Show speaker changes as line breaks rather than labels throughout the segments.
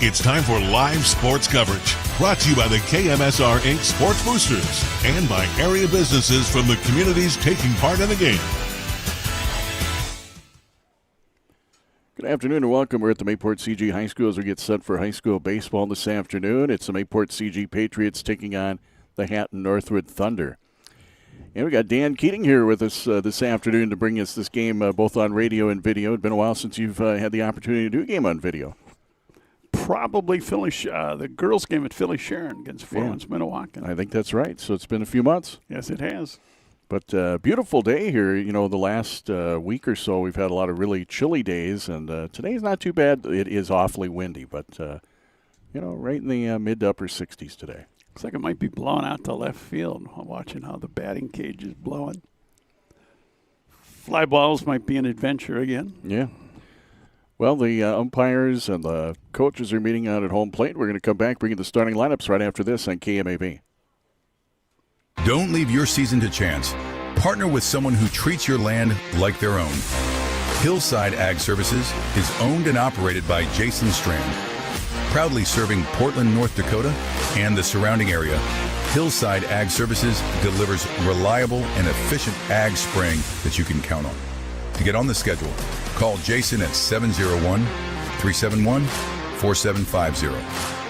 It's time for live sports coverage, brought to you by the KMSR Inc. Sports Boosters and by area businesses from the communities taking part in the game.
Good afternoon and welcome. We're at the Mayport CG High School as we get set for high school baseball this afternoon. It's the Mayport CG Patriots taking on the Hatton-Northwood Thunder. And we got Dan Keating here with us this afternoon to bring us this game both on radio and video. It's been a while since you've had the opportunity to do a game on video.
Probably the girls' game at Philly Sharon against Florence Minnewacan.
I think that's right. So it's been a few months.
Yes, it has.
But beautiful day here. You know, the last week or so we've had a lot of really chilly days, and today's not too bad. It is awfully windy, but, right in the mid to upper 60s today.
Looks like it might be blowing out to left field. I'm watching how the batting cage is blowing. Fly balls might be an adventure again.
Yeah. Well, the umpires and the coaches are meeting out at home plate. We're going to come back, bringing the starting lineups right after this on KMAV.
Don't leave your season to chance. Partner with someone who treats your land like their own. Hillside Ag Services is owned and operated by Jason Strand. Proudly serving Portland, North Dakota, and the surrounding area, Hillside Ag Services delivers reliable and efficient ag spraying that you can count on. To get on the schedule, call Jason at 701-371-4750.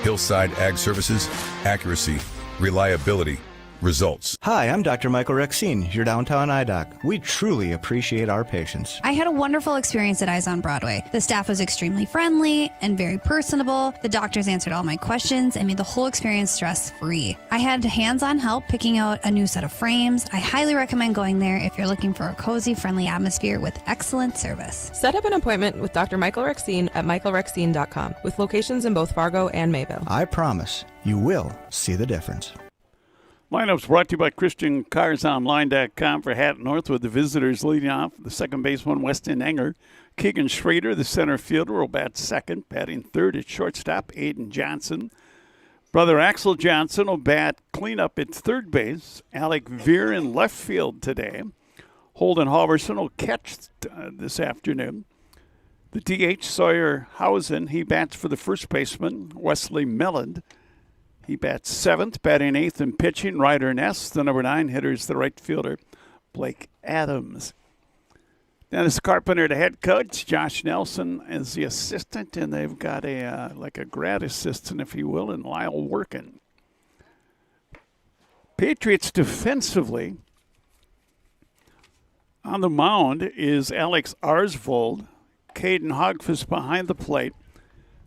Hillside Ag Services, accuracy, reliability, results.
Hi, I'm Dr. Michael Rexine, your downtown eye doc. We truly appreciate our patients.
I had a wonderful experience at Eyes on Broadway. The staff was extremely friendly and very personable. The doctors answered all my questions and made the whole experience stress-free. I had hands-on help picking out a new set of frames. I highly recommend going there if you're looking for a cozy, friendly atmosphere with excellent service.
Set up an appointment with Dr. Michael Rexine at michaelrexine.com with locations in both Fargo and Mayville.
I promise you will see the difference.
Lineups brought to you by ChristianCarsOnline.com for Hatton-Northwood. The visitors leading off. The second baseman, Weston Enger. Keegan Schrader, the center fielder, will bat second. Batting third at shortstop, Aiden Johnson. Brother Axel Johnson will bat cleanup at third base. Alec Veer in left field today. Holden Halverson will catch this afternoon. The DH, Sawyer Hausen, he bats for the first baseman, Wesley Milland. He bats seventh, batting eighth and pitching, Ryder Ness. The number 9 hitter is the right fielder, Blake Adams. Dennis Carpenter, the head coach. Josh Nelson is the assistant, and they've got a grad assistant, if you will, in Lyle Workin. Patriots defensively, on the mound is Alex Arsvold. Caden Hogfuss behind the plate.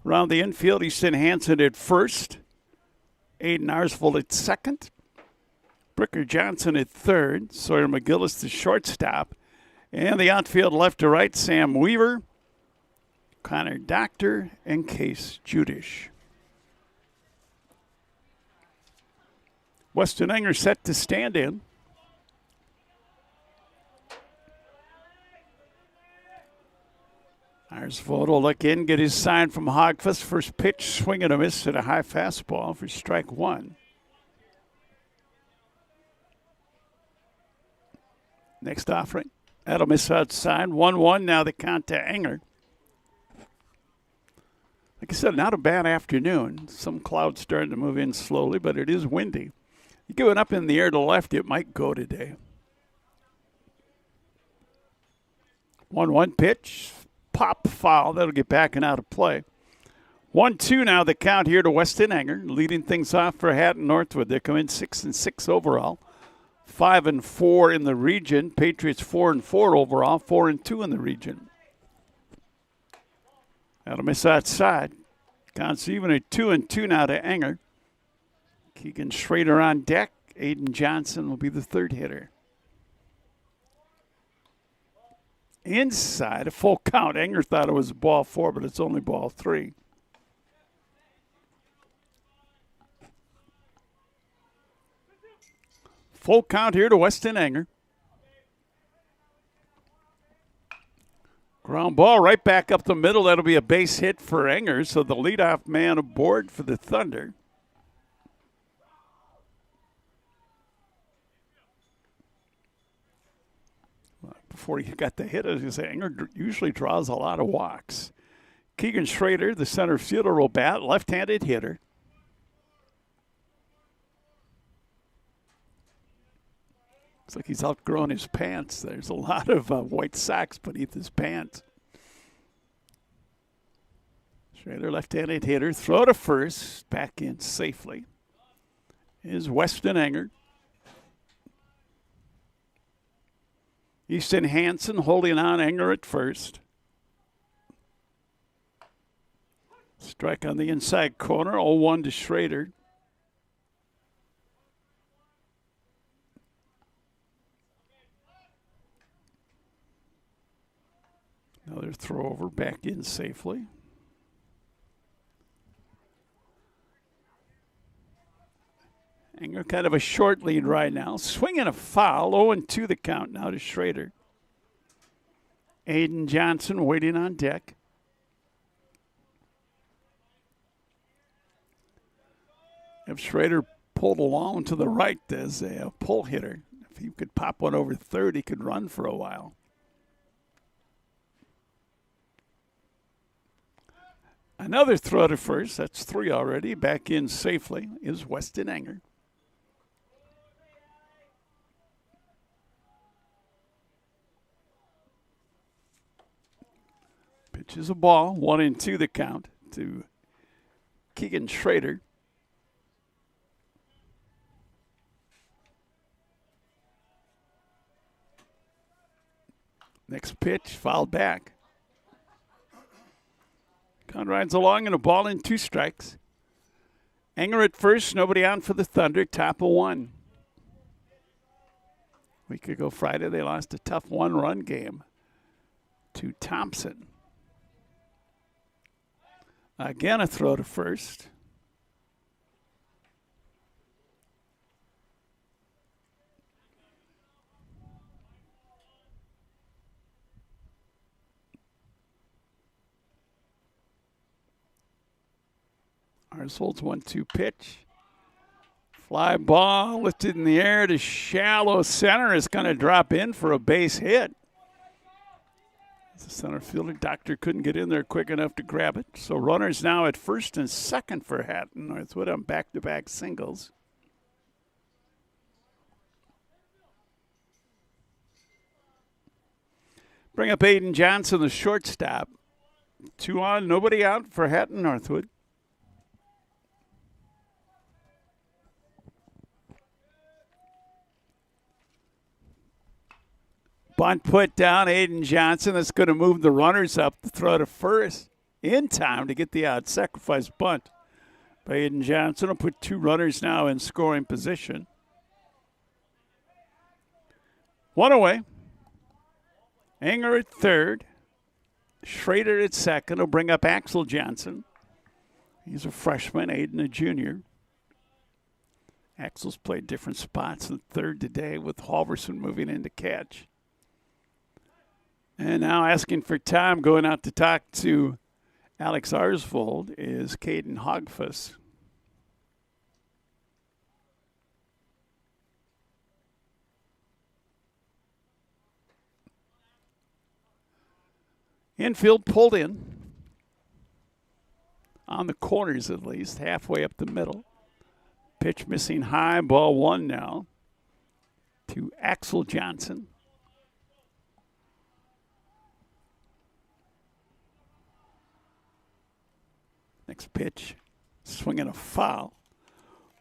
Around the infield, Easton Hansen at first. Aiden Arsvold at second. Bricker Johnson at third. Sawyer McGillis the shortstop. And the outfield left to right, Sam Weaver, Connor Doctor, and Case Judish. Weston Enger set to stand in. Arsvold will look in, get his sign from Hogfuss. First pitch, swing and a miss at a high fastball for strike one. Next offering. That'll miss outside. 1-1 now the count to Enger. Like I said, not a bad afternoon. Some clouds starting to move in slowly, but it is windy. You give it up in the air to left, it might go today. 1-1 pitch. Pop foul. That'll get back and out of play. 1-2 now the count here to Weston Enger, leading things off for Hatton-Northwood. They come in 6-6 overall, 5-4 in the region. Patriots 4-4 overall, 4-2 in the region. That'll miss outside. Counts even at 2-2 now to Enger. Keegan Schrader on deck. Aiden Johnson will be the third hitter. Inside, a full count. Enger thought it was ball 4, but it's only ball 3. Full count here to Weston Enger. Ground ball right back up the middle. That'll be a base hit for Enger, so the leadoff man aboard for the Thunder. Before he got the hit, as you say, Enger usually draws a lot of walks. Keegan Schrader, the center fielder, will bat, left-handed hitter. Looks like he's outgrown his pants. There's a lot of white socks beneath his pants. Schrader, left-handed hitter, throw to first, back in safely. Is Weston Enger. Easton Hansen holding on, Enger at first. Strike on the inside corner, 0-1 to Schrader. Another throw over, back in safely. Enger kind of a short lead right now. Swinging a foul, 0-2 the count now to Schrader. Aiden Johnson waiting on deck. If Schrader pulled along to the right as a pull hitter, if he could pop one over third, he could run for a while. Another throw to first. That's 3 already. Back in safely is Weston Enger. Pitch is a ball. 1-2 the count to Keegan Schrader. Next pitch, fouled back. Count rides along and a ball in 2 strikes. Enger at first, nobody on for the Thunder, top of 1. A week ago Friday, they lost a tough 1-run game to Thompson. Again, a throw to first. Arsvold's 1-2 pitch. Fly ball lifted in the air to shallow center. Is going to drop in for a base hit. The center fielder, Doctor, couldn't get in there quick enough to grab it. So runners now at first and second for Hatton-Northwood on back-to-back singles. Bring up Aiden Johnson, the shortstop. 2 on, nobody out for Hatton-Northwood. Bunt put down, Aiden Johnson. That's going to move the runners up to throw to first in time to get the out. Sacrifice bunt by Aiden Johnson will put 2 runners now in scoring position. 1 away. Enger at third. Schrader at second will bring up Axel Johnson. He's a freshman, Aiden a junior. Axel's played different spots in third today with Halverson moving in to catch. And now asking for time, going out to talk to Alex Arsvold, is Caden Hogfuss. Infield pulled in, on the corners at least, halfway up the middle. Pitch missing high, ball 1 now to Axel Johnson. Next pitch, swinging a foul.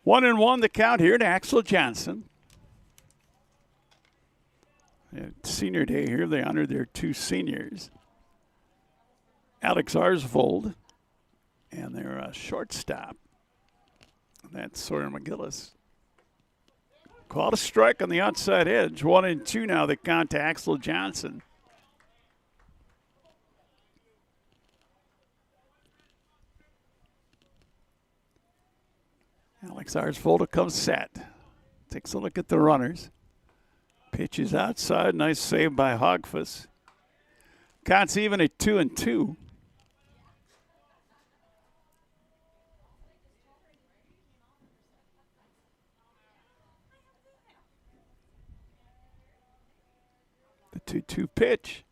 1-1 the count here to Axel Johnson. Senior day here, they honored their 2 seniors. Alex Arsvold and their shortstop. That's Sawyer McGillis. Called a strike on the outside edge. 1-2 now the count to Axel Johnson. Alex Arsvold comes set. Takes a look at the runners. Pitches outside. Nice save by Hogfuss. Count's even at 2-2. The 2-2 pitch.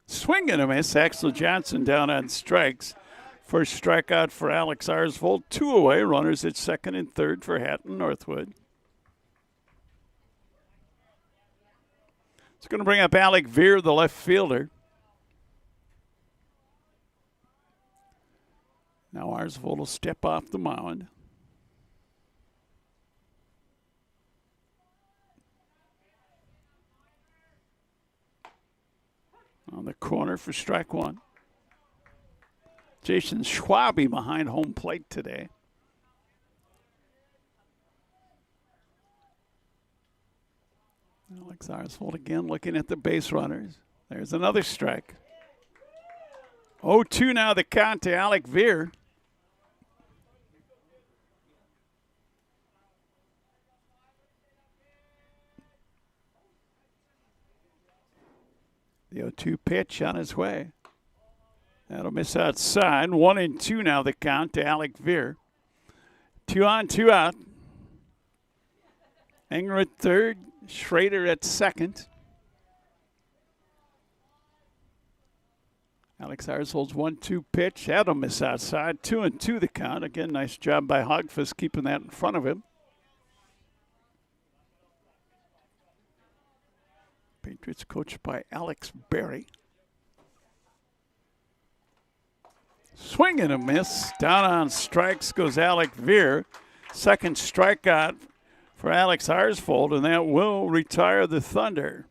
Swing and a miss. Axel Johnson down on strikes. First strikeout for Alex Arsvold. 2 away. Runners at second and third for Hatton-Northwood. It's going to bring up Alec Veer, the left fielder. Now Arsvold will step off the mound. On the corner for strike one. Jason Schwabe behind home plate today. Alex Arsvold again looking at the base runners. There's another strike. 0-2 now the count to Alec Veer. The 0-2 pitch on his way. That'll miss outside. 1-2 now the count to Alec Veer. 2 on, 2 out. Enger at third. Schrader at second. Alex Arsvold's 1-2 pitch. That'll miss outside. 2-2 the count. Again, nice job by Hogfuss keeping that in front of him. Patriots coached by Alex Berry. Swing and a miss. Down on strikes goes Alec Veer. Second strikeout for Alex Arsvold, and that will retire the Thunder.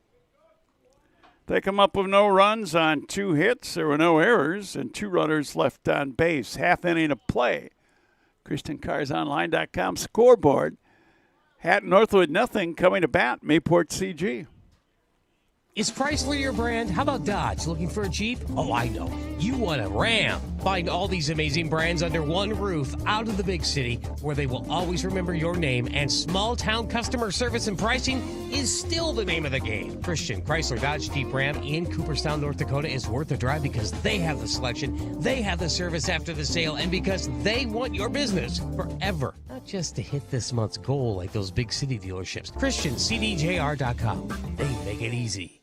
They come up with no runs on 2 hits. There were no errors and 2 runners left on base. Half inning of play. ChristianCarsOnline.com scoreboard. Hatton-Northwood nothing. Coming to bat, Mayport CG.
Is Chrysler your brand? How about Dodge? Looking for a Jeep? Oh, I know. You want a Ram. Find all these amazing brands under one roof out of the big city where they will always remember your name, and small town customer service and pricing is still the name of the game. Christian Chrysler Dodge Jeep Ram in Cooperstown, North Dakota is worth the drive because they have the selection, they have the service after the sale, and because they want your business forever. Not just to hit this month's goal like those big city dealerships. ChristianCDJR.com. They make it easy.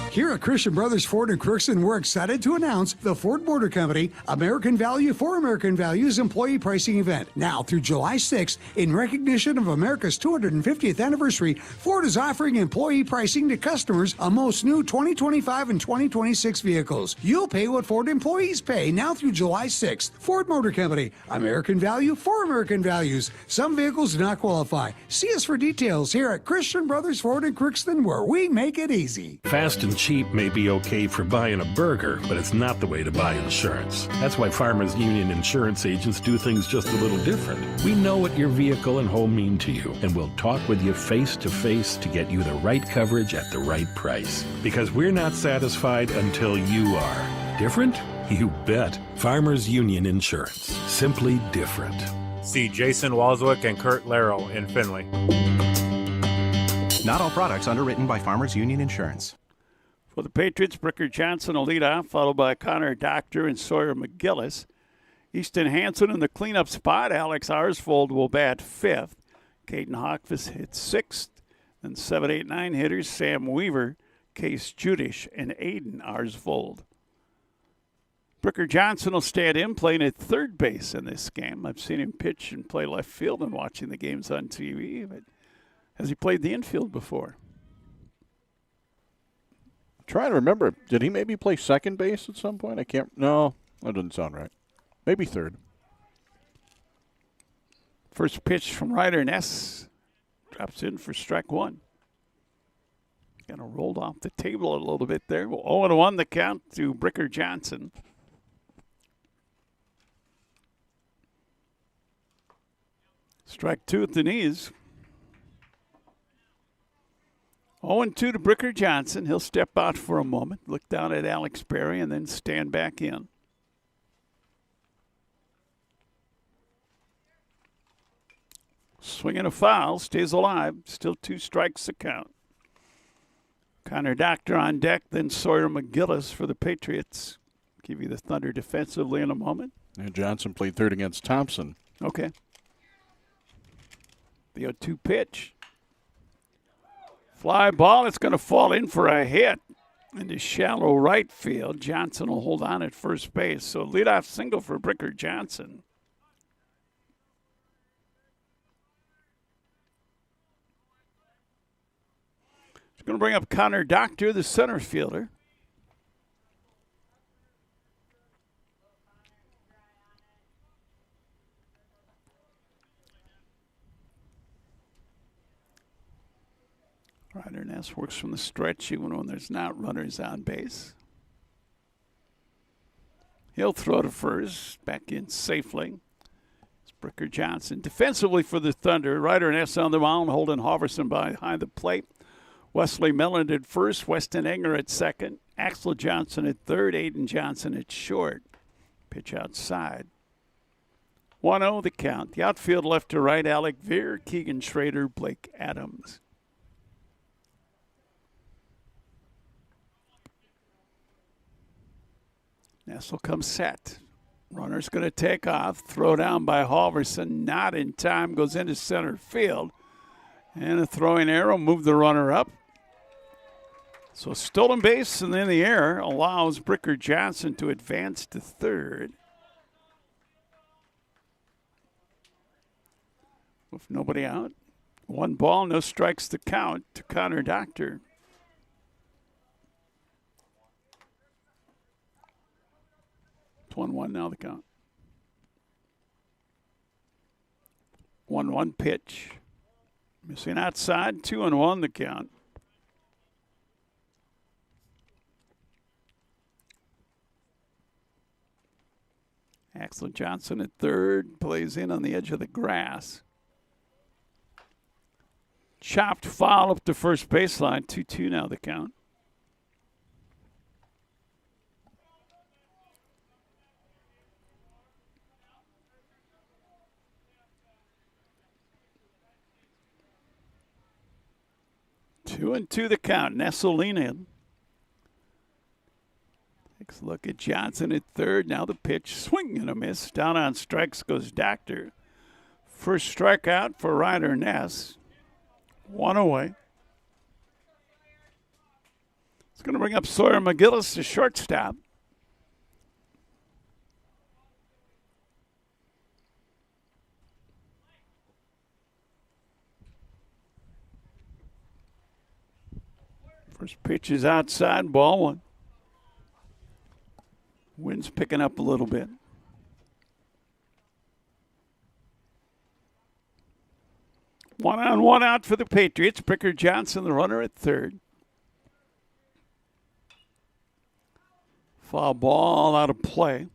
Here at Christian Brothers Ford in Crookston, we're excited to announce the Ford Motor Company American Value for American Values employee pricing event. Now through July 6th, in recognition of America's 250th anniversary, Ford is offering employee pricing to customers on most new 2025 and 2026 vehicles. You'll pay what Ford employees pay now through July 6th. Ford Motor Company, American Value for American Values. Some vehicles do not qualify. See us for details here at Christian Brothers Ford in Crookston, where we make it easy.
Fast and cheap may be okay for buying a burger, but it's not the way to buy insurance. That's why Farmers Union insurance agents do things just a little different. We know what your vehicle and home mean to you, and we'll talk with you face to face to get you the right coverage at the right price. Because we're not satisfied until you are. Different? You bet. Farmers Union Insurance. Simply different.
See Jason Walswick and Kurt Larrow in Findlay.
Not all products underwritten by Farmers Union Insurance.
For the Patriots, Bricker Johnson will lead off, followed by Connor Doctor and Sawyer McGillis. Easton Hansen in the cleanup spot. Alex Arsvold will bat 5th. Caden Hogfuss hits 6th. And 7, 8, 9 hitters, Sam Weaver, Case Judish, and Aiden Arsvold. Bricker Johnson will stand in, playing at third base in this game. I've seen him pitch and play left field and watching the games on TV, but has he played the infield before?
Trying to remember, did he maybe play second base at some point? No, that doesn't sound right. Maybe third.
First pitch from Ryder Ness. Drops in for strike one. Kind of rolled off the table a little bit there. 0-1 the count to Bricker Johnson. Strike 2 at the knees. 0-2 to Bricker Johnson. He'll step out for a moment, look down at Alex Berry, and then stand back in. Swinging a foul, stays alive. Still 2 strikes to count. Connor Doctor on deck, then Sawyer McGillis for the Patriots. Give you the Thunder defensively in a moment.
And Johnson played third against Thompson.
Okay. The 0-2 pitch. Fly ball, it's going to fall in for a hit. into shallow right field. Johnson will hold on at first base. So leadoff single for Bricker Johnson. It's going to bring up Connor Doctor, the center fielder. Ryder Ness works from the stretch even when there's not runners on base. He'll throw to first, back in safely. It's Bricker Johnson. Defensively for the Thunder, Ryder Ness on the mound, holding Halverson behind the plate. Wesley Melland at first, Weston Enger at second, Axel Johnson at third, Aiden Johnson at short. Pitch outside. 1-0 the count. The outfield left to right, Alec Veer, Keegan Schrader, Blake Adams. Nessel comes set. Runner's going to take off. Throw down by Halverson. Not in time. Goes into center field. And a throwing arrow. Move the runner up. So stolen base and in the air allows Bricker Johnson to advance to third. With nobody out. 1 ball, no strikes to count to Connor Doctor. It's 1-1 now the count. 1-1 pitch. Missing outside, 2-1 the count. Axel Johnson at third, plays in on the edge of the grass. Chopped foul up to first baseline, 2-2 now the count. Two and two the count. Nessel lean in. Takes a look at Johnson at third. Now the pitch. Swing and a miss. Down on strikes goes Doctor. First strikeout for Ryder Ness. 1 away. It's going to bring up Sawyer McGillis to shortstop. First pitch is outside, ball one. Wind's picking up a little bit. 1 on, 1 out for the Patriots. Bricker Johnson, the runner at third. Foul ball out of play.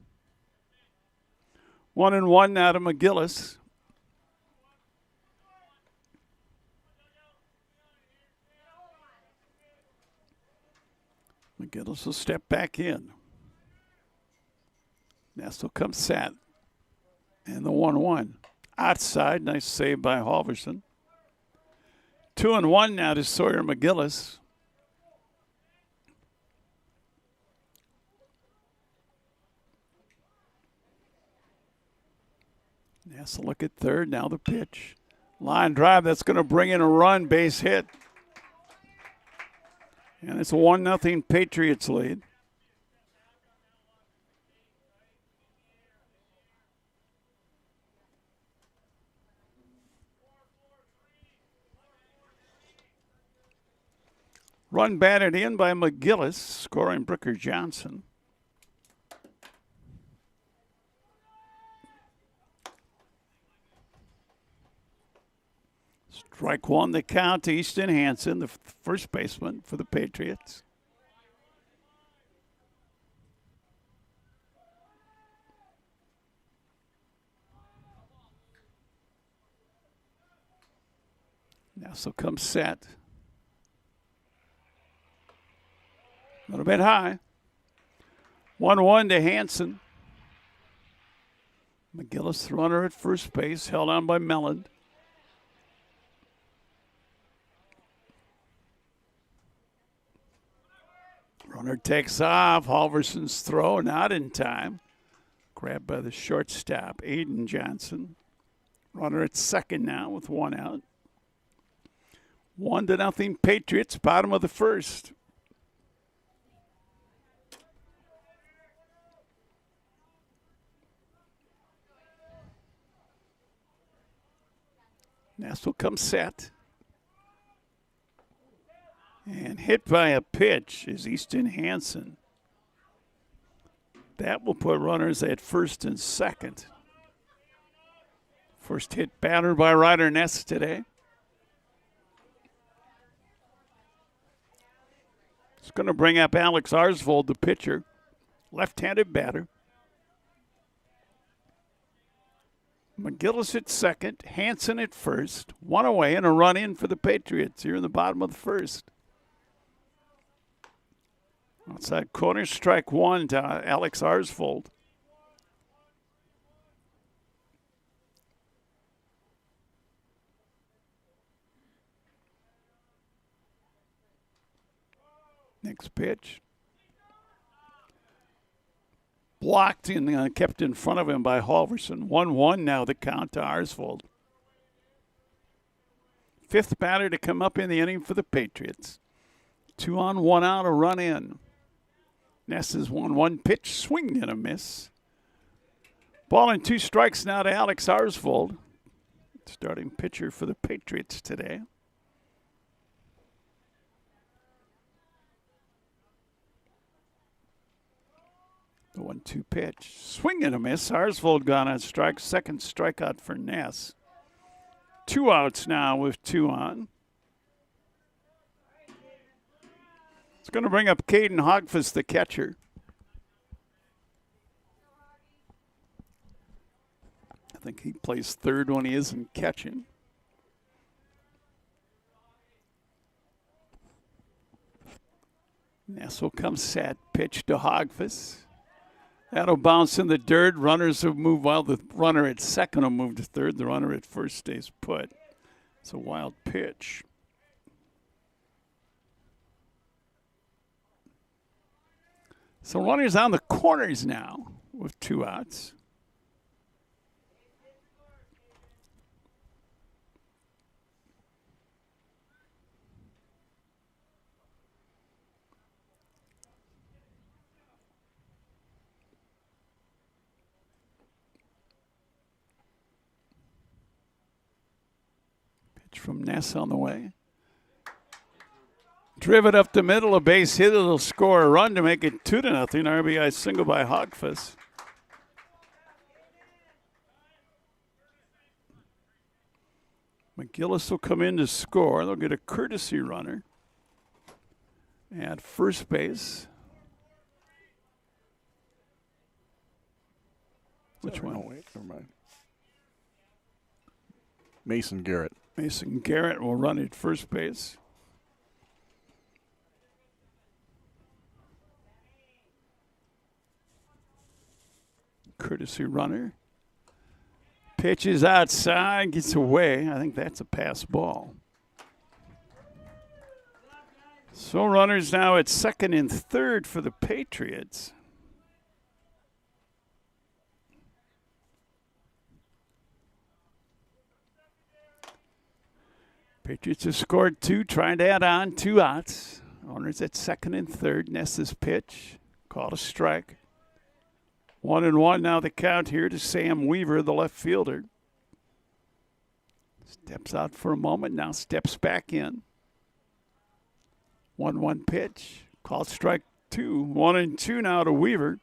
1-1 now to McGillis. McGillis will step back in. Nessel comes set. And the 1-1. Outside, nice save by Halverson. 2-1 now to Sawyer McGillis. Nessel look at third, now the pitch. Line drive, that's going to bring in a run, base hit. And it's a 1-0 Patriots lead. Run batted in by McGillis, scoring Bricker Johnson. Strike one, the count to Easton Hansen, the first baseman for the Patriots. Nessel comes set. A little bit high. 1-1 to Hansen. McGillis, the runner at first base, held on by Melland. Runner takes off. Halverson's throw, not in time. Grabbed by the shortstop, Aiden Johnson. Runner at second now with 1 out. 1-0 Patriots, bottom of the first. Ness will come set. And hit by a pitch is Easton Hansen. That will put runners at first and second. First hit batter by Ryder Ness today. It's going to bring up Alex Arsvold, the pitcher. Left-handed batter. McGillis at second, Hansen at first. One away and a run in for the Patriots here in the bottom of the first. Outside corner, strike one to Alex Arsvold. Next pitch. Blocked and kept in front of him by Halverson. 1-1 now the count to Arsvold. Fifth batter to come up in the inning for the Patriots. 2 on, 1 out, a run in. Ness's 1-1 pitch, swing and a miss. Ball and 2 strikes now to Alex Arsvold, starting pitcher for the Patriots today. The 1-2 pitch, swing and a miss. Arsvold gone on strike, second strikeout for Ness. 2 outs now with 2 on. It's going to bring up Caden Hogfuss, the catcher. I think he plays third when he isn't catching. Ness will come set, pitch to Hogfuss. That'll bounce in the dirt. Runners have moved while the runner at second will move to third. The runner at first stays put. It's a wild pitch. So runners on the corners now with 2 outs. Pitch from Ness on the way. Driven up the middle, a base hit. It'll score a run to make it 2-0. RBI single by Hogfuss. McGillis will come in to score. They'll get a courtesy runner at first base. Which one?
Oh, wait, never mind. Mason Garrett.
Mason Garrett will run at first base. Courtesy runner. Pitches outside, gets away. I think that's a pass ball. So runners now at second and third for the Patriots. Patriots have scored 2, trying to add on 2 outs. Runners at second and third. Ness's pitch, called a strike. 1-1 now the count here to Sam Weaver, the left fielder. Steps out for a moment, now steps back in. 1-1 pitch, called strike 2. 1-2 now to Weaver.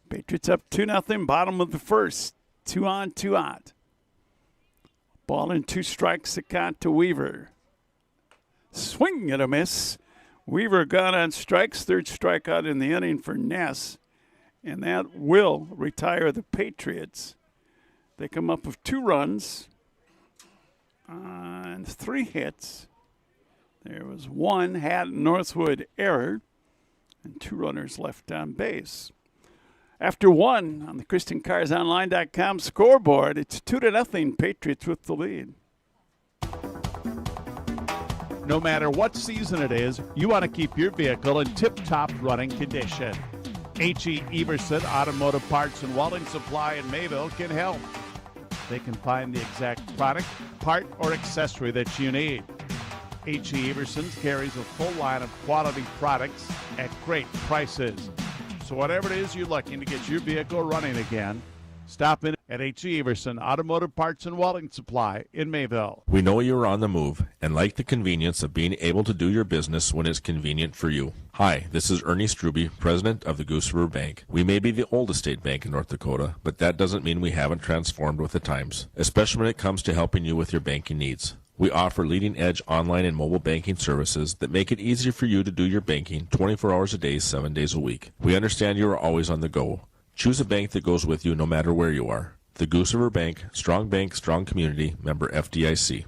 Patriots up 2-0, bottom of the first. 2 on, 2 out. Ball and 2 strikes, the count to Weaver. Swing and a miss. Weaver got on strikes, third strikeout in the inning for Ness, and that will retire the Patriots. They come up with 2 runs on 3 hits. There was 1 Hatton-Northwood error and 2 runners left on base. After 1 on the ChristianCarsOnline.com scoreboard, it's 2-0 Patriots with the lead.
No matter what season it is, you want to keep your vehicle in tip-top running condition. H.E. Everson Automotive Parts and Welding Supply in Mayville can help. They can find the exact product, part, or accessory that you need. H.E. Everson carries a full line of quality products at great prices. So whatever it is you're looking to get your vehicle running again, Stop in at H.E. Everson Automotive Parts and Welding Supply in Mayville.
We know you're on the move and like the convenience of being able to do your business when it's convenient for you. Hi, this is Ernie Struby, president of the Goose River Bank. We may be the oldest state bank in North Dakota, but that doesn't mean we haven't transformed with the times, especially when it comes to helping you with your banking needs. We offer leading-edge online and mobile banking services that make it easier for you to do your banking 24 hours a day, 7 days a week. We understand you are always on the go. Choose a bank that goes with you no matter where you are. The Goose River Bank, strong bank, strong community, member FDIC.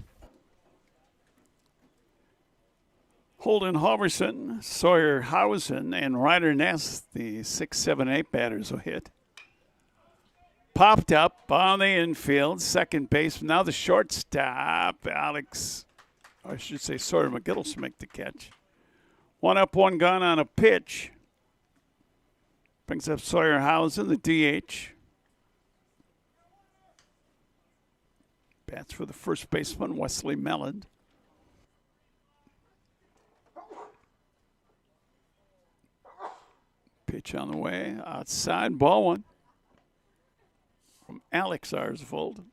Holden Halverson, Sawyer Hausen, and Ryder Ness, the 6, 7, 8 batters will hit. Popped up on the infield, second base. Now the shortstop, Sawyer McGittles make the catch. One up, one gone on a pitch. Brings up Sawyer Hausen, the DH. Bats for the first baseman, Wesley Melland. Pitch on the way, outside, ball one. From Alex Arsvold.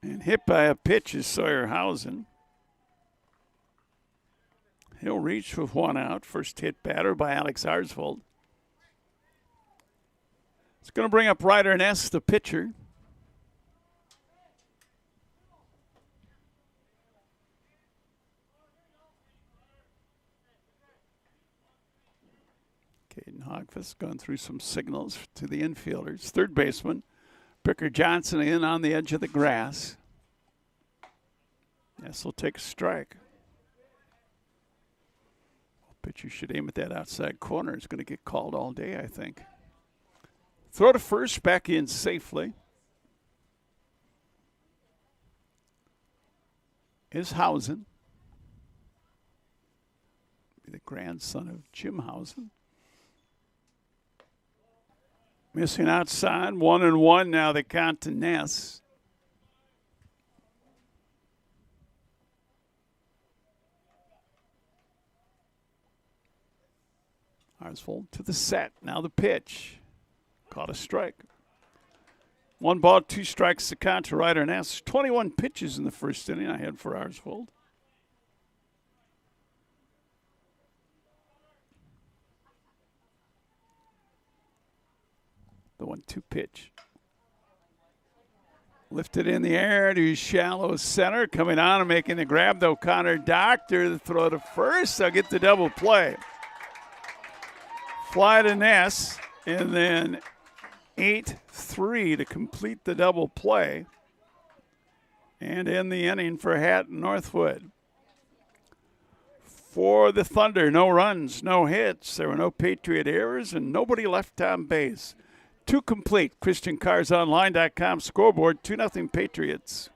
And hit by a pitch is Sawyer Hausen. He'll reach with one out. First hit batter by Alex Arsvold. It's going to bring up Ryder Ness, the pitcher. Caden Hogfuss going through some signals to the infielders. Third baseman, Picker Johnson in on the edge of the grass. Ness will take a strike. Pitcher should aim at that outside corner. It's going to get called all day, I think. Throw to first, back in safely. Is Hausen. The grandson of Jim Hausen. Missing outside, 1-1 now. They count to Ness. Arsvold to the set. Now the pitch. Caught a strike. 1 ball, 2 strikes to count to Ryder Ness. 21 pitches in the first inning I had for Arsvold. The 1-2 pitch. Lifted in the air to shallow center. Coming on and making the grab, though, Connor Doctor. The throw to first. They'll get the double play. Fly to Ness, and then 8-3 to complete the double play. And in the inning for Hatton-Northwood. For the Thunder, no runs, no hits. There were no Patriot errors, and nobody left on base. 2 complete. ChristianCarsOnline.com scoreboard, 2-0 Patriots.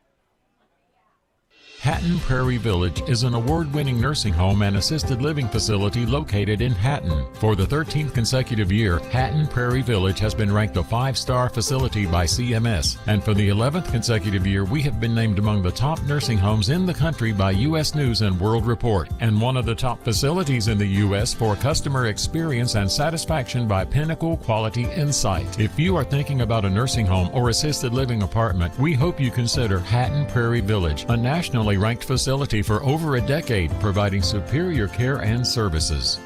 Hatton Prairie Village is an award-winning nursing home and assisted living facility located in Hatton. For the 13th consecutive year, Hatton Prairie Village has been ranked a 5-star facility by CMS. And for the 11th consecutive year, we have been named among the top nursing homes in the country by U.S. News and World Report, and one of the top facilities in the U.S. for customer experience and satisfaction by Pinnacle Quality Insight. If you are thinking about a nursing home or assisted living apartment, we hope you consider Hatton Prairie Village, a nationally ranked facility for over a decade, providing superior care and services.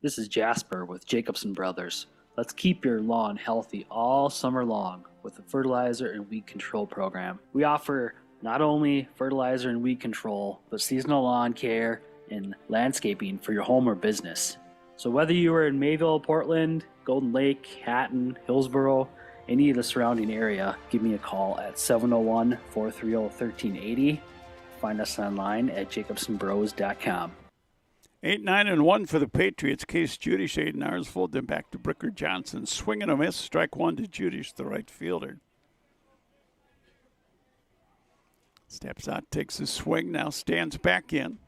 This is Jasper with Jacobson Brothers. Let's keep your lawn healthy all summer long with the fertilizer and weed control program. We offer not only fertilizer and weed control, but seasonal lawn care and landscaping for your home or business. So whether you are in Mayville, Portland, Golden Lake, Hatton, Hillsboro, any of the surrounding area, give me a call at 701-430-1380. Find us online at jacobsonbros.com.
8-9-1 for the Patriots. Case Judish, Aiden Arsvold, then back to Bricker Johnson. Swing and a miss. Strike 1 to Judish, the right fielder. Steps out, takes a swing, now stands back in.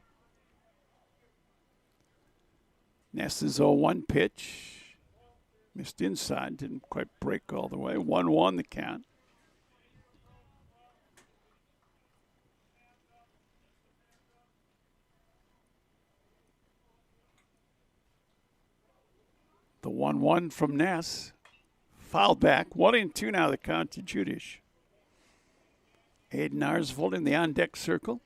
Ness's 0-1 pitch. Missed inside, didn't quite break all the way. 1-1 the count. 1-1 from Ness. Fouled back. 1-2 now the count to Judish. Aiden Arsvold in the on-deck circle.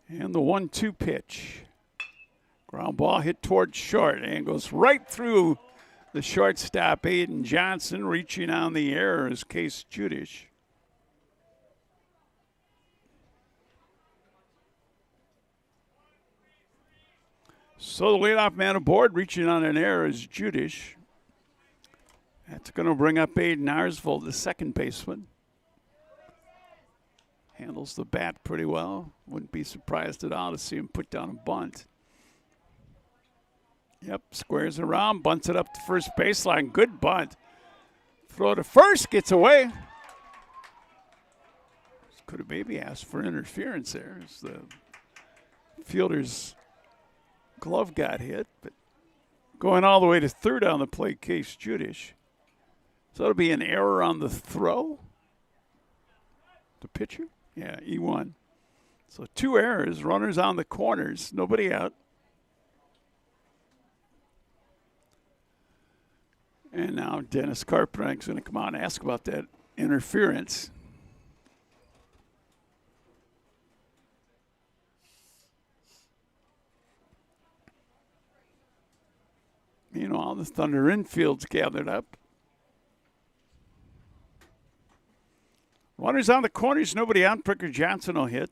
And the 1-2 pitch. Ground ball hit towards short and goes right through the shortstop, Aiden Johnson. Reaching on the air is Case Judish. So the leadoff man aboard, reaching on an error, is Judish. That's going to bring up Aiden Arsvold, the second baseman. Handles the bat pretty well. Wouldn't be surprised at all to see him put down a bunt. Yep, squares around, bunts it up to first baseline. Good bunt. Throw to first, gets away. Could have maybe asked for interference there as the fielder's glove got hit, but going all the way to third on the plate, Case Judish. So it'll be an error on the throw. The pitcher? Yeah, E1. So 2 errors, runners on the corners, nobody out. And now Dennis Carpenter's going to come out and ask about that interference. Meanwhile, the Thunder infield's gathered up. Runners on the corners, nobody out. Bricker Johnson will hit.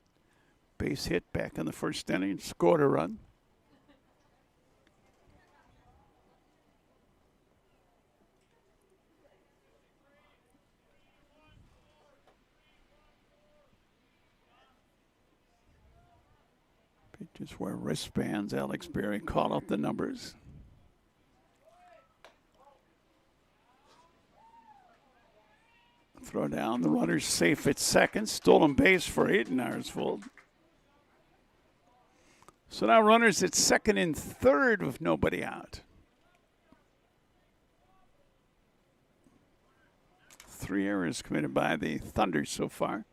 Base hit back in the first inning, scored a run. Pitches wear wristbands. Alex Berry called out the numbers. Throw down. The runner's safe at second. Stolen base for Aiden Arsvold. So now runners at second and third with nobody out. 3 errors committed by the Thunder so far.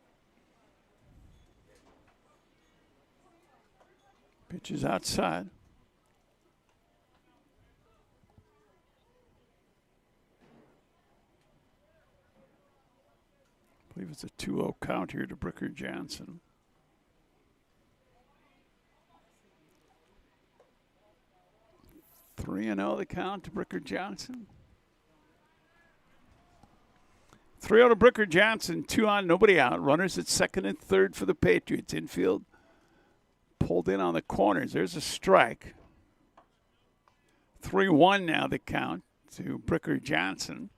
Pitch is outside. I believe it's a 2-0 count here to Bricker Johnson. Three and 0 the count to Bricker Johnson. 3-0 to Bricker Johnson. 2 on, nobody out. Runners at second and third for the Patriots. Infield pulled in on the corners. There's a strike. 3-1 now the count to Bricker Johnson.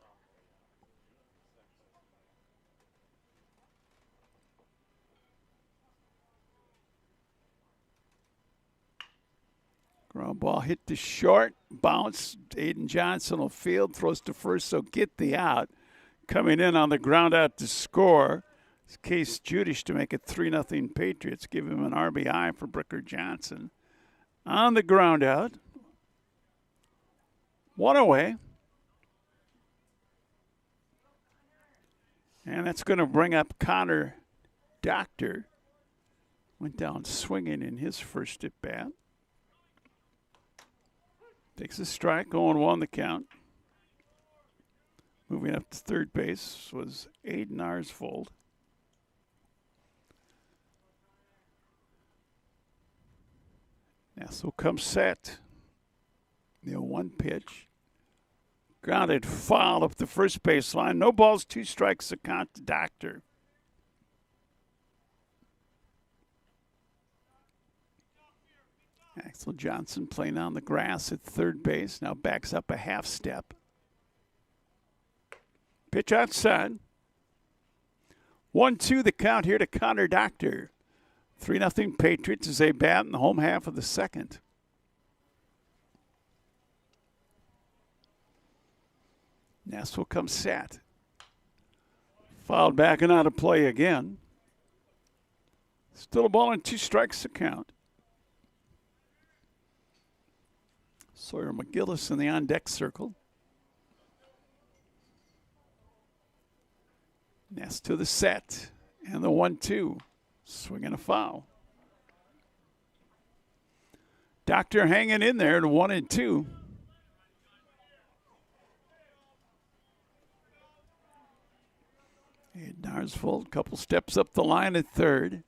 Ground ball hit to short, bounce. Aiden Johnson will field, throws to first, so get the out. Coming in on the ground out to score is Case Judish to make it 3-0 Patriots. Give him an RBI for Bricker Johnson. On the ground out. 1 away. And that's going to bring up Connor Doctor. Went down swinging in his first at bat. Takes a strike, 0-1 the count. Moving up to third base was Aiden Arsvold. Nassau comes set. The 0-1 pitch. Grounded foul up the first baseline. No balls, 2 strikes to count to Doctor. Axel Johnson playing on the grass at third base. Now backs up a half step. Pitch outside. 1-2 the count here to Connor Doctor. 3-0 Patriots as they bat in the home half of the second. Nassau comes set. Fouled back and out of play again. Still a ball and 2 strikes to count. Sawyer McGillis in the on-deck circle. Ness to the set. And the 1-2. Swing and a foul. Doctor hanging in there to 1-2. Narsvold, couple steps up the line at third.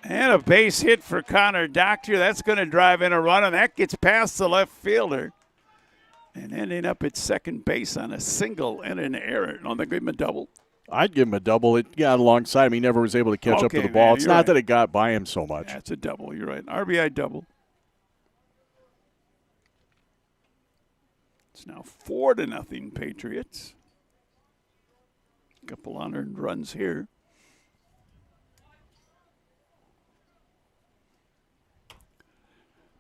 And a base hit for Connor Doctor. That's going to drive in a run, and that gets past the left fielder. And ending up at second base on a single and an error. On the give him a double.
I'd give him a double. It got alongside him. He never was able to catch up to the ball. It's not that it got by him so much.
That's a double. You're right. RBI double. It's now 4-0 Patriots. Couple unearned runs here.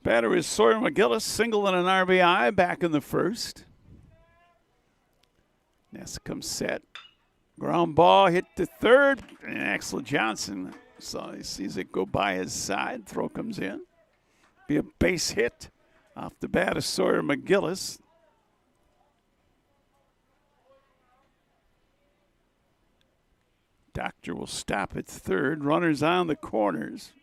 Batter is Sawyer McGillis, single and an RBI back in the first. Ness comes set. Ground ball hit to third. And Axel Johnson he sees it go by his side. Throw comes in. Be a base hit off the bat of Sawyer McGillis. Doctor will stop at third. Runners on the corners.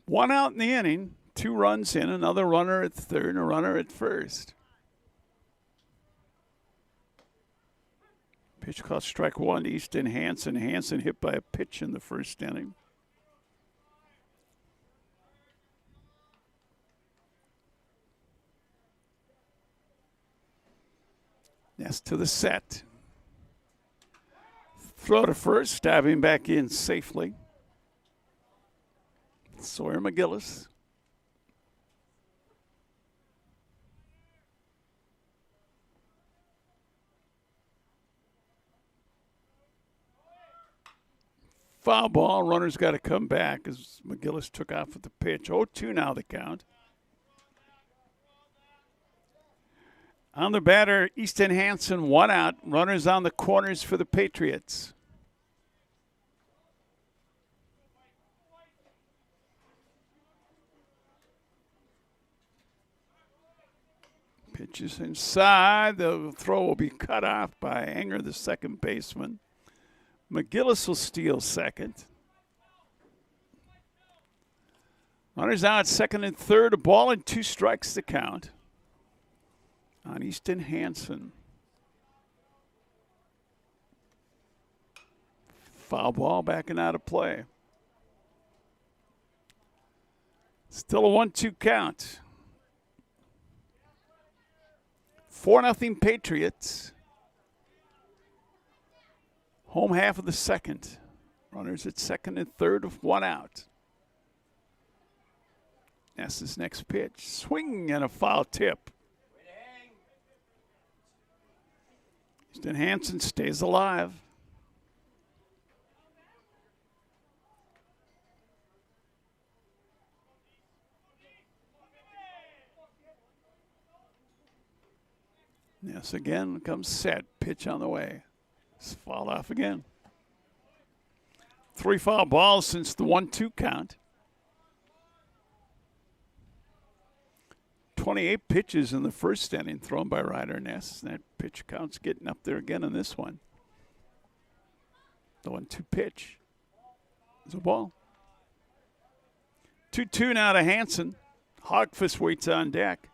One out in the inning. 2 runs in. Another runner at third and a runner at first. Pitch called strike one to Easton Hansen. Hansen hit by a pitch in the first inning. Ness to the set. Throw to first, stabbing back in safely. Sawyer McGillis. Foul ball. Runner's got to come back as McGillis took off with the pitch. 0-2 now the count. On the batter, Easton Hansen, 1 out. Runners on the corners for the Patriots. Pitches inside. The throw will be cut off by Enger, the second baseman. McGillis will steal second. Runners out second and third. A ball and 2 strikes to count on Easton Hansen. Foul ball backing out of play. Still a 1-2 count. 4-0 Patriots. Home half of the second. Runners at second and third with 1 out. Ness's next pitch. Swing and a foul tip. Easton Hansen stays alive. Ness again comes set. Pitch on the way. It's fouled off again. 3 foul balls since the 1-2 count. 28 pitches in the first inning thrown by Ryder Ness. That pitch count's getting up there again in this one. The 1-2 pitch is a ball. 2-2 now to Hansen. Hogfuss waits on deck.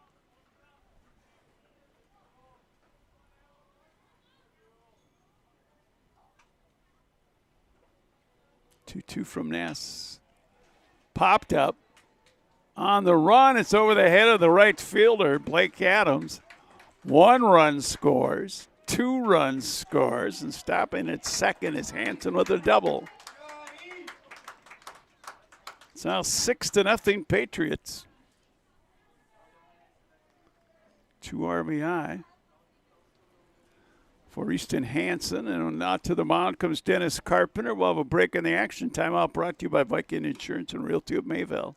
Two from Ness. Popped up. On the run, it's over the head of the right fielder, Blake Adams. 1 run scores. 2 runs scores. And stopping at second is Hansen with a double. It's now 6-0 Patriots. 2 RBI for Easton Hansen. And now to the mound comes Dennis Carpenter. We'll have a break in the action. Timeout brought to you by Viking Insurance and Realty of Mayville.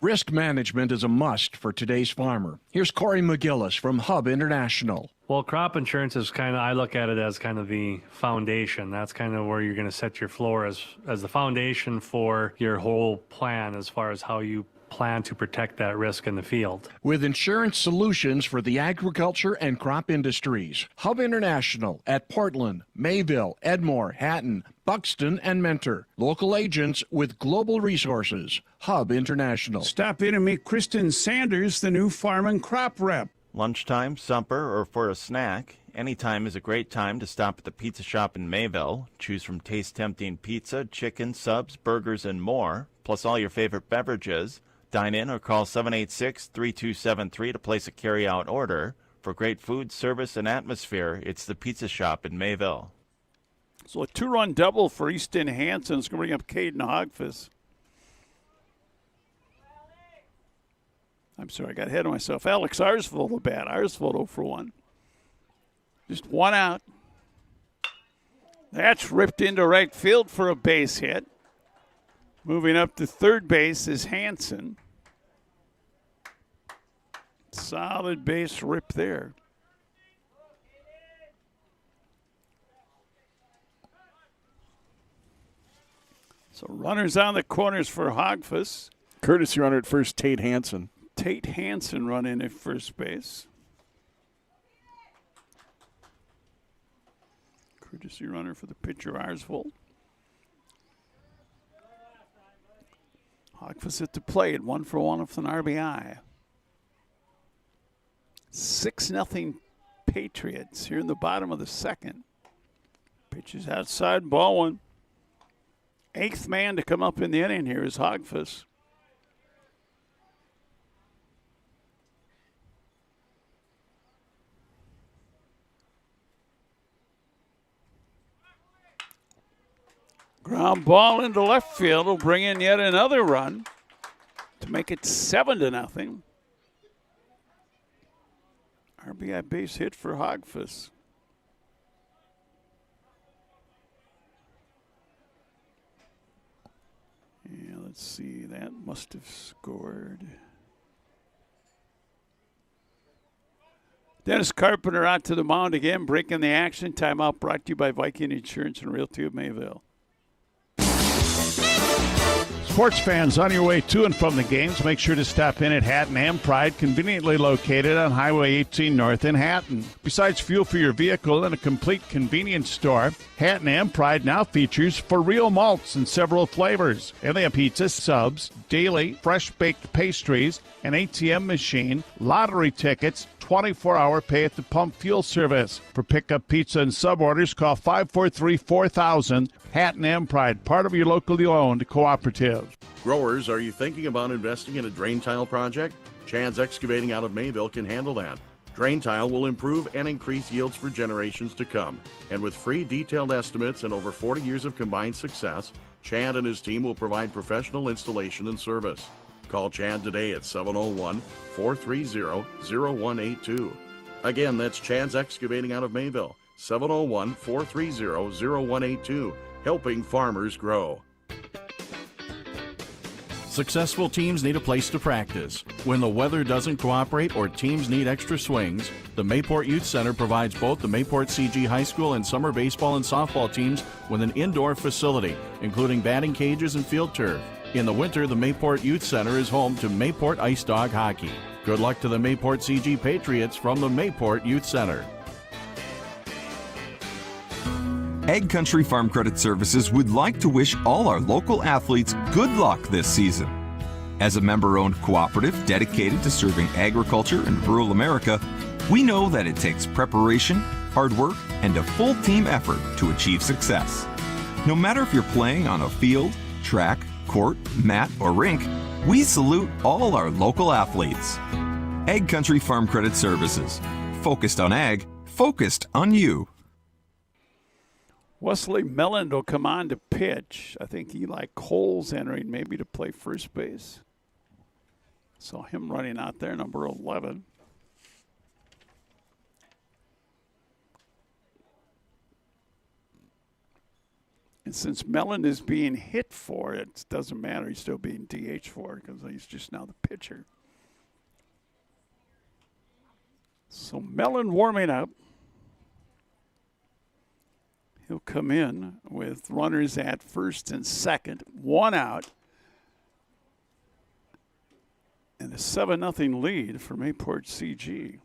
Risk management is a must for today's farmer. Here's Corey McGillis from Hub International. Well, crop insurance is I look at it as kind of the foundation. That's kind of where you're going to set your floor as the foundation for your whole plan as far as how you plan to protect that risk in the field.
With insurance solutions for the agriculture and crop industries, Hub International at Portland, Mayville, Edmore, Hatton, Buxton, and Mentor. Local agents with global resources. Hub International.
Stop in and meet Kristen Sanders, the new farm and crop rep.
Lunchtime, supper, or for a snack, anytime is a great time to stop at the pizza shop in Mayville. Choose from taste-tempting pizza, chicken, subs, burgers, and more, plus all your favorite beverages. Dine in or call 786-3273 to place a carry-out order. For great food, service, and atmosphere, it's the Pizza Shop in Mayville.
So a 2-run double for Easton Hansen. It's going to bring up Caden Hogfuss. I'm sorry, I got ahead of myself. Alex Arsvold the bat. Arsvold 0 for 1. Just one out. That's ripped into right field for a base hit. Moving up to third base is Hansen. Solid base rip there. So runners on the corners for Hogfuss.
Courtesy runner at first, Tate Hansen.
Tate Hansen run in at first base. Courtesy runner for the pitcher, Arsvold. Hogfuss at the plate, 1 for 1 with an RBI. 6-0 Patriots here in the bottom of the second. Pitches outside, ball one. 8th man to come up in the inning here is Hogfuss. Ground ball into left field will bring in yet another run to make it 7-0. RBI base hit for Hogfuss. Yeah, let's see. That must have scored. Dennis Carpenter out to the mound again, breaking the action. Timeout brought to you by Viking Insurance and Realty of Mayville.
Sports fans on your way to and from the games, make sure to stop in at Hatton and Pride, conveniently located on Highway 18 North in Hatton. Besides fuel for your vehicle and a complete convenience store, Hatton and Pride now features For Real malts in several flavors. And they have pizza, subs, daily fresh-baked pastries, an ATM machine, lottery tickets, 24-hour pay-at-the-pump fuel service. For pickup pizza and sub orders, call 543-4000. Hatton and Pride, part of your locally owned cooperative.
Growers, are you thinking about investing in a drain tile project? Chad's Excavating out of Mayville can handle that. Drain tile will improve and increase yields for generations to come. And with free detailed estimates and over 40 years of combined success, Chad and his team will provide professional installation and service. Call Chad today at 701-430-0182. Again, that's Chad's Excavating out of Mayville, 701-430-0182, helping farmers grow.
Successful teams need a place to practice. When the weather doesn't cooperate or teams need extra swings, the Mayport Youth Center provides both the Mayport CG High School and summer baseball and softball teams with an indoor facility, including batting cages and field turf. In the winter, the Mayport Youth Center is home to Mayport Ice Dog Hockey. Good luck to the Mayport CG Patriots from the Mayport Youth Center.
Ag Country Farm Credit Services would like to wish all our local athletes good luck this season. As a member-owned cooperative dedicated to serving agriculture and rural America, we know that it takes preparation, hard work, and a full team effort to achieve success. No matter if you're playing on a field, track, court, mat, or rink, we salute all our local athletes. Ag Country Farm Credit Services. Focused on ag, focused on you.
Wesley Melland will come on to pitch. I think Eli Cole's entering maybe to play first base. Saw him running out there, number 11. And since Melland is being hit for it, doesn't matter. He's still being DH for it because he's just now the pitcher. So Mellon warming up. He'll come in with runners at first and second, 1 out. And a 7-0 lead for Mayport CG.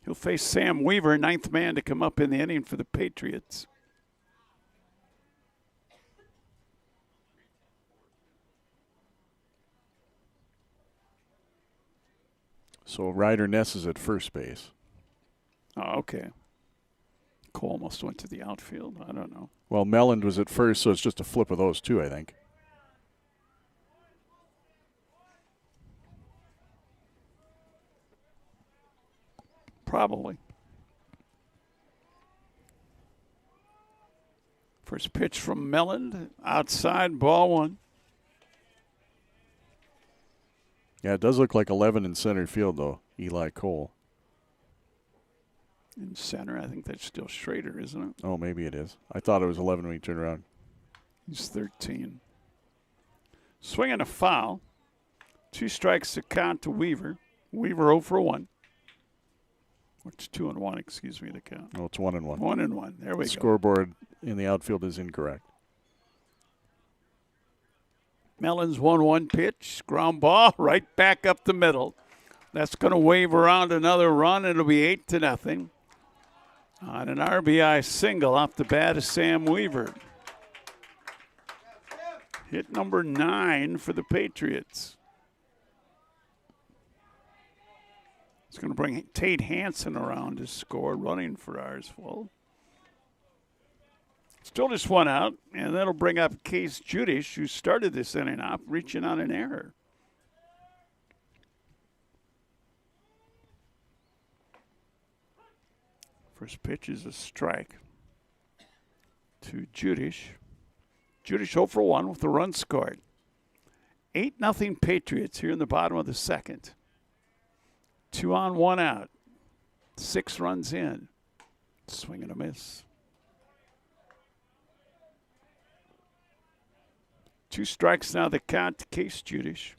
He'll face Sam Weaver, 9th man to come up in the inning for the Patriots.
So Ryder Ness is at first base.
Oh, okay. Cole almost went to the outfield. I don't know.
Well, Melland was at first, so it's just a flip of those two, I think.
Probably. First pitch from Melland, outside, ball 1.
Yeah, it does look like 11 in center field, though, Eli Cole.
In center, I think that's still Schrader, isn't it?
Oh, maybe it is. I thought it was 11 when he turned around.
He's 13. Swing and a foul. 2 strikes to count to Weaver. Weaver 0 for 1. It's 2 and 1, excuse me, the count.
No, it's 1 and 1.
1 and 1. There we go.
Scoreboard in the outfield is incorrect.
Mellon's 1-1 pitch. Ground ball right back up the middle. That's going to wave around another run. It'll be 8-0. On an RBI single off the bat of Sam Weaver. Hit number 9 for the Patriots. It's going to bring Tate Hansen around to score, running for Arsvold. Still just 1 out, and that'll bring up Case Judish, who started this inning off, reaching on an error. First pitch is a strike to Judish. Judish 0 for 1 with the run scored. 8-0 Patriots here in the bottom of the second. 2 on, 1 out. 6 runs in. Swing and a miss. 2 strikes now the count to Case Judish.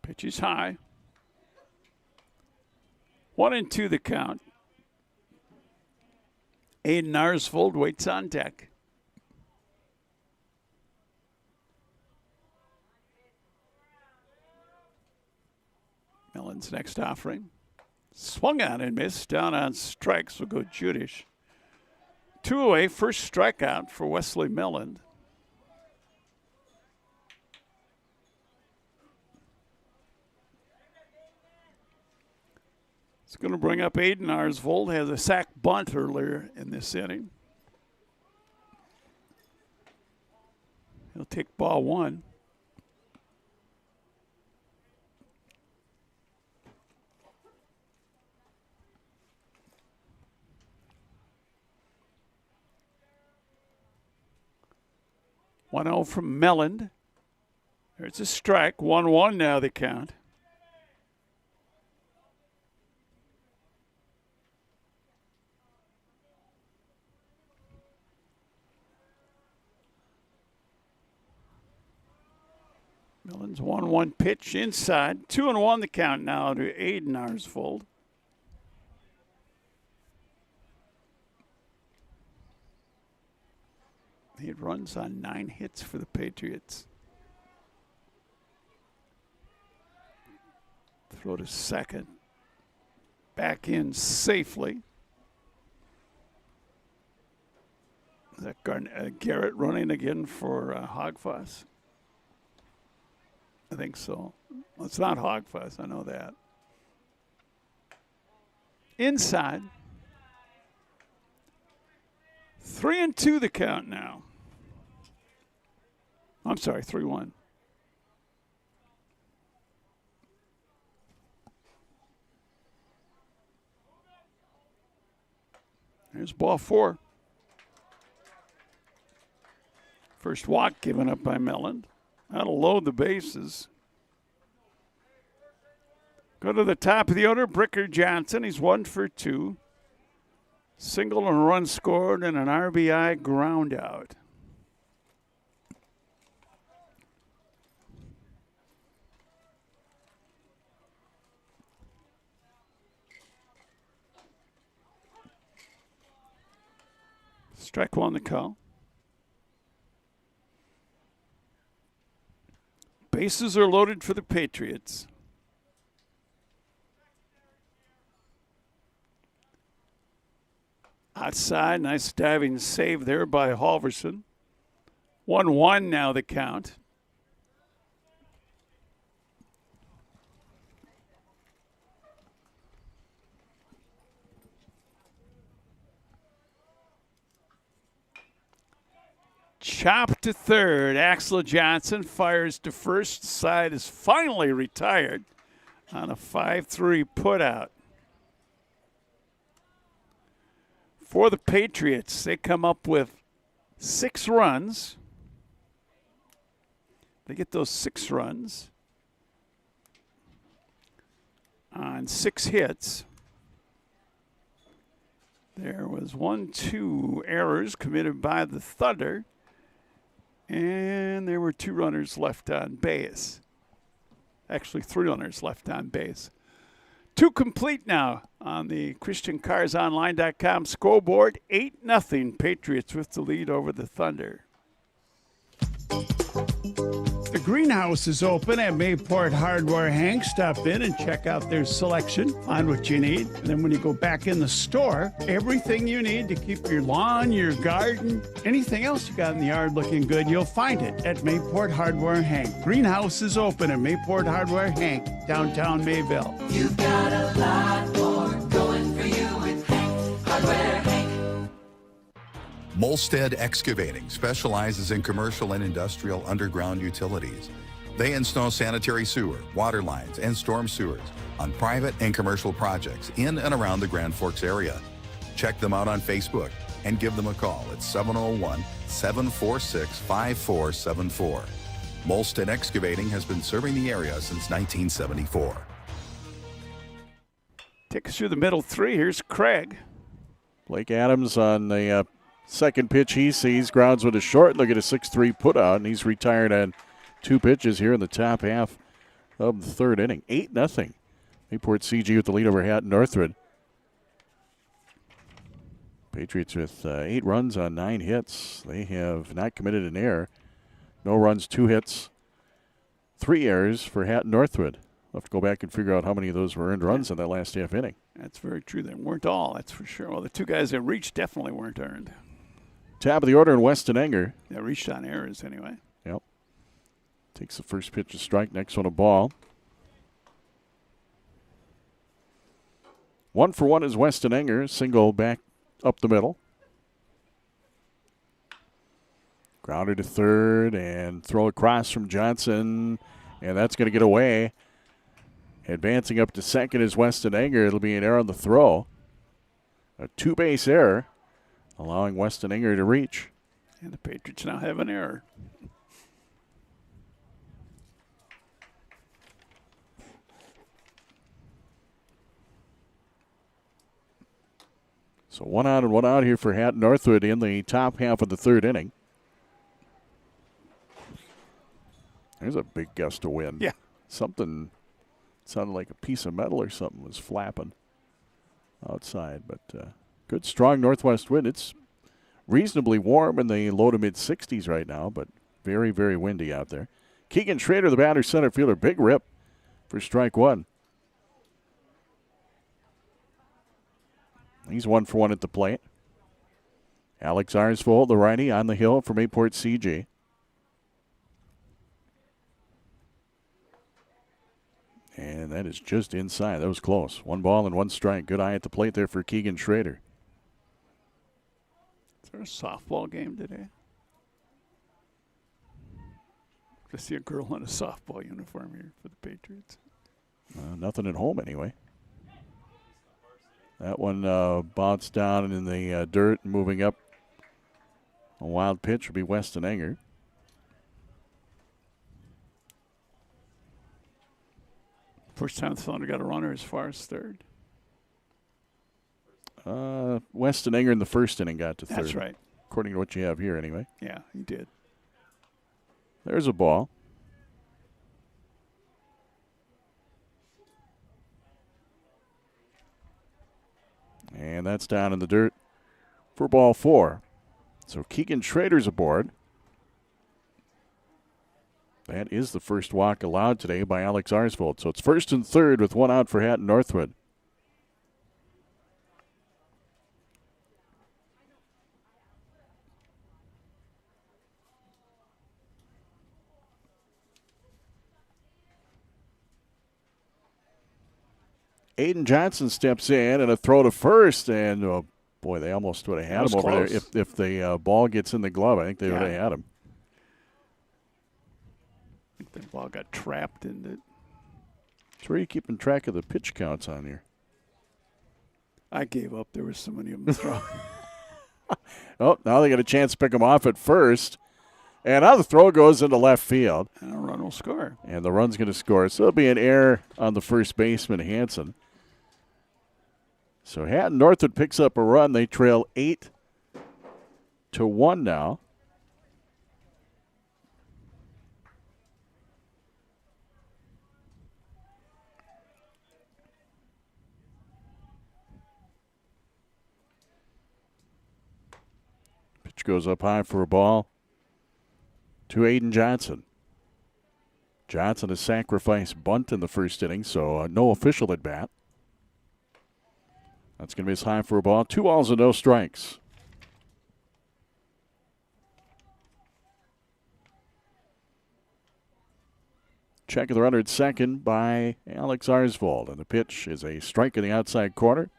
Pitch is high. 1-2 the count. Aiden Arsvold waits on deck. Mellon's next offering. Swung on and missed. Down on strikes will go Judish. 2 away, first strikeout for Wesley Mellon. It's going to bring up Aiden Arsvold. Has a sack bunt earlier in this inning. He'll take ball 1. One 0 from Melland. There's a strike. 1-1 now the count. Melland's 1-1 pitch inside. 2-1 the count now to Aiden Arsvold. He runs on 9 hits for the Patriots. Throw to second. Back in safely. Is that Garrett running again for Hogfuss? I think so. Well, it's not Hogfuss, I know that. Inside. 3-2 the count now. I'm sorry, 3-1. Here's ball 4. First walk given up by Mellon. That'll load the bases. Go to the top of the order, Bricker Johnson. He's 1 for 2. Single and a run scored and an RBI ground out. Strike one, the call. Bases are loaded for the Patriots. Outside, nice diving save there by Halverson. 1-1 now the count. Chop to third. Axel Johnson fires to first. Side is finally retired on a 5-3 putout. For the Patriots, they come up with 6 runs. They get those 6 runs on 6 hits. There was 1-2 errors committed by the Thunder. And there were 2 runners left on base. Actually, 3 runners left on base. 2 complete now on the ChristianCarsOnline.com scoreboard. 8-0 Patriots with the lead over the Thunder.
The greenhouse is open at Mayport Hardware, Hank. Stop in and check out their selection, find what you need. And then when you go back in the store, everything you need to keep your lawn, your garden, anything else you got in the yard looking good, you'll find it at Mayport Hardware, Hank. Greenhouse is open at Mayport Hardware, Hank, downtown Mayville.
You've got a lot more going for you with Hank Hardware, Hank.
Molstead Excavating specializes in commercial and industrial underground utilities. They install sanitary sewer, water lines, and storm sewers on private and commercial projects in and around the Grand Forks area. Check them out on Facebook and give them a call at 701-746-5474. Molstead Excavating has been serving the area since 1974.
Take us through the middle 3. Here's Craig.
Blake Adams on the second pitch he sees, grounds with a short. Look at a 6-3 put out, and he's retired on 2 pitches here in the top half of the 3rd inning. 8-0. Mayport CG with the lead over Hatton-Northwood. Patriots with 8 runs on 9 hits. They have not committed an error. No runs, 2 hits, 3 errors for Hatton-Northwood. We'll have to go back and figure out how many of those were earned runs in that last half inning.
That's very true. They weren't all, that's for sure. Well, the 2 guys that reached definitely weren't earned.
Top of the order in Weston Enger.
They reached on errors anyway.
Yep. Takes the first pitch, a strike, next one a ball. 1 for 1 is Weston Enger. Single back up the middle. Grounder to third and throw across from Johnson. And that's going to get away. Advancing up to second is Weston Enger. It'll be an error on the throw. A 2-base error, allowing Weston Enger to reach.
And the Patriots now have an error.
So 1 out and 1 out here for Hatton-Northwood in the top half of the 3rd inning. There's a big gust of wind.
Yeah.
Something sounded like a piece of metal or something was flapping outside. But good, strong northwest wind. It's reasonably warm in the low to mid-60s right now, but very, very windy out there. Keegan Schrader, the batter, center fielder. Big rip for strike 1. He's 1 for 1 at the plate. Alex Arsvold, the righty, on the hill from Mayport CG. And that is just inside. That was close. 1 ball and 1 strike. Good eye at the plate there for Keegan Schrader.
Is there a softball game today? I see a girl in a softball uniform here for the Patriots.
Nothing at home anyway. That one bounced down in the dirt and moving up. A wild pitch will be Weston Enger.
First time the Thunder got a runner as far as third.
Weston Enger in the first inning got to third.
That's right.
According to what you have here, anyway.
Yeah, he did.
There's a ball. And that's down in the dirt for ball 4. So Keegan Schrader's aboard. That is the first walk allowed today by Alex Arsvold. So it's first and third with one out for Hatton-Northwood. Aiden Johnson steps in and a throw to first, and oh boy, they almost would have had him over there. If the ball gets in the glove, I think they would have had him.
I think the ball got trapped in it.
So where are you keeping track of the pitch counts on here?
I gave up. There was so many of them to throw.
Oh, now they got a chance to pick him off at first. And now the throw goes into left field.
And a run will score.
And the run's going to score. So it'll be an error on the first baseman, Hansen. So Hatton-Northwood picks up a run. They trail 8-1 now. Pitch goes up high for a ball to Aiden Johnson. Johnson has sacrificed bunt in the first inning, so no official at bat. That's going to be his high for a ball. 2 balls and no strikes. Check of the runner at second by Alex Arsvold. And the pitch is a strike in the outside corner.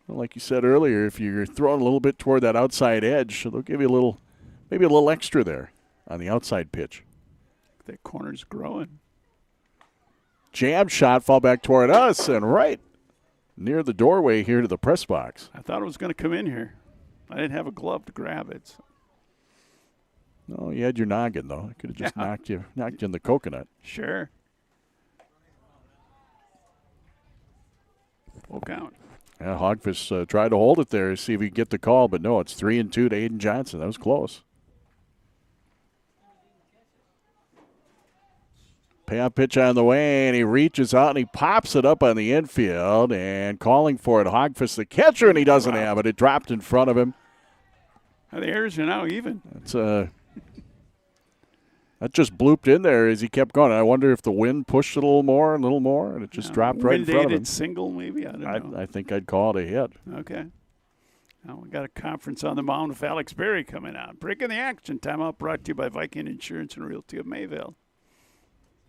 Well, like you said earlier, if you're throwing a little bit toward that outside edge, they'll give you a little, maybe a little extra there on the outside pitch.
That corner's growing.
Jab shot, fall back toward us, and right near the doorway here to the press box.
I thought it was going to come in here. I didn't have a glove to grab it. So.
No, you had your noggin, though. I could have just knocked you in the coconut.
Sure. Full count.
Yeah, Hogfist tried to hold it there, see if he could get the call, but no, it's 3-2 to Aiden Johnson. That was close. Payoff pitch on the way, and he reaches out and he pops it up on the infield, and calling for it, Hogfist, the catcher, and he doesn't have it. It dropped in front of him.
The errors are now even.
That just blooped in there as he kept going. I wonder if the wind pushed it a little more, and it just dropped right in front of him.
Single, maybe? I don't know.
I think I'd call it a hit.
Okay. Now we got a conference on the mound with Alex Berry coming out. Breaking the action. Timeout brought to you by Viking Insurance and Realty of Mayville.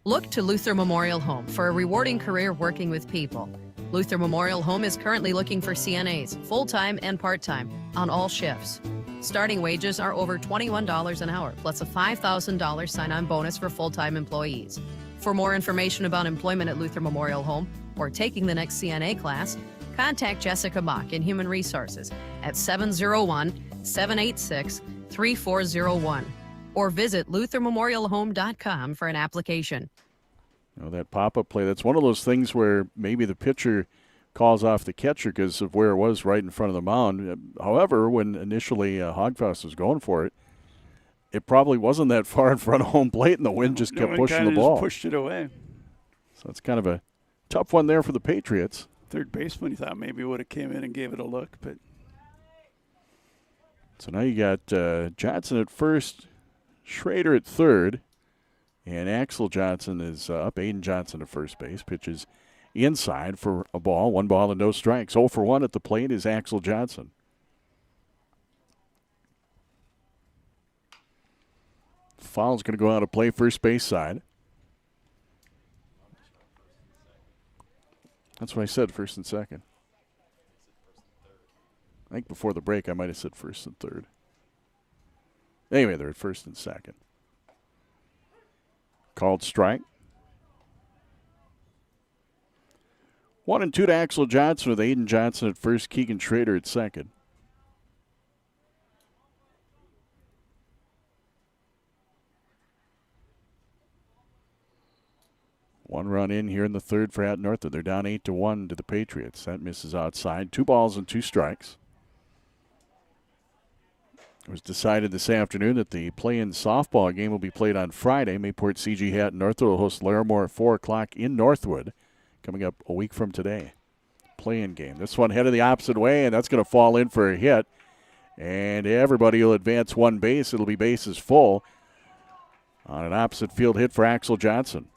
Look to Luther Memorial Home for a rewarding career working with people. Luther Memorial Home is currently looking for CNAs, full-time and part-time, on all shifts. Starting wages are over $21 an hour, plus a $5,000 sign-on bonus for full-time employees. For more information about employment at Luther Memorial Home or taking the next CNA class, contact Jessica Mock in Human Resources at 701-786-3401 or visit luthermemorialhome.com for an application.
You know, that pop-up play, that's one of those things where maybe the pitcher calls off the catcher because of where it was right in front of the mound. However, when initially Hogfast was going for it, it probably wasn't that far in front of home plate, and the wind just kept pushing the ball.
Just pushed it away.
So it's kind of a tough one there for the Patriots.
Third baseman, he thought maybe would have came in and gave it a look, but.
So now you got Johnson at first, Schrader at third, and Axel Johnson is up. Aiden Johnson at first base. Pitches inside for a ball. 1 ball and no strikes. 0 for 1 at the plate is Axel Johnson. Foul's going to go out of play first base side. That's what I said, first and second. I think before the break I might have said first and third. Anyway, they're at first and second. Called strike. 1-2 to Axel Johnson with Aiden Johnson at first, Keegan Schrader at second. One run in here in the third for Hatton-Northwood. They're down 8-1 to the Patriots. That misses outside. 2 balls and 2 strikes. It was decided this afternoon that the play-in softball game will be played on Friday. Mayport CG Hatton-Northwood will host Larimore at 4 o'clock in Northwood, coming up a week from today. Play-in game. This one headed the opposite way, and that's going to fall in for a hit. And everybody will advance 1 base. It'll be bases full on an opposite field hit for Axel Johnson.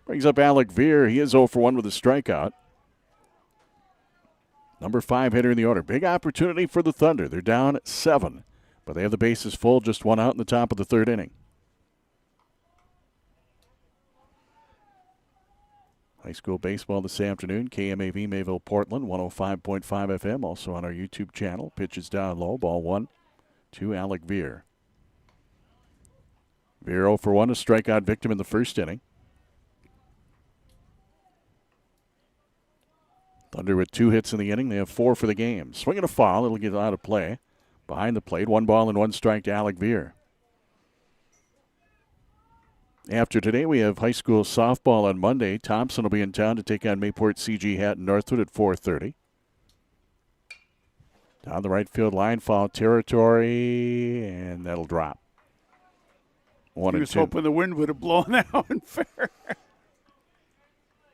Brings up Alec Veer. He is 0 for 1 with a strikeout. Number 5 hitter in the order. Big opportunity for the Thunder. They're down 7, but they have the bases full, just 1 out in the top of the 3rd inning. High school baseball this afternoon. KMAV Mayville Portland, 105.5 FM. Also on our YouTube channel. Pitches down low. Ball 1 to Alec Veer. Veer 0 for 1, a strikeout victim in the 1st inning. Thunder with 2 hits in the inning. They have 4 for the game. Swinging a foul. It'll get out of play. Behind the plate, 1 ball and 1 strike to Alec Veer. After today, we have high school softball on Monday. Thompson will be in town to take on Mayport CG Hatton-Northwood at 4:30. Down the right field line, foul territory, and that'll drop. 1
He
and
was
2.
hoping the wind would have blown out and fair.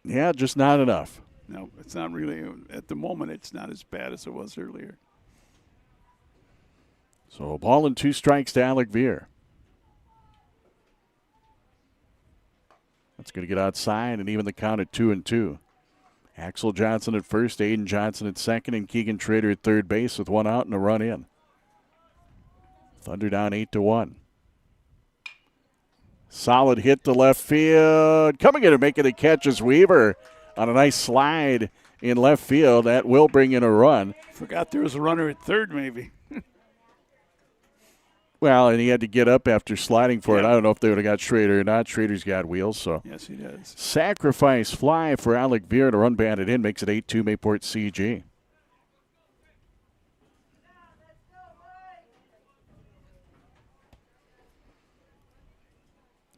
Yeah, just not enough.
No, it's not really. At the moment, it's not as bad as it was earlier.
So a ball and 2 strikes to Alec Veer. That's going to get outside and even the count at 2-2. Axel Johnson at first, Aiden Johnson at second, and Keegan Trader at third base with 1 out and a run in. Thunder down 8-1. Solid hit to left field. Coming in and making a catch is Weaver on a nice slide in left field. That will bring in a run.
Forgot there was a runner at third, maybe.
Well, and he had to get up after sliding for it. I don't know if they would have got Schrader or not. Schrader's got wheels, so.
Yes, he does.
Sacrifice fly for Alec Veer to run batted in. Makes it 8-2 Mayport CG.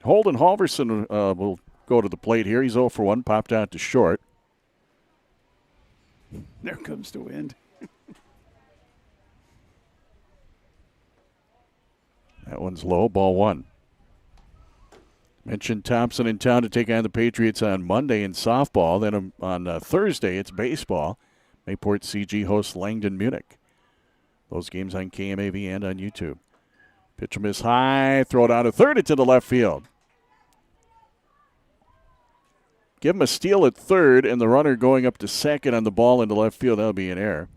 Holden Halverson will go to the plate here. He's 0 for 1, popped out to short.
There comes the wind.
That one's low, ball 1. Mentioned Thompson in town to take on the Patriots on Monday in softball. Then on Thursday, it's baseball. Mayport CG hosts Langdon Munich. Those games on KMAV and on YouTube. Pitch miss high, throw it out to third. It's into left field. Give him a steal at third, and the runner going up to second on the ball into left field. That'll be an error.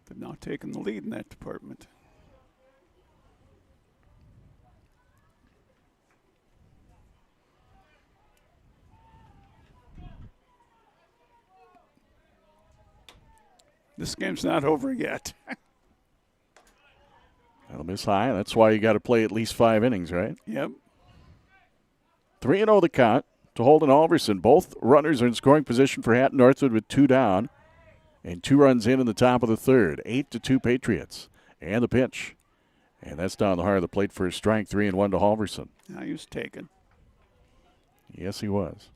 They're not taking the lead in that department. This game's not over yet.
That'll miss high. That's why you got to play at least 5 innings, right?
Yep.
3-0 the count to Holden Halverson. Both runners are in scoring position for Hatton-Northwood with 2 down and 2 runs in the top of the 3rd. 8-2 Patriots. And the pitch. And that's down the heart of the plate for a strike. 3-1 to Halverson.
Now he was taken.
Yes, he was.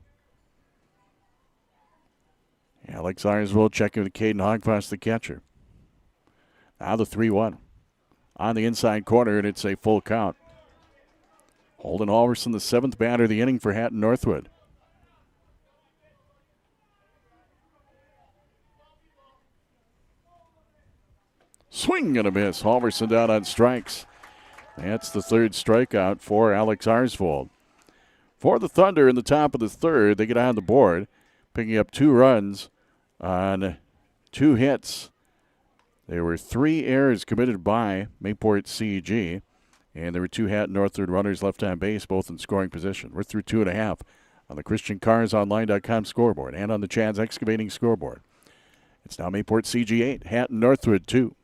Alex Iresville checking with Caden Hogfoss, the catcher. Now the 3-1. On the inside corner, and it's a full count. Holden Halverson, the 7th batter of the inning for Hatton-Northwood. Swing and a miss. Halverson down on strikes. That's the 3rd strikeout for Alex Arsvold. For the Thunder in the top of the 3rd, they get on the board, picking up 2 runs on 2 hits. There were 3 errors committed by Mayport CG, and there were 2 Hatton-Northwood runners left on base, both in scoring position. We're through 2.5 on the ChristianCarsOnline.com scoreboard and on the Chad's Excavating scoreboard. It's now Mayport CG 8, Hatton-Northwood 2.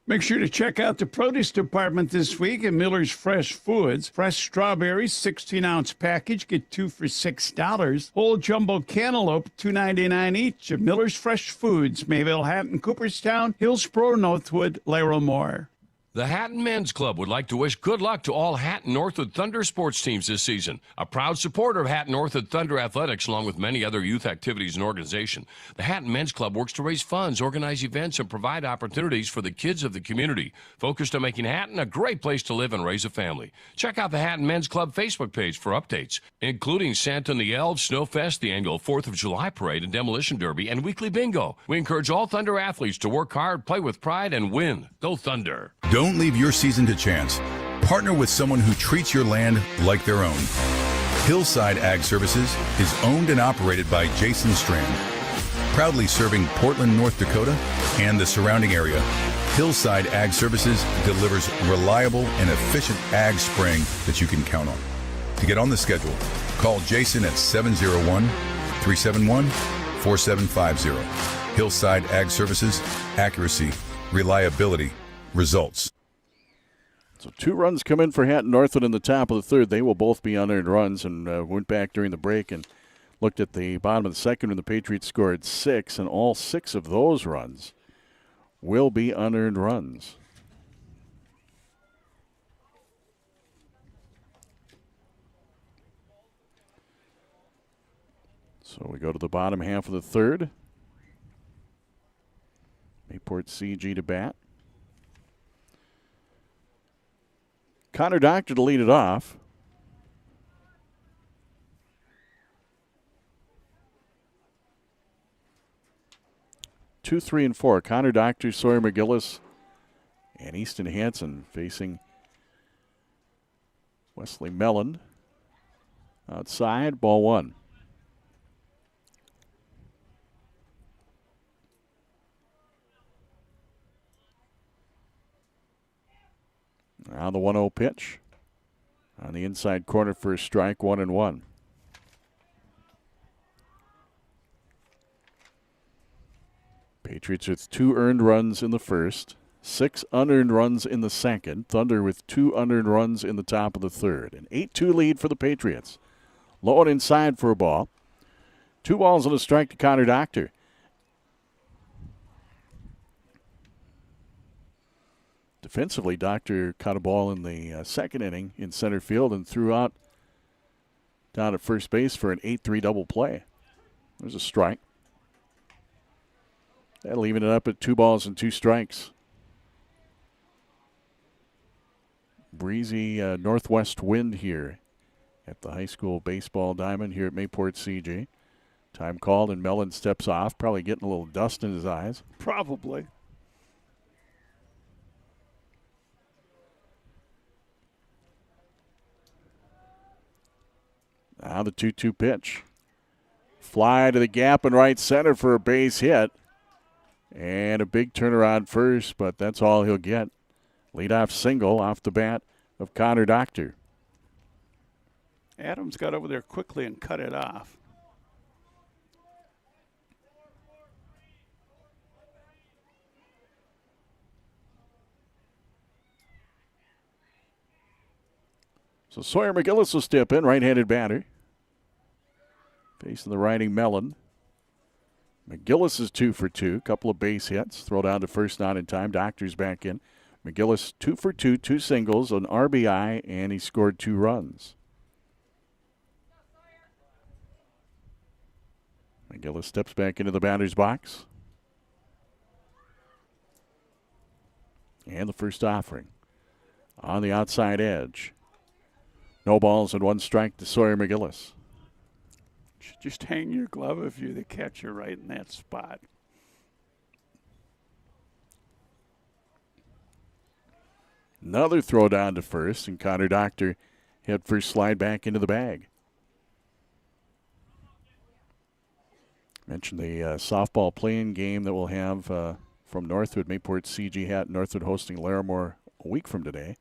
Make sure to check out the produce department this week at Miller's Fresh Foods. Fresh strawberries, 16-ounce package, get 2 for $6. Whole jumbo cantaloupe, $2.99 each at Miller's Fresh Foods, Mayville, Hatton, Cooperstown, Hillsboro, Northwood, Larimore.
The Hatton Men's Club would like to wish good luck to all Hatton-Northwood Thunder sports teams this season. A proud supporter of Hatton-Northwood Thunder athletics, along with many other youth activities and organization, the Hatton Men's Club works to raise funds, organize events, and provide opportunities for the kids of the community, focused on making Hatton a great place to live and raise a family. Check out the Hatton Men's Club Facebook page for updates, including Santa and the Elves, Snowfest, the annual 4th of July Parade and Demolition Derby, and weekly bingo. We encourage all Thunder athletes to work hard, play with pride, and win. Go Thunder!
Don't leave your season to chance. Partner with someone who treats your land like their own. Hillside Ag Services is owned and operated by Jason Strand. Proudly serving Portland, North Dakota and the surrounding area, Hillside Ag Services delivers reliable and efficient ag spraying that you can count on. To get on the schedule, call Jason at 701-371-4750. Hillside Ag Services, accuracy, reliability, results.
So 2 runs come in for Hatton-Northwood in the top of the third. They will both be unearned runs, and went back during the break and looked at the bottom of the second when the Patriots scored 6, and all 6 of those runs will be unearned runs. So we go to the bottom half of the third. Mayport CG to bat. Connor Doctor to lead it off. Two, 3, and 4. Connor Doctor, Sawyer McGillis, and Easton Hansen facing Wesley Mellon. Outside, ball 1. Now the 1-0 pitch. On the inside corner for a strike, 1-1. Patriots with 2 earned runs in the first, 6 unearned runs in the second. Thunder with 2 unearned runs in the top of the third. An 8-2 lead for the Patriots. Low and inside for a ball. 2 balls and a strike to Connor Doctor. Defensively, Doctor caught a ball in the second inning in center field and threw out down at first base for an 8-3 double play. There's a strike. That'll even it up at 2 balls and 2 strikes. Breezy northwest wind here at the high school baseball diamond here at Mayport CG. Time called and Mellon steps off, probably getting a little dust in his eyes.
Probably.
Now the 2-2 pitch. Fly to the gap in right center for a base hit. And a big turnaround first, but that's all he'll get. Leadoff single off the bat of Connor Doctor.
Adams got over there quickly and cut it off.
So Sawyer McGillis will step in, right-handed batter. Facing the righty Mellon. McGillis is 2 for 2. Couple of base hits. Throw down to first, not in time. Doctor's back in. McGillis 2 for 2, 2 singles, an RBI, and he scored 2 runs. McGillis steps back into the batter's box. And the first offering on the outside edge. No balls and 1 strike to Sawyer McGillis.
Just hang your glove if you're the catcher right in that spot.
Another throw down to first, and Connor Doctor head first slide back into the bag. Mentioned the softball play-in game that we'll have from Northwood. Mayport CG Hatton-Northwood hosting Larimore a week from today.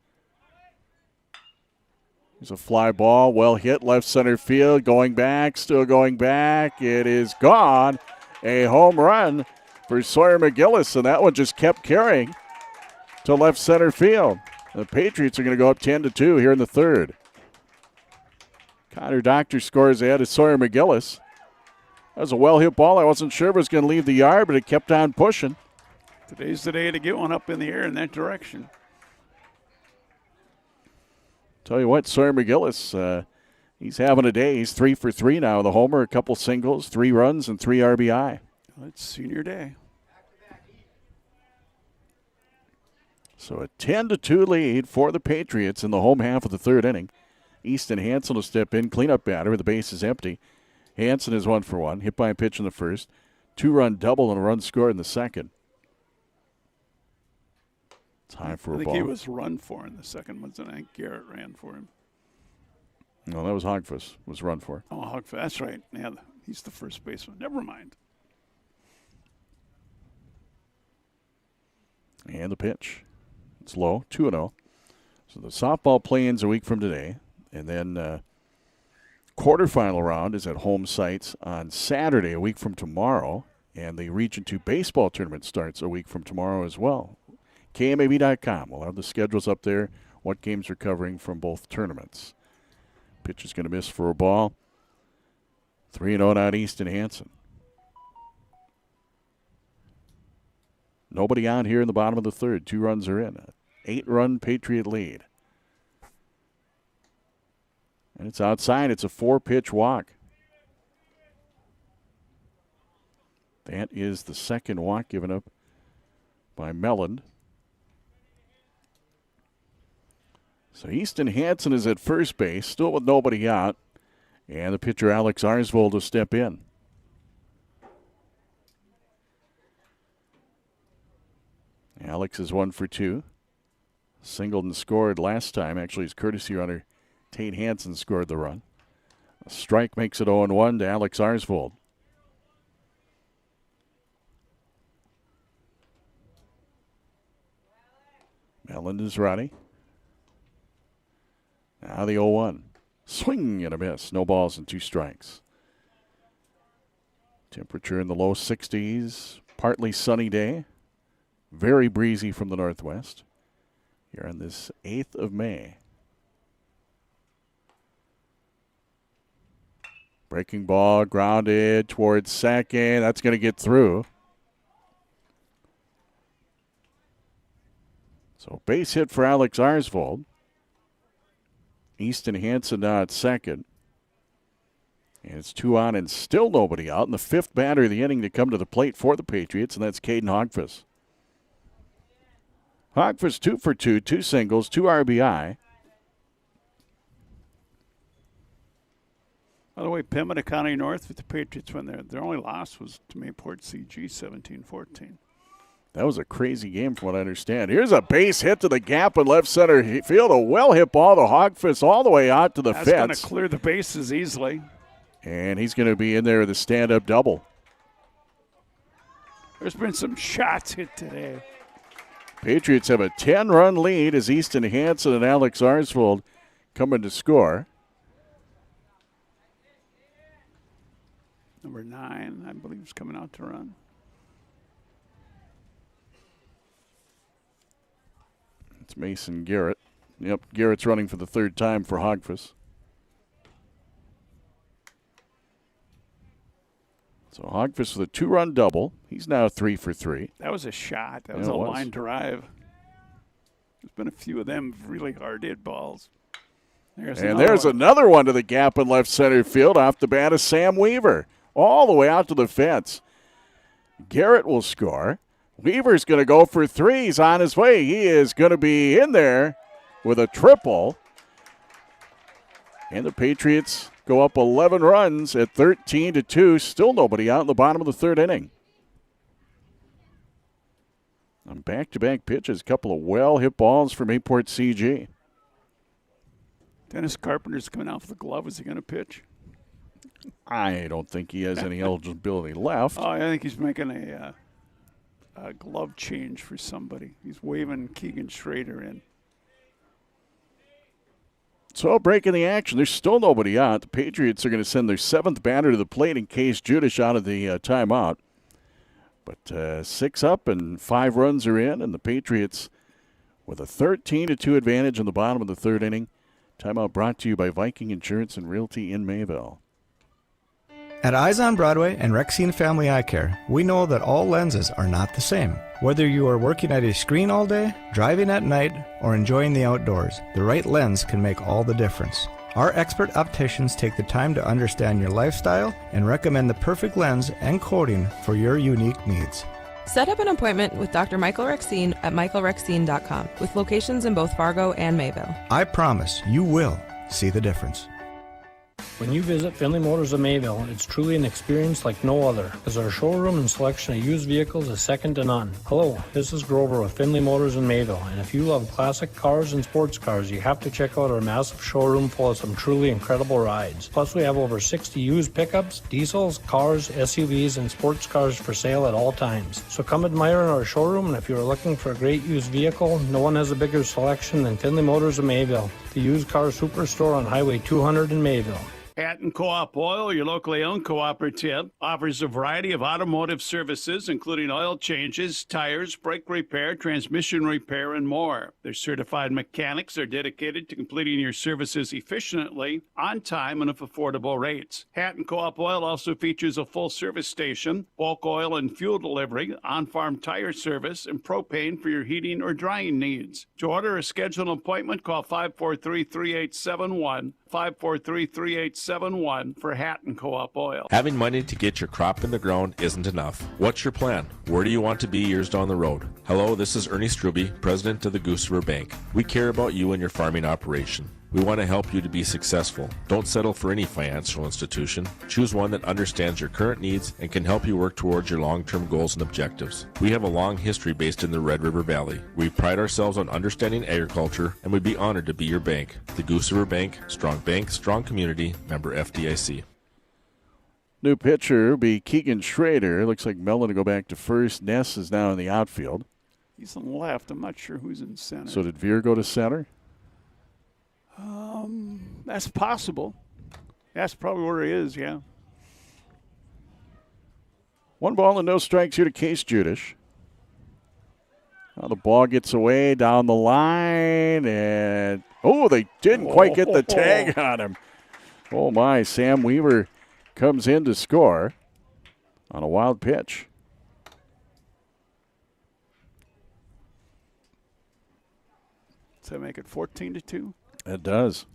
There's a fly ball, well hit, left center field, going back, still going back. It is gone. A home run for Sawyer McGillis, and that one just kept carrying to left center field. The Patriots are going to go up 10-2 here in the third. Connor Doctor scores ahead of Sawyer McGillis. That was a well-hit ball. I wasn't sure if it was going to leave the yard, but it kept on pushing.
Today's the day to get one up in the air in that direction.
Tell you what, Sawyer McGillis, he's having a day. He's 3 for 3 now. The homer, a couple singles, 3 runs, and 3 RBI.
It's senior day.
So a 10-2 lead for the Patriots in the home half of the third inning. Easton Hansen will step in, cleanup batter. The base is empty. Hansen is 1 for 1, hit by a pitch in the first. 2-run double and a run scored in the second. It's high for a ball.
I think he was run for in the second one, and I think Garrett ran for him.
No, that was Hogfuss was run for.
Oh, Hogfuss, that's right. Yeah, he's the first baseman. Never mind.
And the pitch. It's low, 2-0. So the softball play-in's a week from today. And then quarterfinal round is at home sites on Saturday, a week from tomorrow. And the Region 2 baseball tournament starts a week from tomorrow as well. KMAV.com. We'll have the schedules up there, what games are covering from both tournaments. Pitch is going to miss for a ball. 3-0 out Easton Hansen. Nobody out here in the bottom of the third. 2 runs are in. 8-run Patriot lead. And it's outside. It's a 4-pitch walk. That is the second walk given up by Melland. So Easton Hansen is at first base, still with nobody out. And the pitcher Alex Arsvold will step in. Alex is 1 for 2. Singled and scored last time. Actually, his courtesy runner Tate Hansen scored the run. A strike makes it 0-1 to Alex Arsvold. Melland is ready. Now the 0-1. Swing and a miss. No balls and 2 strikes. Temperature in the low 60s. Partly sunny day. Very breezy from the northwest. Here on this 8th of May. Breaking ball, grounded towards second. That's going to get through. So base hit for Alex Arsvold. Easton Hansen now at second. And it's 2 on and still nobody out. And the 5th batter of the inning to come to the plate for the Patriots, and that's Caden Hogfuss. Hogfuss 2 for 2, 2 singles, 2 RBI.
By the way, Pembina County North with the Patriots when their only loss was to Mayport CG 17-14.
That was a crazy game from what I understand. Here's a base hit to the gap in left center field. A well-hit ball to Hogfuss all the way out to the fence.
That's going to clear the bases easily.
And he's going to be in there with a stand-up double.
There's been some shots hit today.
Patriots have a 10-run lead as Easton Hansen and Alex Arsvold coming to score.
Number 9, I believe, is coming out to run.
It's Mason Garrett. Yep, Garrett's running for the 3rd time for Hogfuss. So Hogfuss with a 2-run double. He's now 3 for 3.
That was a shot. That was a line drive. There's been a few of them really hard hit balls.
There's another one to the gap in left center field off the bat of Sam Weaver. All the way out to the fence. Garrett will score. Weaver's going to go for 3. He's on his way. He is going to be in there with a triple. And the Patriots go up 11 runs at 13-2. Still nobody out in the bottom of the 3rd inning. On back-to-back pitches, a couple of well-hit balls from Mayport CG.
Dennis Carpenter's coming out with the glove. Is he going to pitch?
I don't think he has any eligibility left.
Oh, I think he's making a glove change for somebody. He's waving Keegan Schrader in.
So breaking the action. There's still nobody out. The Patriots are going to send their 7th batter to the plate in case Judish out of the timeout. But 6 up and 5 runs are in, and the Patriots with a 13-2 advantage in the bottom of the 3rd inning. Timeout brought to you by Viking Insurance and Realty in Mayville.
At Eyes on Broadway and Rexine Family Eye Care, we know that all lenses are not the same. Whether you are working at a screen all day, driving at night, or enjoying the outdoors, the right lens can make all the difference. Our expert opticians take the time to understand your lifestyle and recommend the perfect lens and coating for your unique needs.
Set up an appointment with Dr. Michael Rexine at michaelrexine.com with locations in both Fargo and Mayville.
I promise you will see the difference.
When you visit Finley Motors of Mayville, it's truly an experience like no other, as our showroom and selection of used vehicles is second to none. Hello, this is Grover with Finley Motors in Mayville, and if you love classic cars and sports cars, you have to check out our massive showroom full of some truly incredible rides. Plus, we have over 60 used pickups, diesels, cars, SUVs, and sports cars for sale at all times. So come admire our showroom, and if you are looking for a great used vehicle, no one has a bigger selection than Finley Motors of Mayville, the used car superstore on Highway 200 in Mayville.
Hatton Co-op Oil, your locally owned cooperative, offers a variety of automotive services, including oil changes, tires, brake repair, transmission repair, and more. Their certified mechanics are dedicated to completing your services efficiently, on time, and at affordable rates. Hatton Co-op Oil also features a full service station, bulk oil and fuel delivery, on-farm tire service, and propane for your heating or drying needs. To order or schedule an appointment, call 543-3871. 543-3871 for Hatton Co-op Oil.
Having money to get your crop in the ground isn't enough. What's your plan? Where do you want to be years down the road? Hello, this is Ernie Struby, president of the Goose River Bank. We care about you and your farming operation. We want to help you to be successful. Don't settle for any financial institution. Choose one that understands your current needs and can help you work towards your long-term goals and objectives. We have a long history based in the Red River Valley. We pride ourselves on understanding agriculture, and we'd be honored to be your bank. The Goose River Bank, strong community, member FDIC.
New pitcher will be Keegan Schrader. Looks like Mellon to go back to first. Ness is now in the outfield.
He's on the left. I'm not sure who's in center.
So did Veer go to center?
That's possible. That's probably where he is, yeah.
1 ball and no strikes here to Case Judish. Now the ball gets away down the line, and they didn't quite get the tag on him. Oh my, Sam Weaver comes in to score on a wild pitch.
Does that make it 14-2?
It does.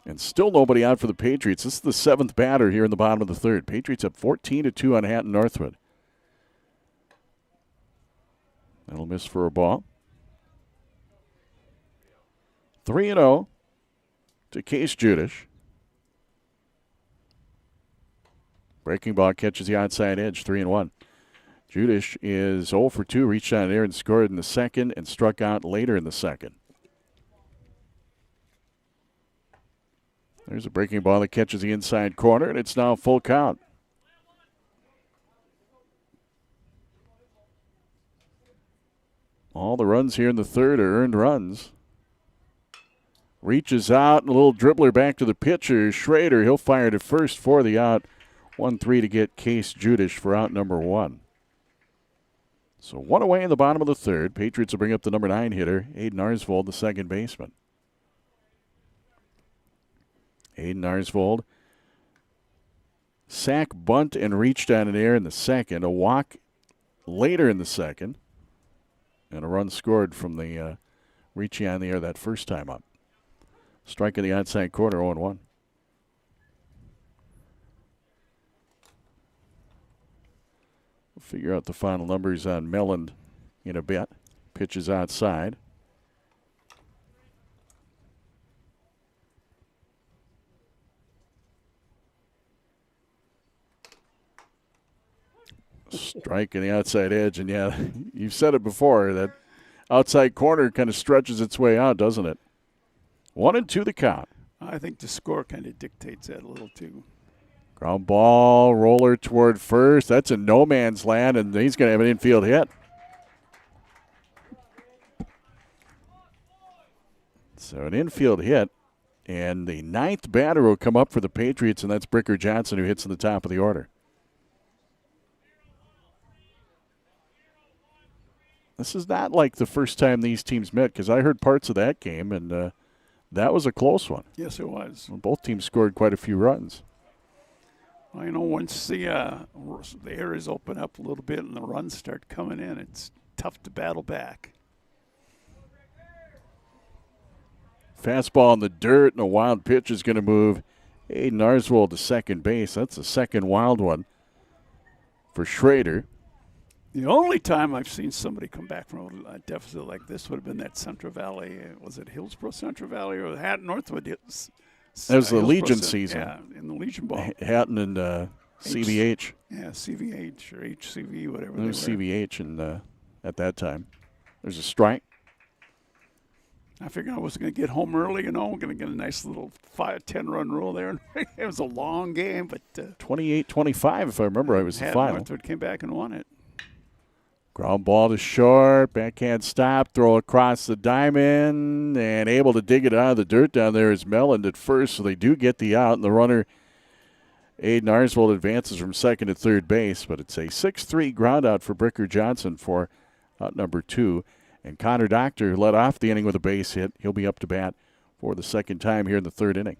And still nobody out for the Patriots. This is the 7th batter here in the bottom of the 3rd. Patriots up 14-2 on Hatton-Northwood. That'll miss for a ball. 3-0 to Case Judish. Breaking ball catches the outside edge, 3-1. Judish is 0 for 2, reached out there and scored in the 2nd and struck out later in the 2nd. There's a breaking ball that catches the inside corner, and it's now full count. All the runs here in the 3rd are earned runs. Reaches out, and a little dribbler back to the pitcher, Schrader. He'll fire to first for the out. 1-3 to get Case Judish for out number 1. So 1 away in the bottom of the 3rd. Patriots will bring up the number 9 hitter, Aiden Arsvold, the second baseman. Aiden Arsvold, sack, bunt, and reach down in air in the 2nd. A walk later in the 2nd. And a run scored from the reaching on the air that first time up. Strike in the outside corner, 0-1. We'll figure out the final numbers on Melland in a bit. Pitches outside. Strike in the outside edge, and yeah, you've said it before, that outside corner kind of stretches its way out, doesn't it? 1-2 the count.
I think the score kind of dictates that a little too.
Ground ball, roller toward first. That's in no man's land, and he's going to have an infield hit. So an infield hit, and the 9th batter will come up for the Patriots, and that's Bricker Johnson, who hits in the top of the order. This is not like the first time these teams met, because I heard parts of that game, and that was a close one.
Yes, it was.
Both teams scored quite a few runs.
Well, once the areas open up a little bit and the runs start coming in, it's tough to battle back.
Fastball in the dirt, and a wild pitch is going to move Hatton-Northwood to second base. That's the second wild one for Schrader.
The only time I've seen somebody come back from a deficit like this would have been that Central Valley. Was it Hillsborough Central Valley or Hatton-Northwood?
That was the Legion season.
Yeah, in the Legion ball.
Hatton and CVH.
Yeah, CVH or HCV, whatever
It
they
was
were.
CVH and, at that time. There's a strike.
I figured I was going to get home early, going to get a nice little 10-run roll there. It was a long game, but
28-25, if I remember right, was the final.
Northwood came back and won it.
Ground ball to short, backhand stop, throw across the diamond, and able to dig it out of the dirt down there is Melland at first, so they do get the out, and the runner, Hatton-Northwood, advances from second to third base, but it's a 6-3 ground out for Bricker Johnson for out number 2. And Connor Doctor led off the inning with a base hit. He'll be up to bat for the second time here in the third inning.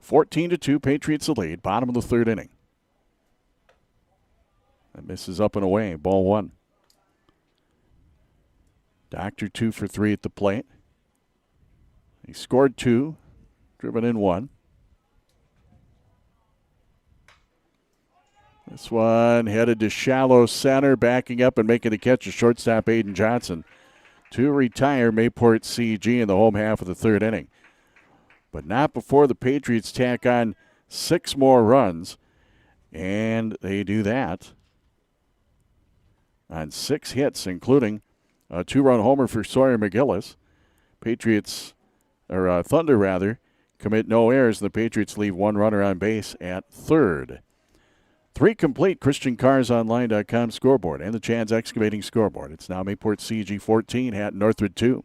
14-2, Patriots the lead, bottom of the third inning. That misses up and away, ball 1. Doctor 2 for 3 at the plate. He scored 2, driven in 1. This one headed to shallow center, backing up and making the catch of shortstop Aiden Johnson to retire Mayport CG in the home half of the third inning. But not before the Patriots tack on 6 more runs, and they do that on 6 hits, including a 2-run homer for Sawyer McGillis. Thunder commit no errors, and the Patriots leave 1 runner on base at third. 3 complete ChristianCarsOnline.com scoreboard and the Chad's Excavating scoreboard. It's now Mayport CG 14, Hatton-Northwood 2.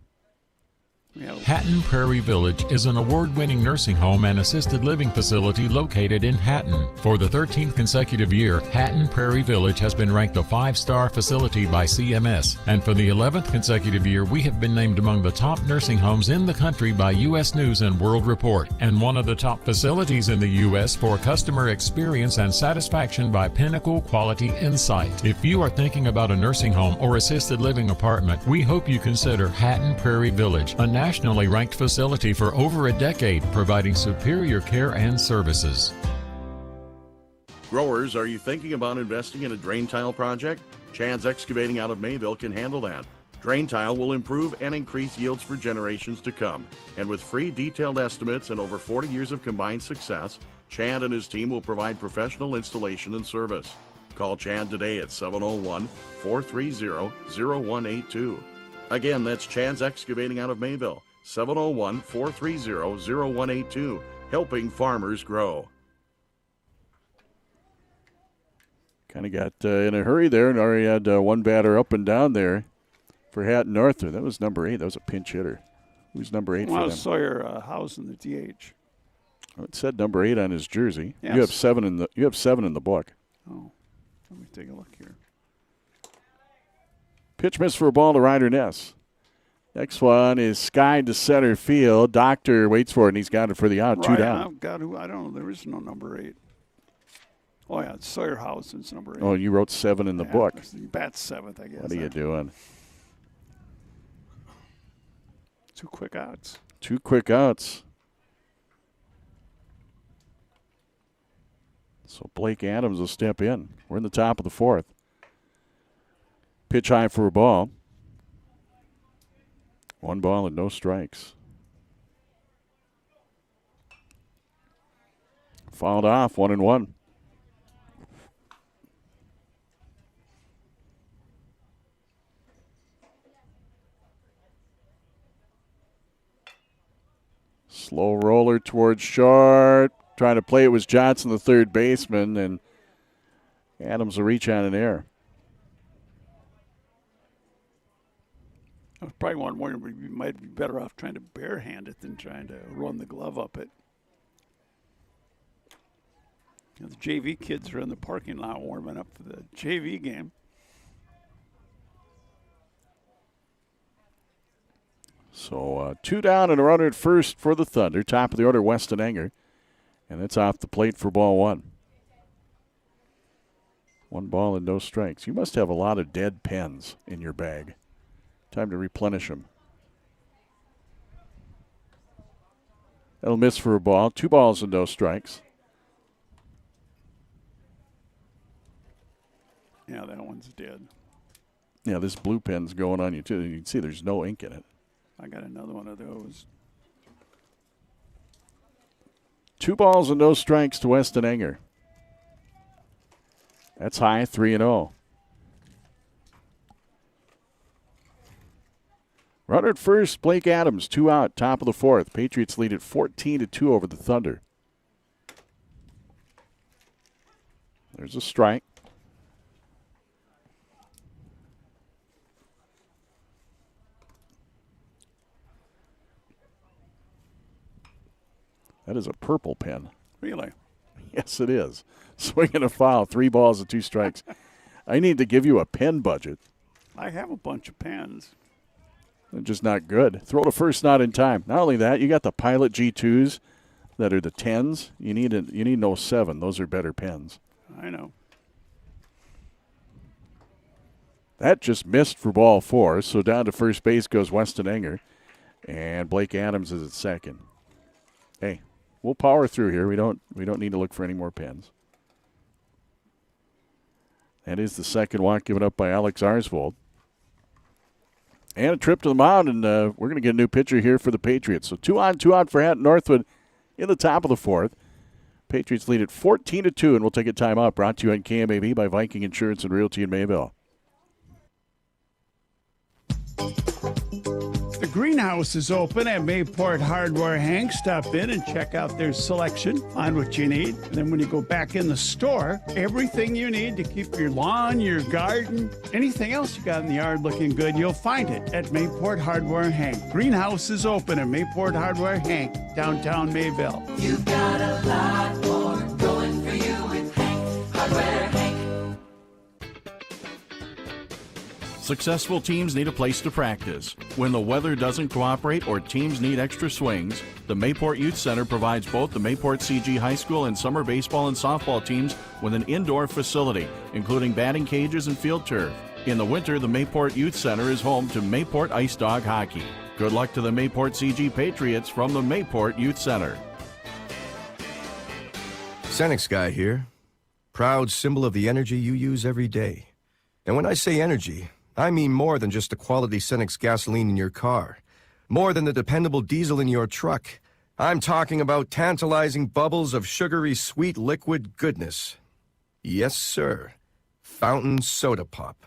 Hatton Prairie Village is an award-winning nursing home and assisted living facility located in Hatton. For the 13th consecutive year, Hatton Prairie Village has been ranked a 5-star facility by CMS. And for the 11th consecutive year, we have been named among the top nursing homes in the country by U.S. News and World Report, and one of the top facilities in the U.S. for customer experience and satisfaction by Pinnacle Quality Insight. If you are thinking about a nursing home or assisted living apartment, we hope you consider Hatton Prairie Village, a nationally ranked facility for over a decade, providing superior care and services.
Growers, are you thinking about investing in a drain tile project? Chad's Excavating out of Mayville can handle that. Drain tile will improve and increase yields for generations to come. And with free detailed estimates and over 40 years of combined success, Chad and his team will provide professional installation and service. Call Chad today at 701-430-0182. Again, that's Chad's Excavating out of Mayville, 701-430-0182, helping farmers grow. Kind of got in a hurry there and already had 1 batter up and down there for Hatton-Northwood. That was number 8. That was a pinch hitter. Who's number 8 for them?
Sawyer House in the DH.
Oh, it said number 8 on his jersey.
Yes.
You have 7 in the book.
Oh, let me take a look here.
Pitch miss for a ball to Ryder Ness. Next one is skied to center field. Doctor waits for it, and he's got it for the out. 2 down.
I've got I don't know. There is no number 8. Oh, yeah, it's Sawyer House. It's number 8.
Oh, you wrote 7 in the book.
He bats 7th, I guess.
What are you doing?
2 quick outs.
2 quick outs. So Blake Adams will step in. We're in the top of the 4th. Pitch high for a ball. 1 ball and no strikes. Fouled off, 1-1. Slow roller towards short. Trying to play it was Johnson, the third baseman, and Adams will reach on an error.
I was probably wondering we might be better off trying to barehand it than trying to run the glove up it. The JV kids are in the parking lot warming up for the JV game.
So 2 down and a runner at first for the Thunder. Top of the order, Weston Enger. And that's off the plate for ball 1. 1 ball and no strikes. You must have a lot of dead pens in your bag. Time to replenish them. That'll miss for a ball. 2 balls and no strikes.
Yeah, that one's dead.
Yeah, this blue pen's going on you, too. You can see there's no ink in it.
I got another one of those.
2 balls and no strikes to Weston Enger. That's high, 3-0. Runner at first, Blake Adams, 2 out, top of the 4th. Patriots lead at 14-2 over the Thunder. There's a strike. That is a purple pen.
Really?
Yes, it is. Swing and a foul, 3 balls and 2 strikes. I need to give you a pen budget.
I have a bunch of pens.
They're just not good. Throw to first, not in time. Not only that, you got the Pilot G2s that are the 10s. You need no 7. Those are better pens.
I know.
That just missed for ball 4. So down to first base goes Weston Enger, and Blake Adams is at second. Hey, we'll power through here. We don't need to look for any more pens. That is the second walk given up by Alex Arsvold. And a trip to the mound, and we're going to get a new pitcher here for the Patriots. So 2 on, 2 out for Hatton-Northwood in the top of the 4th. Patriots lead at 14-2, and we'll take a timeout. Brought to you on KMAV by Viking Insurance and Realty in Mayville.
The greenhouse is open at Mayport Hardware, Hank. Stop in and check out their selection, find what you need. And then when you go back in the store, everything you need to keep your lawn, your garden, anything else you got in the yard looking good, you'll find it at Mayport Hardware, Hank. Greenhouse is open at Mayport Hardware, Hank, downtown Mayville.
You've got a lot more going for you with Hank Hardware, Hank.
Successful teams need a place to practice. When the weather doesn't cooperate or teams need extra swings, the Mayport Youth Center provides both the Mayport CG High School and summer baseball and softball teams with an indoor facility, including batting cages and field turf. In the winter, the Mayport Youth Center is home to Mayport Ice Dog Hockey. Good luck to the Mayport CG Patriots from the Mayport Youth Center.
Senex Guy here. Proud symbol of the energy you use every day. And when I say energy, I mean more than just the quality Senex gasoline in your car. More than the dependable diesel in your truck. I'm talking about tantalizing bubbles of sugary sweet liquid goodness. Yes, sir. Fountain Soda Pop.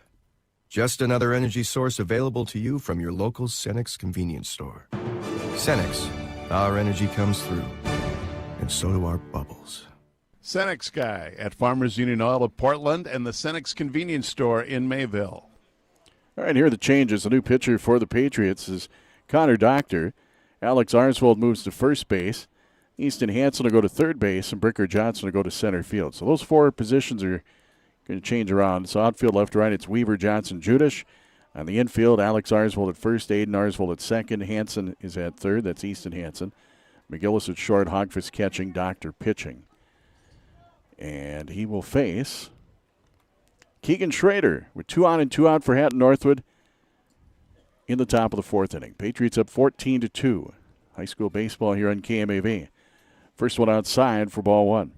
Just another energy source available to you from your local Senex convenience store. Senex, our energy comes through. And so do our bubbles.
Senex Guy at Farmers Union Oil of Portland and the Senex Convenience Store in Mayville.
All right, here are the changes. The new pitcher for the Patriots is Connor Doctor. Alex Arsvold moves to first base. Easton Hansen will go to third base, and Bricker Johnson will go to center field. So those 4 positions are going to change around. So outfield left to right, it's Weaver, Johnson, Judish. On the infield, Alex Arsvold at first, Aiden Arsvold at second. Hansen is at third. That's Easton Hansen. McGillis at short, Hogfist catching, Doctor pitching. And he will face Keegan Schrader with 2 on and 2 out for Hatton-Northwood in the top of the 4th inning. Patriots up 14-2. High school baseball here on KMAV. First one outside for ball 1.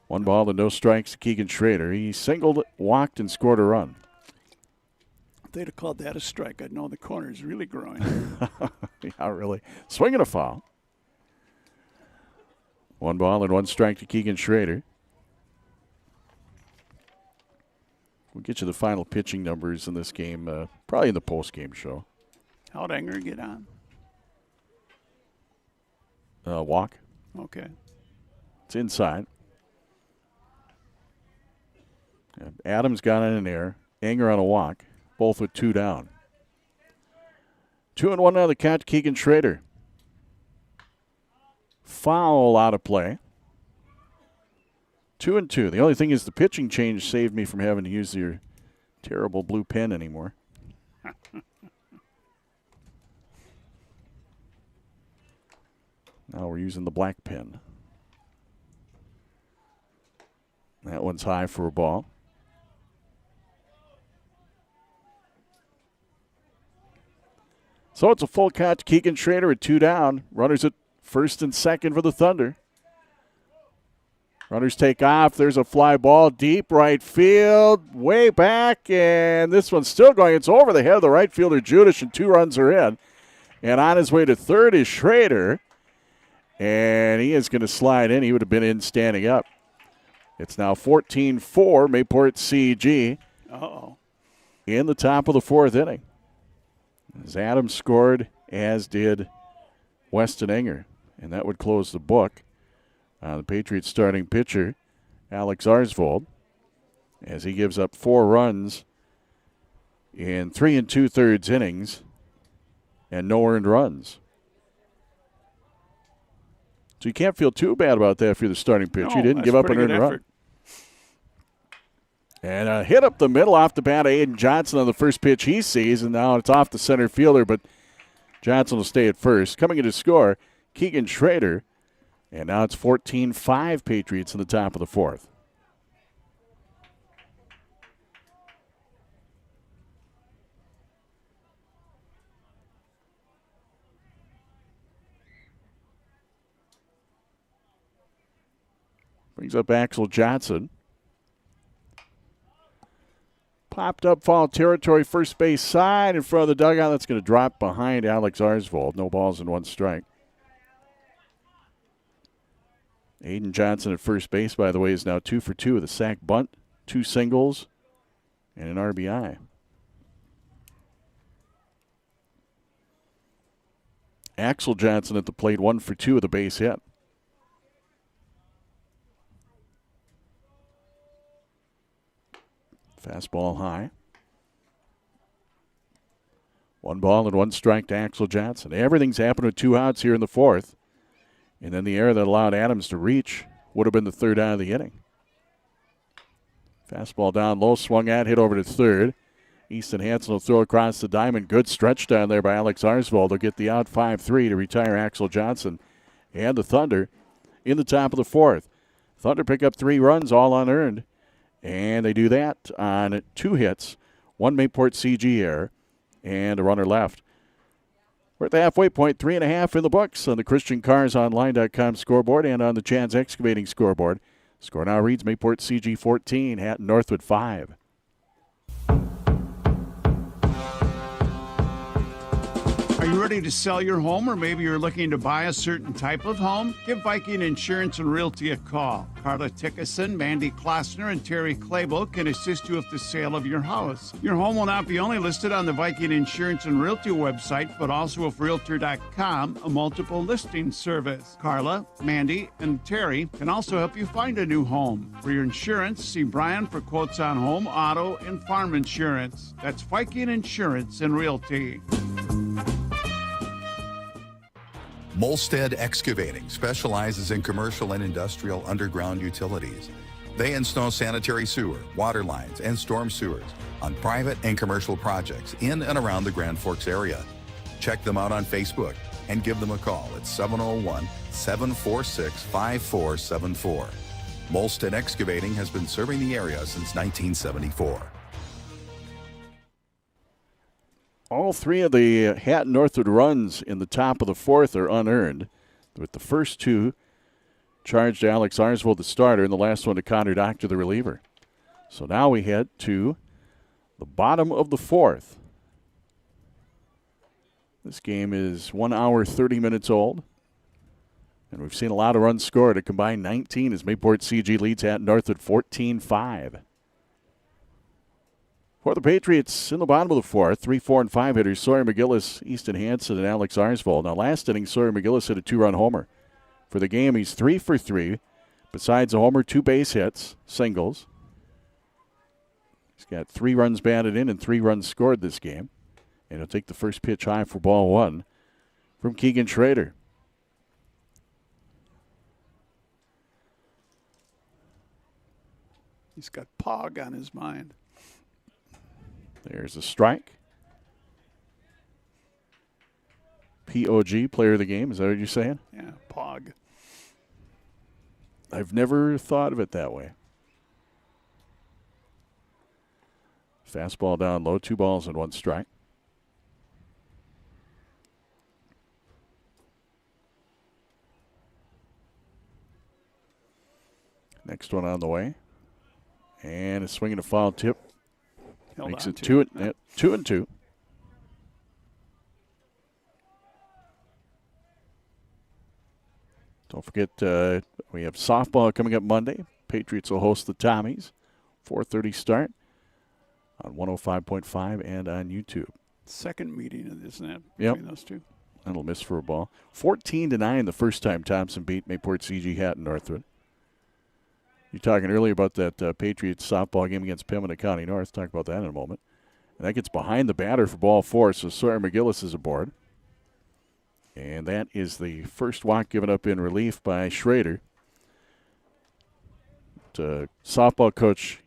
1 ball and no strikes to Keegan Schrader. He singled, walked, and scored a run.
If they'd have called that a strike, I'd know the corner is really growing.
Yeah, really. Swinging a foul. 1 ball and 1 strike to Keegan Schrader. We'll get you the final pitching numbers in this game, probably in the post-game show.
How'd Enger get on?
Walk.
Okay.
It's inside. Adams got in an air. Enger on a walk. Both with 2 down. 2-1 now the catch, Keegan Schrader. Foul out of play. 2-2. The only thing is the pitching change saved me from having to use your terrible blue pen anymore. Now we're using the black pin. That one's high for a ball. So it's a full count. Keegan Schrader at 2 down. Runners at first and second for the Thunder. Runners take off. There's a fly ball deep right field, way back, and this one's still going. It's over the head of the right fielder, Judish, and 2 runs are in. And on his way to third is Schrader, and he is going to slide in. He would have been in standing up. It's now 14-4, Mayport CG. In the top of the 4th inning. As Adams scored, as did Weston Enger, and that would close the book. The Patriots starting pitcher, Alex Arsvold, as he gives up 4 runs in 3 2/3 innings and no earned runs. So you can't feel too bad about that if you're the starting pitcher. You didn't give up an earned run. And a hit up the middle off the bat of Aiden Johnson on the first pitch he sees, and now it's off the center fielder, but Johnson will stay at first. Coming in to score, Keegan Schrader. And now it's 14-5 Patriots in the top of the 4th. Brings up Axel Johnson. Popped up foul territory, first base side in front of the dugout. That's going to drop behind Alex Arsvold. No balls and 1 strike. Aiden Johnson at first base, by the way, is now 2 for 2 with a sac bunt, 2 singles, and an RBI. Axel Johnson at the plate, 1 for 2 with a base hit. Fastball high. 1 ball and 1 strike to Axel Johnson. Everything's happened with 2 outs here in the 4th. And then the error that allowed Adams to reach would have been the 3rd out of the inning. Fastball down low, swung at, hit over to third. Easton Hansen will throw across the diamond. Good stretch down there by Alex Arsvold. They'll get the out 5-3 to retire Axel Johnson. And the Thunder in the top of the 4th. Thunder pick up 3 runs, all unearned. And they do that on 2 hits, 1 Mayport CG error, and a runner left. We're at the halfway point, 3.5 in the books on the ChristianCarsOnline.com scoreboard and on the Chad's Excavating scoreboard. Score now reads Mayport CG 14, Hatton-Northwood 5.
Are you ready to sell your home, or maybe you're looking to buy a certain type of home? Give Viking Insurance and Realty a call. Carla Tickerson, Mandy Klossner, and Terry Claybo can assist you with the sale of your house. Your home will not be only listed on the Viking Insurance and Realty website, but also with Realtor.com, a multiple listing service. Carla, Mandy, and Terry can also help you find a new home. For your insurance, see Brian for quotes on home, auto, and farm insurance. That's Viking Insurance and Realty.
Molstead Excavating specializes in commercial and industrial underground utilities. They install sanitary sewer, water lines, and storm sewers on private and commercial projects in and around the Grand Forks area. Check them out on Facebook and give them a call at 701-746-5474. Molstead Excavating has been serving the area since 1974.
All 3 of the Hatton-Northwood runs in the top of the 4th are unearned, with the first 2 charged to Alex Arsvold, the starter, and the last one to Connor Doctor, the reliever. So now we head to the bottom of the 4th. This game is 1 hour, 30 minutes old, and we've seen a lot of runs scored. A combined 19 as Mayport CG leads Hatton-Northwood 14-5. For the Patriots in the bottom of the 4th, 3, 4, and 5 hitters, Sawyer McGillis, Easton Hansen, and Alex Arsvold. Now, last inning, Sawyer McGillis hit a 2-run homer. For the game, he's 3 for 3. Besides a homer, 2 base hits, singles. He's got 3 runs batted in and 3 runs scored this game. And he'll take the first pitch high for ball 1 from Keegan Schrader.
He's got Pog on his mind.
There's a strike. POG, player of the game. Is that what you're saying?
Yeah, Pog.
I've never thought of it that way. Fastball down low, 2 balls and 1 strike. Next one on the way. And a swing and a foul tip.
Held
Makes
on
it
to
2 and 2. Don't forget, we have softball coming up Monday. Patriots will host the Tommies. 4:30 start on 105.5 and on YouTube.
Second meeting, isn't it?
Yep.
Between those two.
That'll miss for a ball. 14-9 the first time Thompson beat Mayport CG Hatton-Northwood. You're talking earlier about that Patriots softball game against Pembina County North. Talk about that in a moment. And that gets behind the batter for ball 4, so Sawyer McGillis is aboard. And that is the first walk given up in relief by Schrader. Softball coach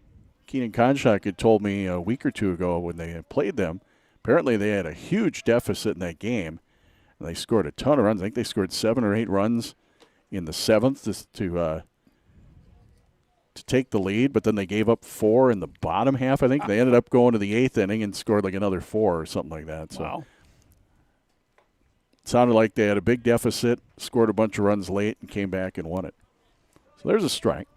Keenan Konchak had told me a week or two ago when they had played them, apparently they had a huge deficit in that game. And they scored a ton of runs. I think they scored 7 or 8 runs in the 7th to take the lead, but then they gave up 4 in the bottom half, I think. They ended up going to the 8th inning and scored like another 4 or something like that. So
wow.
it sounded like they had a big deficit, scored a bunch of runs late, and came back and won it. So there's a strike.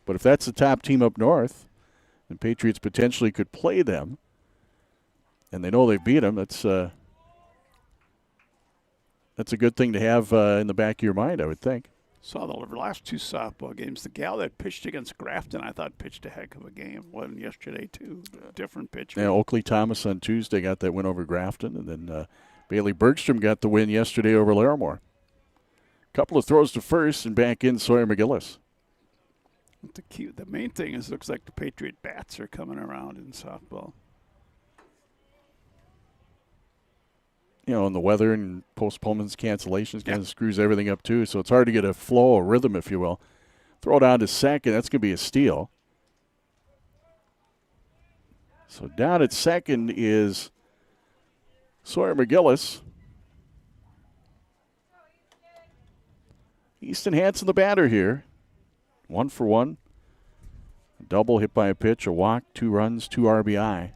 But if that's the top team up north, then Patriots potentially could play them, and they know they beat them, that's a good thing to have in the back of your mind, I would think.
Saw the last 2 softball games. The gal that pitched against Grafton, I thought pitched a heck of a game. Wasn't yesterday, too. Different pitcher.
Yeah, Oakley Thomas on Tuesday got that win over Grafton, and then Bailey Bergstrom got the win yesterday over Larimore. Couple of throws to first, and back in Sawyer McGillis.
The main thing is it looks like the Patriot bats are coming around in softball.
You know, and the weather and postponements, cancellations kind of screws everything up, too. So it's hard to get a flow, a rhythm, if you will. Throw it down to second. That's going to be a steal. So down at second is Sawyer McGillis. Easton Hansen, the batter here. 1 for 1. A double hit by a pitch, a walk, 2 runs, 2 RBI.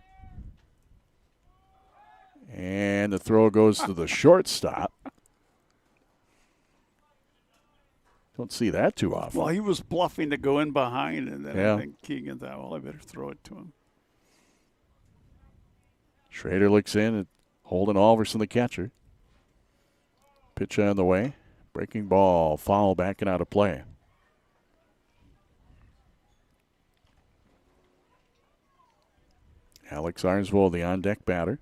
And the throw goes to the shortstop. Don't see that too often.
Well, he was bluffing to go in behind, and then
Yeah.
I think Keegan thought, well, I better throw it to him.
Schrader looks in at Holden Alverson, the catcher. Pitch on the way. Breaking ball, foul, backing out of play. Alex Arnsvold, the on-deck batter.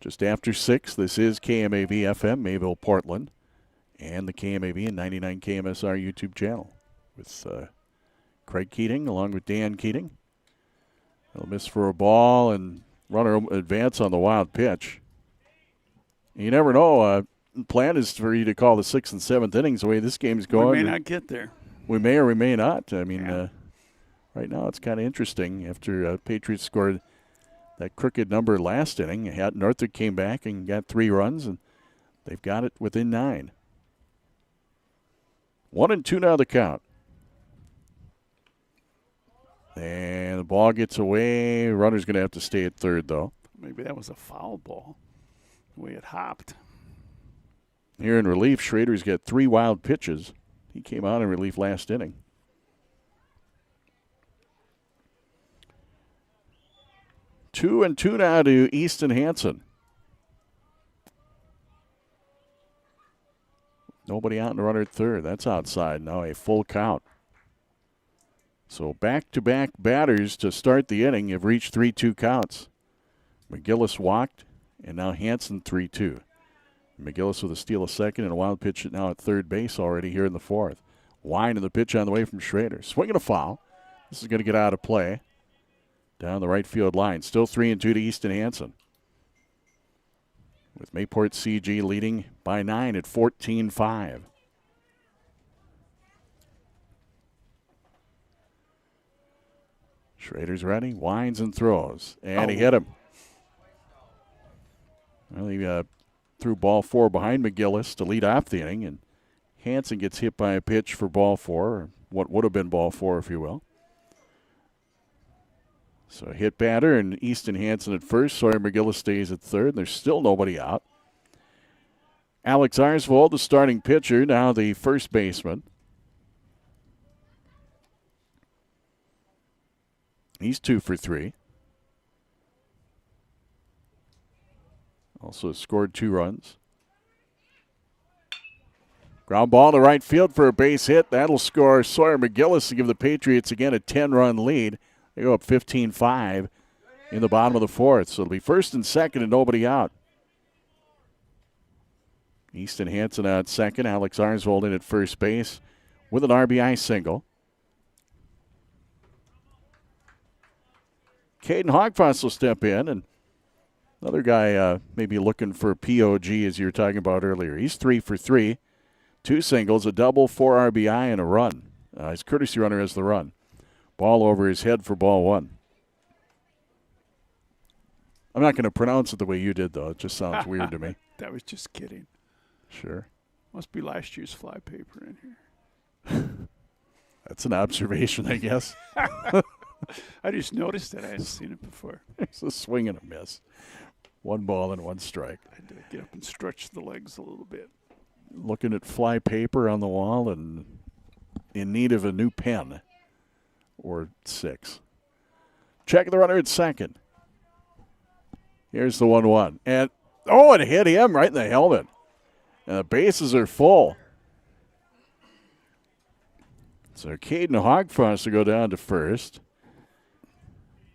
Just after 6, this is KMAV FM, Mayville, Portland, and the KMAV and 99 KMSR YouTube channel with Craig Keating along with Dan Keating. They'll miss for a ball and runner advance on the wild pitch. You never know. The plan is for you to call the 6th and 7th innings the way this game's going.
We may not get there.
We may or we may not. I mean, right now it's kind of interesting after Patriots scored that crooked number last inning. Hatton-Northwood came back and got 3 runs, and they've got it within 9. 1-2 now the count. And the ball gets away. Runner's going to have to stay at third, though.
Maybe that was a foul ball, the way it hopped.
Here in relief, Schrader's got 3 wild pitches. He came out in relief last inning. 2-2 now to Easton Hansen. Nobody out in the runner at third. That's outside now, a full count. So back-to-back batters to start the inning have reached 3-2 counts. McGillis walked, and now Hansen 3-2. McGillis with a steal a second and a wild pitch now at third base already here in the 4th. Wine in the pitch on the way from Schrader. Swinging a foul. This is going to get out of play. Down the right field line. Still 3-2 to Easton Hansen. With Mayport CG leading by 9 at 14-5. Schrader's ready. Winds and throws. And he hit him. Well, he threw ball 4 behind McGillis to lead off the inning, and Hansen gets hit by a pitch for ball 4, or what would have been ball 4, if you will. So a hit batter, and Easton Hansen at first. Sawyer McGillis stays at third, and there's still nobody out. Alex Arsvold, the starting pitcher, now the first baseman. He's 2 for 3. Also scored 2 runs. Ground ball to right field for a base hit. That'll score Sawyer McGillis to give the Patriots again a 10-run lead. They go up 15-5 in the bottom of the 4th. So it'll be first and second and nobody out. Easton Hansen out second. Alex Arsvold in at first base with an RBI single. Caden Hogfoss will step in, and another guy maybe looking for POG, as you were talking about earlier. He's 3 for 3. 2 singles, a double, 4 RBI, and a run. His courtesy runner has the run. Ball over his head for ball 1. I'm not going to pronounce it the way you did, though. It just sounds weird to me.
That was just kidding.
Sure.
Must be last year's flypaper in here.
That's an observation, I guess.
I just noticed that. I hadn't seen it before.
It's a swing and a miss. 1 ball and 1 strike.
I had to get up and stretch the legs a little bit.
Looking at fly paper on the wall and in need of a new pen or 6. Check the runner at second. Here's the 1-1. And, it hit him right in the helmet. And the bases are full. So Caden Hogfoss to go down to first.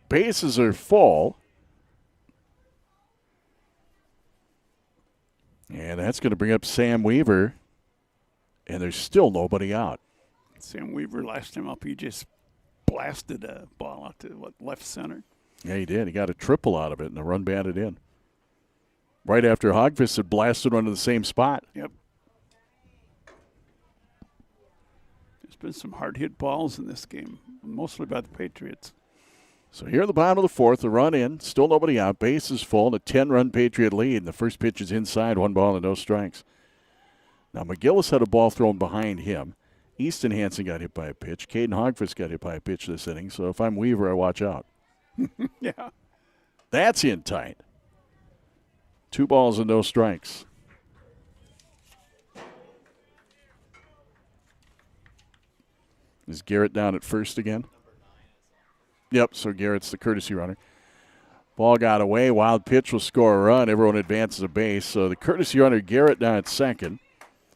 Bases are full. And that's going to bring up Sam Weaver. And there's still nobody out.
Sam Weaver, last time up, he just blasted a ball out to left center.
Yeah, he did. He got a triple out of it, and the run batted in. Right after Hogfoss had blasted one to the same spot.
Yep. There's been some hard-hit balls in this game, mostly by the Patriots.
So here at the bottom of the 4th, the run in, still nobody out, base is full, and a 10-run Patriot lead. And the first pitch is inside, 1 ball and no strikes. Now McGillis had a ball thrown behind him. Easton Hansen got hit by a pitch. Caden Hogfoss got hit by a pitch this inning. So if I'm Weaver, I watch out.
Yeah.
That's in tight. 2 balls and no strikes. Is Garrett down at first again? Yep, so Garrett's the courtesy runner. Ball got away. Wild pitch will score a run. Everyone advances a base. So the courtesy runner, Garrett, down at second.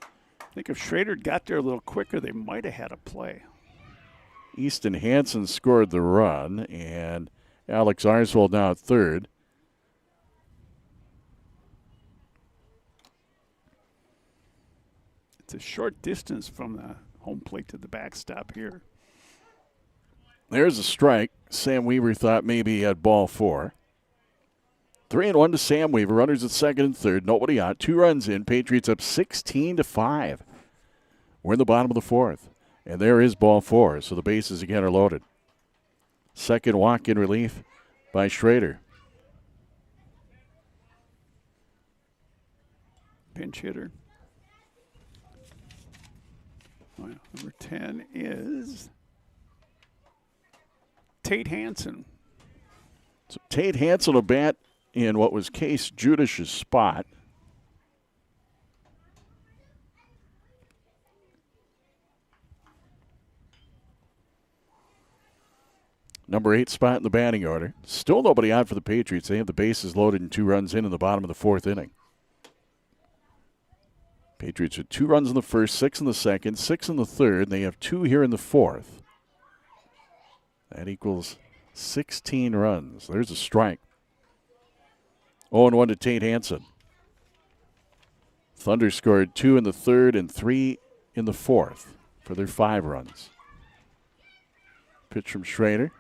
I think if Schrader got there a little quicker, they might have had a play.
Easton Hansen scored the run, and Alex Arsvold now at third.
It's a short distance from the home plate to the backstop here.
There's a strike. Sam Weaver thought maybe he had ball 4. 3-1 to Sam Weaver. Runners at second and third. Nobody out. 2 runs in. Patriots up 16-5. We're in the bottom of the 4th. And there is ball 4. So the bases again are loaded. Second walk in relief by Schrader.
Pinch hitter. Well, number 10 is Tate Hansen.
So Tate Hansen will bat in what was Case Judish's spot. Number 8 spot in the batting order. Still nobody out for the Patriots. They have the bases loaded and 2 runs in the bottom of the 4th inning. Patriots with 2 runs in the first, 6 in the second, 6 in the third. And they have 2 here in the 4th. That equals 16 runs. There's a strike. 0-1 to Tate Hansen. Thunder scored 2 in the third and 3 in the 4th for their 5 runs. Pitch from Schrader.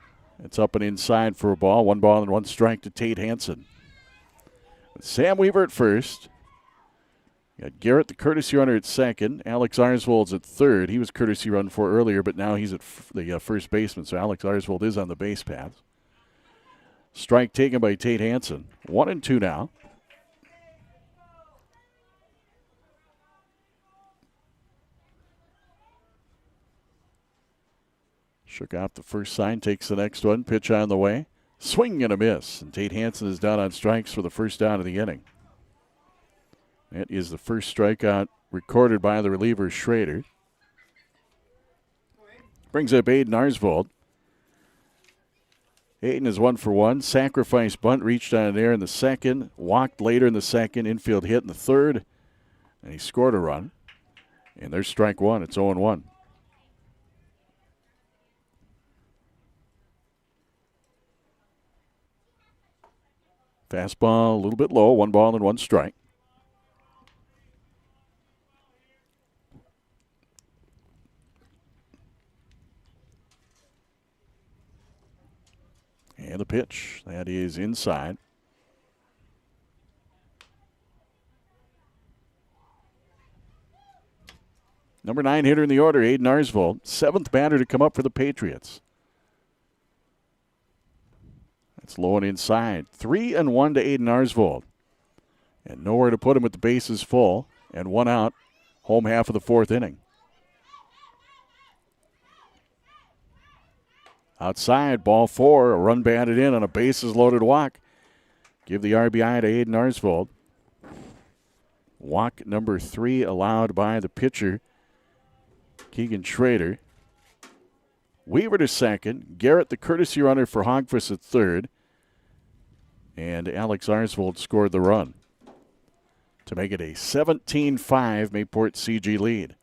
It's up and inside for a ball. 1 ball and 1 strike to Tate Hansen. With Sam Weaver at first. Got Garrett, the courtesy runner, at second. Alex Arsvold's at third. He was courtesy run for earlier, but now he's at the first baseman. So Alex Arsvold is on the base path. Strike taken by Tate Hansen. 1-2 now. Shook out the first sign, takes the next one. Pitch on the way. Swing and a miss. And Tate Hansen is down on strikes for the first down of the inning. That is the first strikeout recorded by the reliever, Schrader. Brings up Aiden Arsvold. Aiden is 1 for 1. Sacrifice bunt, reached on there in the second. Walked later in the second. Infield hit in the third. And he scored a run. And there's strike one. It's 0-1. Fastball a little bit low. 1 ball and 1 strike. And the pitch. That is inside. Number 9 hitter in the order, Aiden Arsvold. 7th batter to come up for the Patriots. That's low and inside. 3-1 to Aiden Arsvold. And nowhere to put him with the bases full. And 1 out. Home half of the 4th inning. Outside, ball 4, a run batted in on a bases-loaded walk. Give the RBI to Aiden Arsvold. Walk number 3 allowed by the pitcher, Keegan Schrader. Weaver to second. Garrett, the courtesy runner for Hogfuss at third. And Alex Arsvold scored the run to make it a 17-5 Mayport CG lead.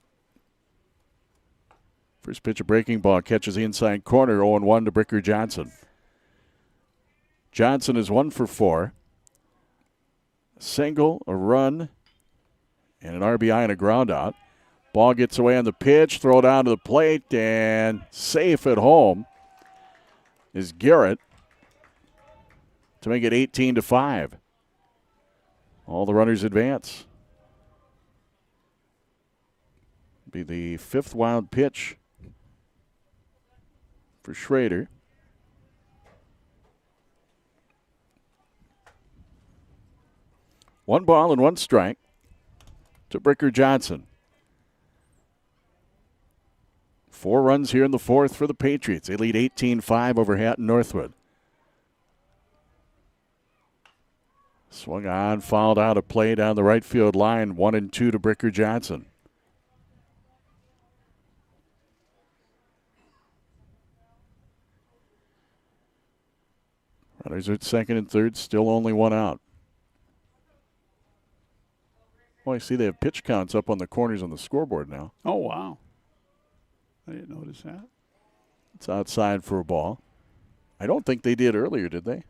First pitch, a breaking ball, catches the inside corner, 0-1 to Bricker Johnson. Johnson is 1 for 4. A single, a run, and an RBI and a ground out. Ball gets away on the pitch, throw down to the plate, and safe at home is Garrett to make it 18-5. All the runners advance. Be the 5th wild pitch for Schrader. One ball and 1 strike to Bricker Johnson. 4 runs here in the 4th for the Patriots. They lead 18-5 over Hatton-Northwood. Swung on, fouled out a play down the right field line. 1-2 to Bricker Johnson. Runners are at second and third, still only 1 out. Oh, I see they have pitch counts up on the corners on the scoreboard now.
Oh, wow. I didn't notice that.
It's outside for a ball. I don't think they did earlier, did they?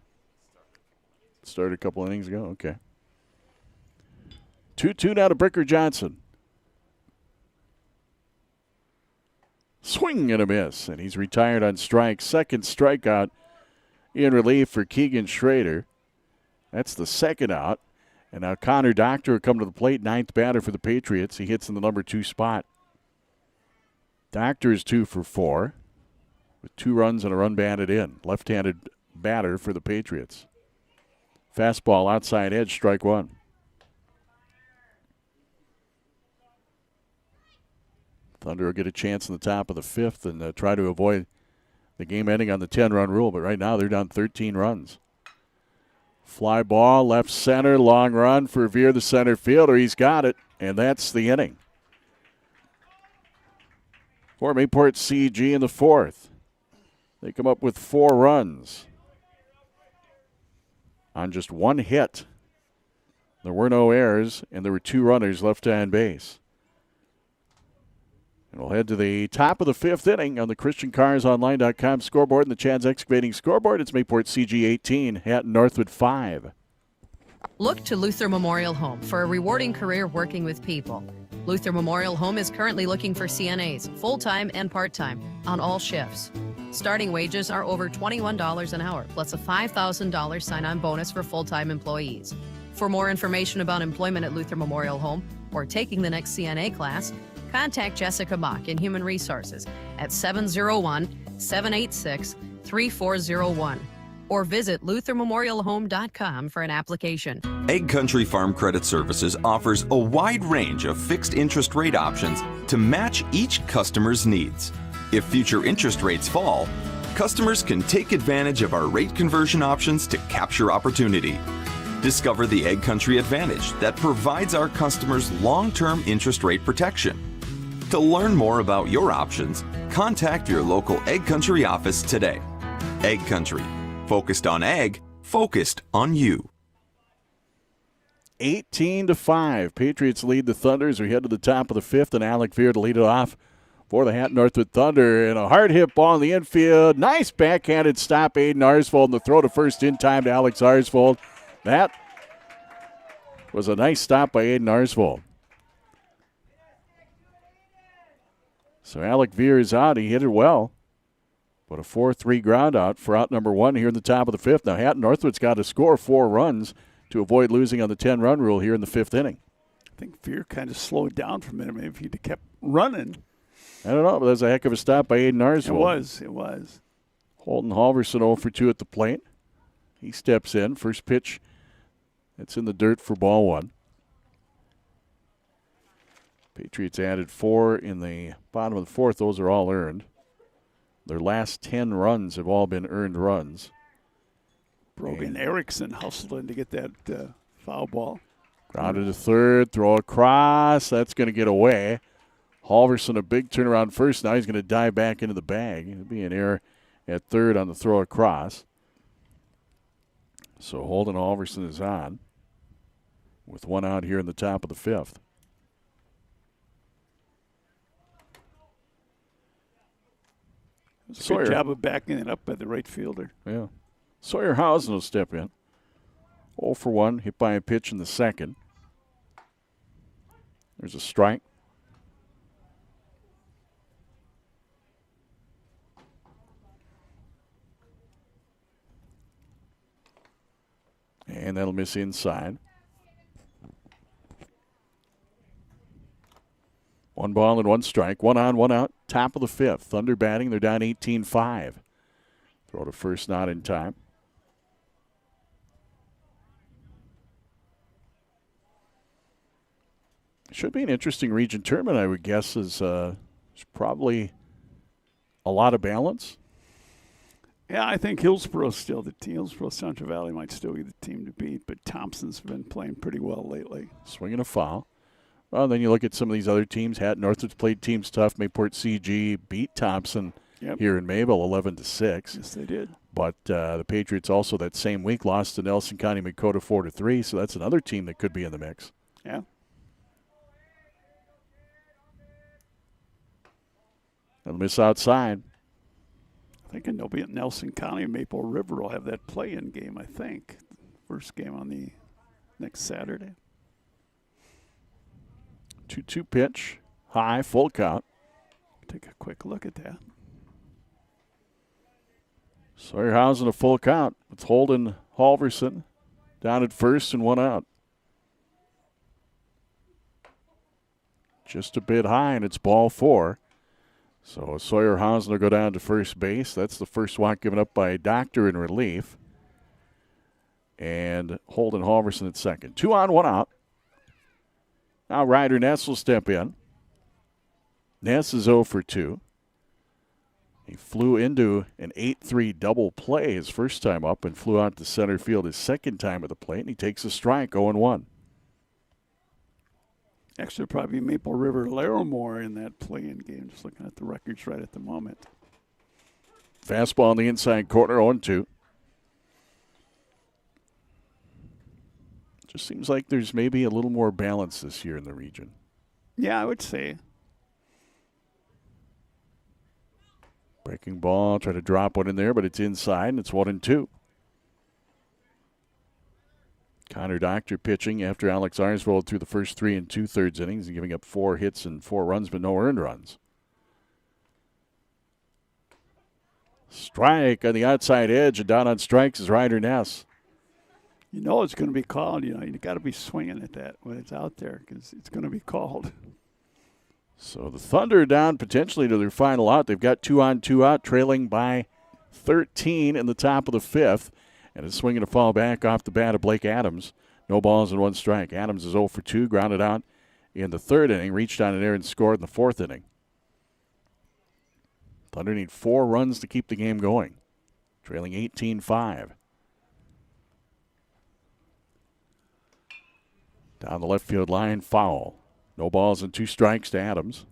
Started a couple innings ago. Okay. 2-2 now to Bricker Johnson. Swing and a miss, and he's retired on strike. Second strikeout in relief for Keegan Schrader. That's the second out. And now Connor Doctor will come to the plate, 9th batter for the Patriots. He hits in the number 2 spot. Doctor is 2 for 4 with 2 runs and a run batted in. Left-handed batter for the Patriots. Fastball outside edge, strike 1. Thunder will get a chance in the top of the 5th and try to avoid the game ending on the 10-run rule, but right now they're down 13 runs. Fly ball, left center, long run for Veer, the center fielder. He's got it, and that's the inning. For Mayport CG in the 4th. They come up with 4 runs on just 1 hit. There were no errors, and there were 2 runners left on base. And we'll head to the top of the 5th inning on the ChristianCarsOnline.com scoreboard and the Chad's Excavating scoreboard. It's Mayport CG 18, Hatton-Northwood 5.
Look to Luther Memorial Home for a rewarding career working with people. Luther Memorial Home is currently looking for CNAs, full-time and part-time, on all shifts. Starting wages are over $21 an hour, plus a $5,000 sign-on bonus for full-time employees. For more information about employment at Luther Memorial Home or taking the next CNA class, contact Jessica Mock in Human Resources at 701-786-3401 or visit luthermemorialhome.com for an application.
Egg Country Farm Credit Services offers a wide range of fixed interest rate options to match each customer's needs.
If future interest rates fall, customers can take advantage of our rate conversion options to capture opportunity. Discover the Egg Country Advantage that provides our customers long-term interest rate protection. To learn more about your options, contact your local Egg Country office today. Egg Country, focused on egg, focused on you.
18-5. Patriots lead the Thunder as we head to the top of the fifth, and Alec Veer to lead it off for the Hatton-Northwood Thunder. And a hard hit ball in the infield. Nice backhanded stop, Aiden Arsvold, and the throw to first in time to Alex Arsvold. That was a nice stop by Aiden Arsvold. So Alec Veer is out. He hit it well. But a 4-3 ground out for out number one here in the top of the fifth. Now Hatton-Northwood's got to score 4 runs to avoid losing on the 10-run rule here in the fifth inning.
I think Veer kind of slowed down for a minute. Maybe if he'd kept running.
I don't know, but that's a heck of a stop by Aiden Arsvold.
It was.
Holden Halverson 0 for 2 at the plate. He steps in. First pitch, it's in the dirt for ball one. Patriots added 4 in the bottom of the fourth. Those are all earned. Their last 10 runs have all been earned runs.
Brogan Erickson hustled in to get that foul ball.
Grounded to third, throw across. That's going to get away. Halverson, a big turnaround first. Now he's going to dive back into the bag. It'll be an error at third on the throw across. So Holden Halverson is on with 1 out here in the top of the fifth.
Good job of backing it up by the right fielder.
Yeah. Sawyer Housen will step in. 0 for 1, hit by a pitch in the second. There's a strike. And that'll miss inside. 1 ball and 1 strike. 1 on, 1 out. Top of the fifth. Thunder batting. They're down 18-5. Throw to first, not in time. Should be an interesting region tournament, I would guess. There's probably a lot of balance.
Yeah, I think Hillsboro's still the team. Hillsboro Central Valley might still be the team to beat, but Thompson's been playing pretty well lately.
Swinging a foul. Well, then you look at some of these other teams. Hatton-Northwood's played teams tough. Mayport CG beat Thompson here in Mayville 11-6.
Yes, they did.
But the Patriots also that same week lost to Nelson County Dakota 4-3, so that's another team that could be in the mix.
Yeah.
They'll miss outside.
Thinking they'll be at Nelson County. Maple River will have that play-in game, I think. First game on the next Saturday.
2-2 pitch. High, full count.
Take a quick look at that.
Sawyerhausen a full count. It's Holden Halverson down at first and 1 out. Just a bit high, and it's ball 4. So Sawyerhausen will go down to first base. That's the first walk given up by Doctor in relief. And Holden Halverson at second. 2 on, 1 out. Now Ryder Ness will step in. Ness is 0 for 2. He flew into an 8-3 double play his first time up and flew out to center field his second time at the plate, and he takes a strike, 0-1.
Actually, probably Maple River Larimore in that play-in game, just looking at the records right at the moment.
Fastball in the inside corner, 0-2. Just seems like there's maybe a little more balance this year in the region.
Yeah, I would say.
Breaking ball, try to drop one in there, but it's inside, and it's 1-2. Connor Doctor pitching after Alex Arsvold through the first 3 2/3 innings and giving up 4 hits and 4 runs, but no earned runs. Strike on the outside edge, and down on strikes is Ryder Ness.
You know it's going to be called. You got to be swinging at that when it's out there because it's going to be called.
So the Thunder down potentially to their final out. They've got 2 on, 2 out, trailing by 13 in the top of the fifth. And it's swinging a foul back off the bat of Blake Adams. No balls and 1 strike. Adams is 0 for 2, grounded out in the third inning, reached on an error and scored in the fourth inning. Thunder need 4 runs to keep the game going, trailing 18-5. Down the left field line, foul. No balls and 2 strikes to Adams.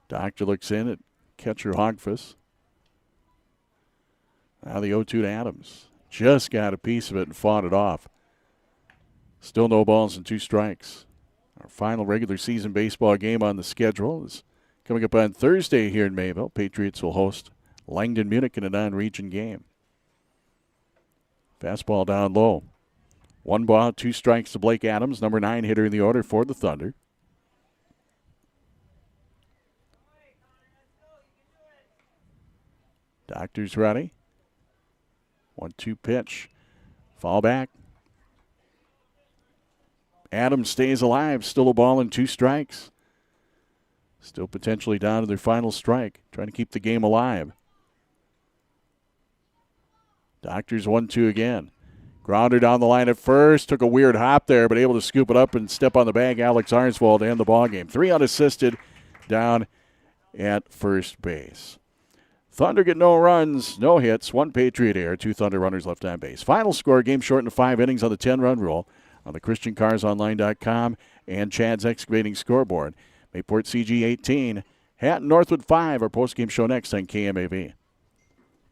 Doctor looks in at catcher Hogfuss. Now the 0-2 to Adams. Just got a piece of it and fought it off. Still no balls and 2 strikes. Our final regular season baseball game on the schedule is coming up on Thursday here in Mayville. Patriots will host Langdon Munich in a non-region game. Fastball down low. 1 ball, 2 strikes to Blake Adams, number 9 hitter in the order for the Thunder. Doctor's ready. 1-2 pitch. Fall back. Adams stays alive. Still a ball and 2 strikes. Still potentially down to their final strike. Trying to keep the game alive. Doctor's 1-2 again. Grounder down the line at first. Took a weird hop there, but able to scoop it up and step on the bag. Alex Arnswald to end the ballgame. 3 unassisted down at first base. Thunder get no runs, no hits, 1 Patriot error, 2 Thunder runners left on base. Final score, game shortened to 5 innings on the 10-run rule on the ChristianCarsOnline.com and Chad's Excavating scoreboard. Mayport CG 18, Hatton-Northwood 5. Our postgame show next on KMAV.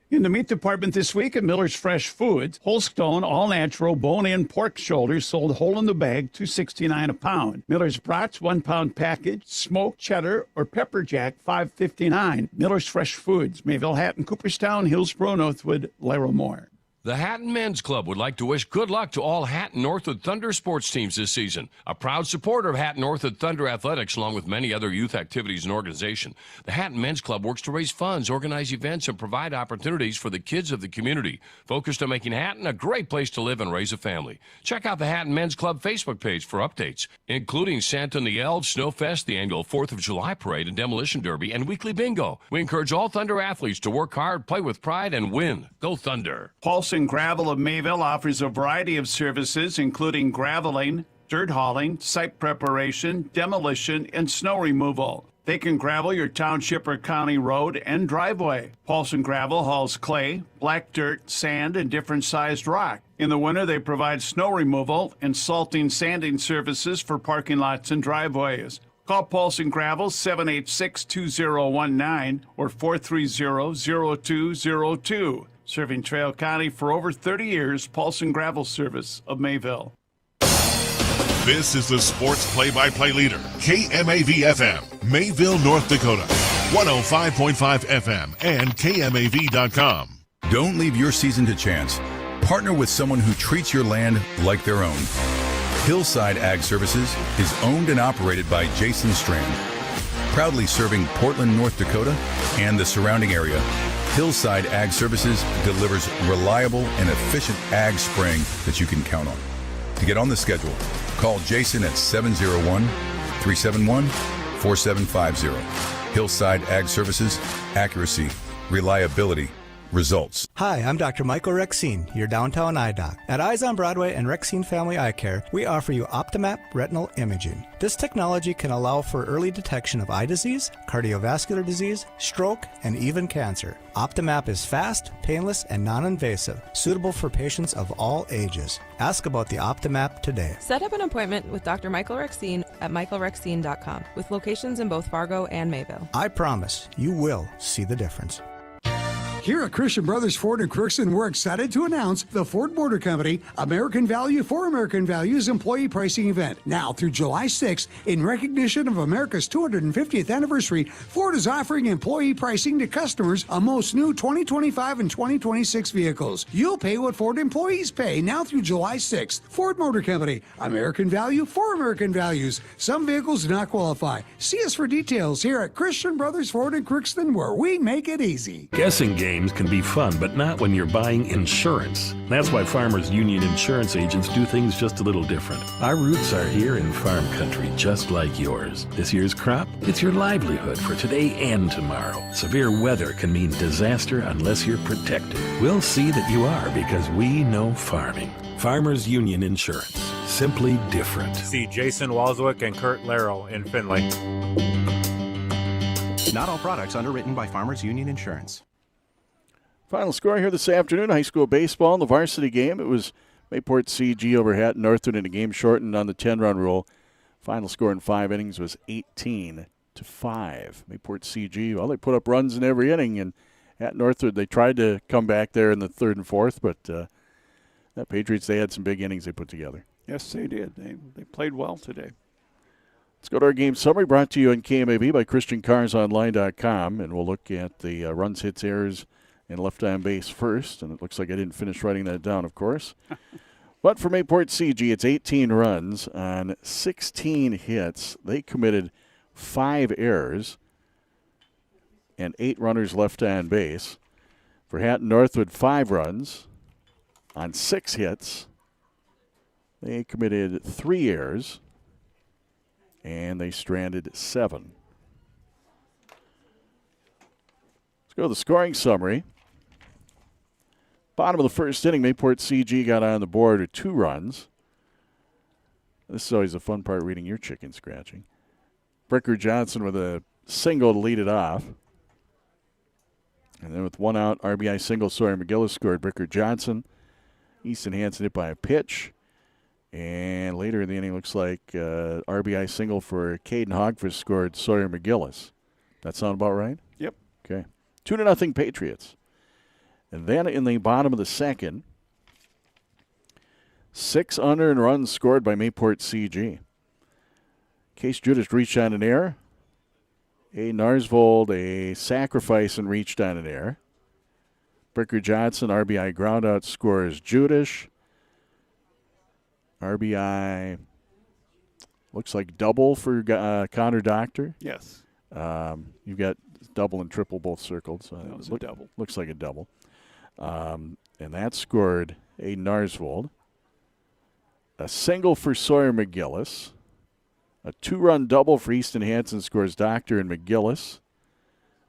In the meat department this week at Miller's Fresh Foods, Holstone all-natural bone-in pork shoulders sold whole in the bag, $2.69 a pound. Miller's brats, 1-pound package, smoked cheddar or pepper jack, $5.59. Miller's Fresh Foods, Mayville, Hatton, Cooperstown, Hillsborough, Northwood, Larimore.
The Hatton Men's Club would like to wish good luck to all Hatton-Northwood Thunder sports teams this season. A proud supporter of Hatton-Northwood Thunder athletics, along with many other youth activities and organization, the Hatton Men's Club works to raise funds, organize events, and provide opportunities for the kids of the community, focused on making Hatton a great place to live and raise a family. Check out the Hatton Men's Club Facebook page for updates, including Santa and the Elves, Snowfest, the annual 4th of July Parade and Demolition Derby, and weekly bingo. We encourage all Thunder athletes to work hard, play with pride, and win. Go Thunder!
Paulson Gravel of Mayville offers a variety of services, including graveling, dirt hauling, site preparation, demolition, and snow removal. They can gravel your township or county road and driveway. Paulson Gravel hauls clay, black dirt, sand, and different sized rock. In the winter, they provide snow removal and salting sanding services for parking lots and driveways. Call Paulson Gravel 786-2019 or 430-0202. Serving Trail County for over 30 years, Paulson Gravel Service of Mayville.
This is the sports play-by-play leader, KMAV-FM, Mayville, North Dakota, 105.5 FM and KMAV.com.
Don't leave your season to chance. Partner with someone who treats your land like their own. Hillside Ag Services is owned and operated by Jason Strand. Proudly serving Portland, North Dakota and the surrounding area, Hillside Ag Services delivers reliable and efficient ag spraying that you can count on. To get on the schedule, call Jason at 701-371-4750. Hillside Ag Services, accuracy, reliability, results.
Hi, I'm Dr. Michael Rexine, your downtown eye doc. At Eyes on Broadway and Rexine Family Eye Care, we offer you OptiMap retinal imaging. This technology can allow for early detection of eye disease, cardiovascular disease, stroke, and even cancer. OptiMap is fast, painless, and non-invasive, suitable for patients of all ages. Ask about the OptiMap today.
Set up an appointment with Dr. Michael Rexine at michaelrexine.com with locations in both Fargo and Mayville.
I promise you will see the difference.
Here at Christian Brothers Ford in Crookston, we're excited to announce the Ford Motor Company American Value for American Values employee pricing event. Now through July 6th, in recognition of America's 250th anniversary, Ford is offering employee pricing to customers on most new 2025 and 2026 vehicles. You'll pay what Ford employees pay now through July 6th. Ford Motor Company, American Value for American Values. Some vehicles do not qualify. See us for details here at Christian Brothers Ford in Crookston, where we make it easy.
Guessing games can be fun, but not when you're buying insurance. That's why Farmers Union insurance agents do things just a little different. Our roots are here in farm country, just like yours. This year's crop, it's your livelihood for today and tomorrow. Severe weather can mean disaster unless you're protected. We'll see that you are because we know farming. Farmers Union Insurance. simply different.
See Jason Walswick and Kurt Larrow in Findlay.
Not all products underwritten by Farmers Union Insurance.
Final score here this afternoon, high school baseball in the varsity game. It was Mayport CG over Hatton-Northwood in a game shortened on the 10-run rule. Final score in 5 innings was 18-5. Mayport CG, well, they put up runs in every inning, and Hatton-Northwood, they tried to come back there in the 3rd and 4th, but that Patriots, they had some big innings they put together.
Yes, they did. They played well today.
Let's go to our game summary brought to you on KMAV by ChristianCarsOnline.com, and we'll look at the runs, hits, errors, and left on base first. And it looks like I didn't finish writing that down, of course. But for Mayport CG, it's 18 runs on 16 hits. They committed 5 errors and 8 runners left on base. For Hatton-Northwood, 5 runs on 6 hits. They committed 3 errors and they stranded 7. Let's go to the scoring summary. Bottom of the first inning, Mayport CG got on the board with 2 runs. This is always the fun part, reading your chicken scratching. Bricker Johnson with a single to lead it off. And then with 1 out, RBI single, Sawyer McGillis scored. Bricker Johnson. Easton Hansen hit by a pitch. And later in the inning, looks like RBI single for Caden Hogfist scored Sawyer McGillis. That sound about right?
Yep.
Okay. 2-0 Patriots. And then in the bottom of the second, 6 unearned runs scored by Mayport CG. Case Judas reached on an error. A Narsvold, a sacrifice, and reached on an error. Bricker Johnson, RBI groundout, scores Judas. RBI looks like double for Connor Doctor.
Yes.
You've got double and triple both circled. So
that was a double.
Looks like a double. And that scored a Narsvold. A single for Sawyer McGillis. A 2-run double for Easton Hansen scores Doctor and McGillis.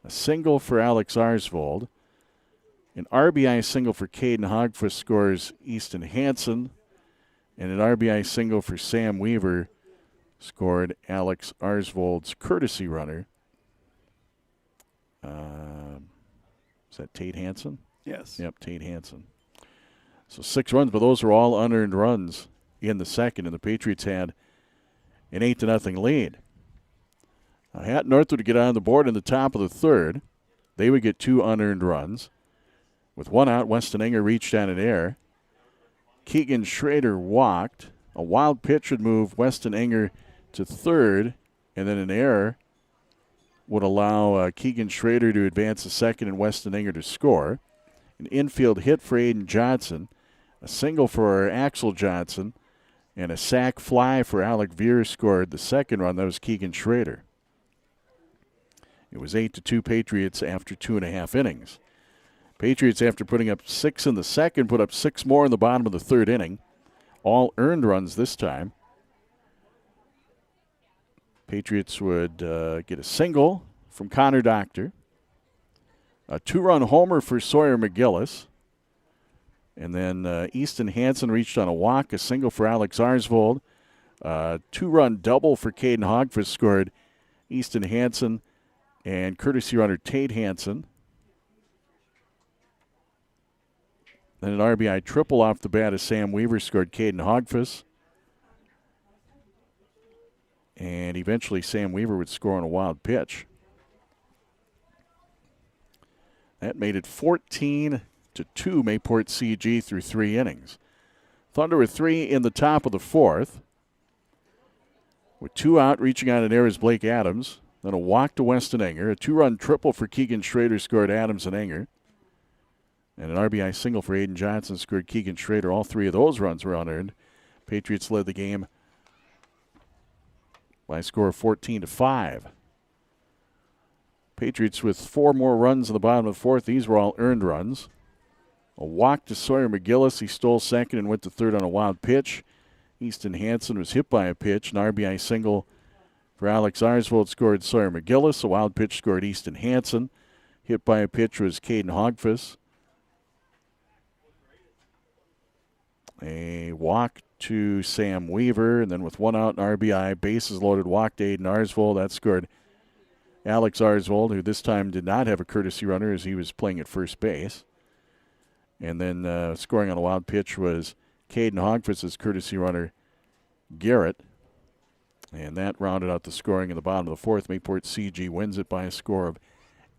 A single for Alex Arsvold. An RBI single for Caden Hogfist scores Easton Hansen. And an RBI single for Sam Weaver scored Alex Arsvold's courtesy runner. Is that Tate Hansen?
Yes.
Yep, Tate Hansen. So 6 runs, but those are all unearned runs in the second, and the Patriots had an 8-0 lead. Hatton-Northwood would get on the board in the top of the third. They would get 2 unearned runs. With 1 out, Weston Enger reached on an error. Keegan Schrader walked. A wild pitch would move Weston Enger to third, and then an error would allow Keegan Schrader to advance to second and Weston Enger to score. An infield hit for Aiden Johnson, a single for Axel Johnson, and a sac fly for Alec Veer scored the second run. That was Keegan Schrader. It was 8-2 Patriots after 2.5 innings. Patriots, after putting up 6 in the second, put up 6 more in the bottom of the third inning. All earned runs this time. Patriots would get a single from Connor Doctor. A 2-run homer for Sawyer McGillis. And then Easton Hansen reached on a walk, a single for Alex Arsvold. 2-run double for Caden Hogfist scored Easton Hansen and courtesy runner Tate Hansen. Then an RBI triple off the bat as Sam Weaver scored Caden Hogfist. And eventually Sam Weaver would score on a wild pitch. That made it 14-2 Mayport CG through 3 innings. Thunder with 3 in the top of the fourth. With 2 out, reaching on an error is Blake Adams. Then a walk to Weston Enger. A 2-run triple for Keegan Schrader scored Adams and Enger. And an RBI single for Aiden Johnson scored Keegan Schrader. All 3 of those runs were unearned. Patriots led the game by a score of 14-5. Patriots with 4 more runs in the bottom of the fourth. These were all earned runs. A walk to Sawyer McGillis. He stole second and went to third on a wild pitch. Easton Hansen was hit by a pitch. An RBI single for Alex Arsvold scored Sawyer McGillis. A wild pitch scored Easton Hansen. Hit by a pitch was Caden Hogfist. A walk to Sam Weaver. And then with one out and RBI, bases loaded, walked Aiden Arsvold. That scored Alex Arsvold, who this time did not have a courtesy runner as he was playing at first base. And then scoring on a wild pitch was Caden Hogfuss's courtesy runner, Garrett. And that rounded out the scoring in the bottom of the fourth. Mayport CG wins it by a score of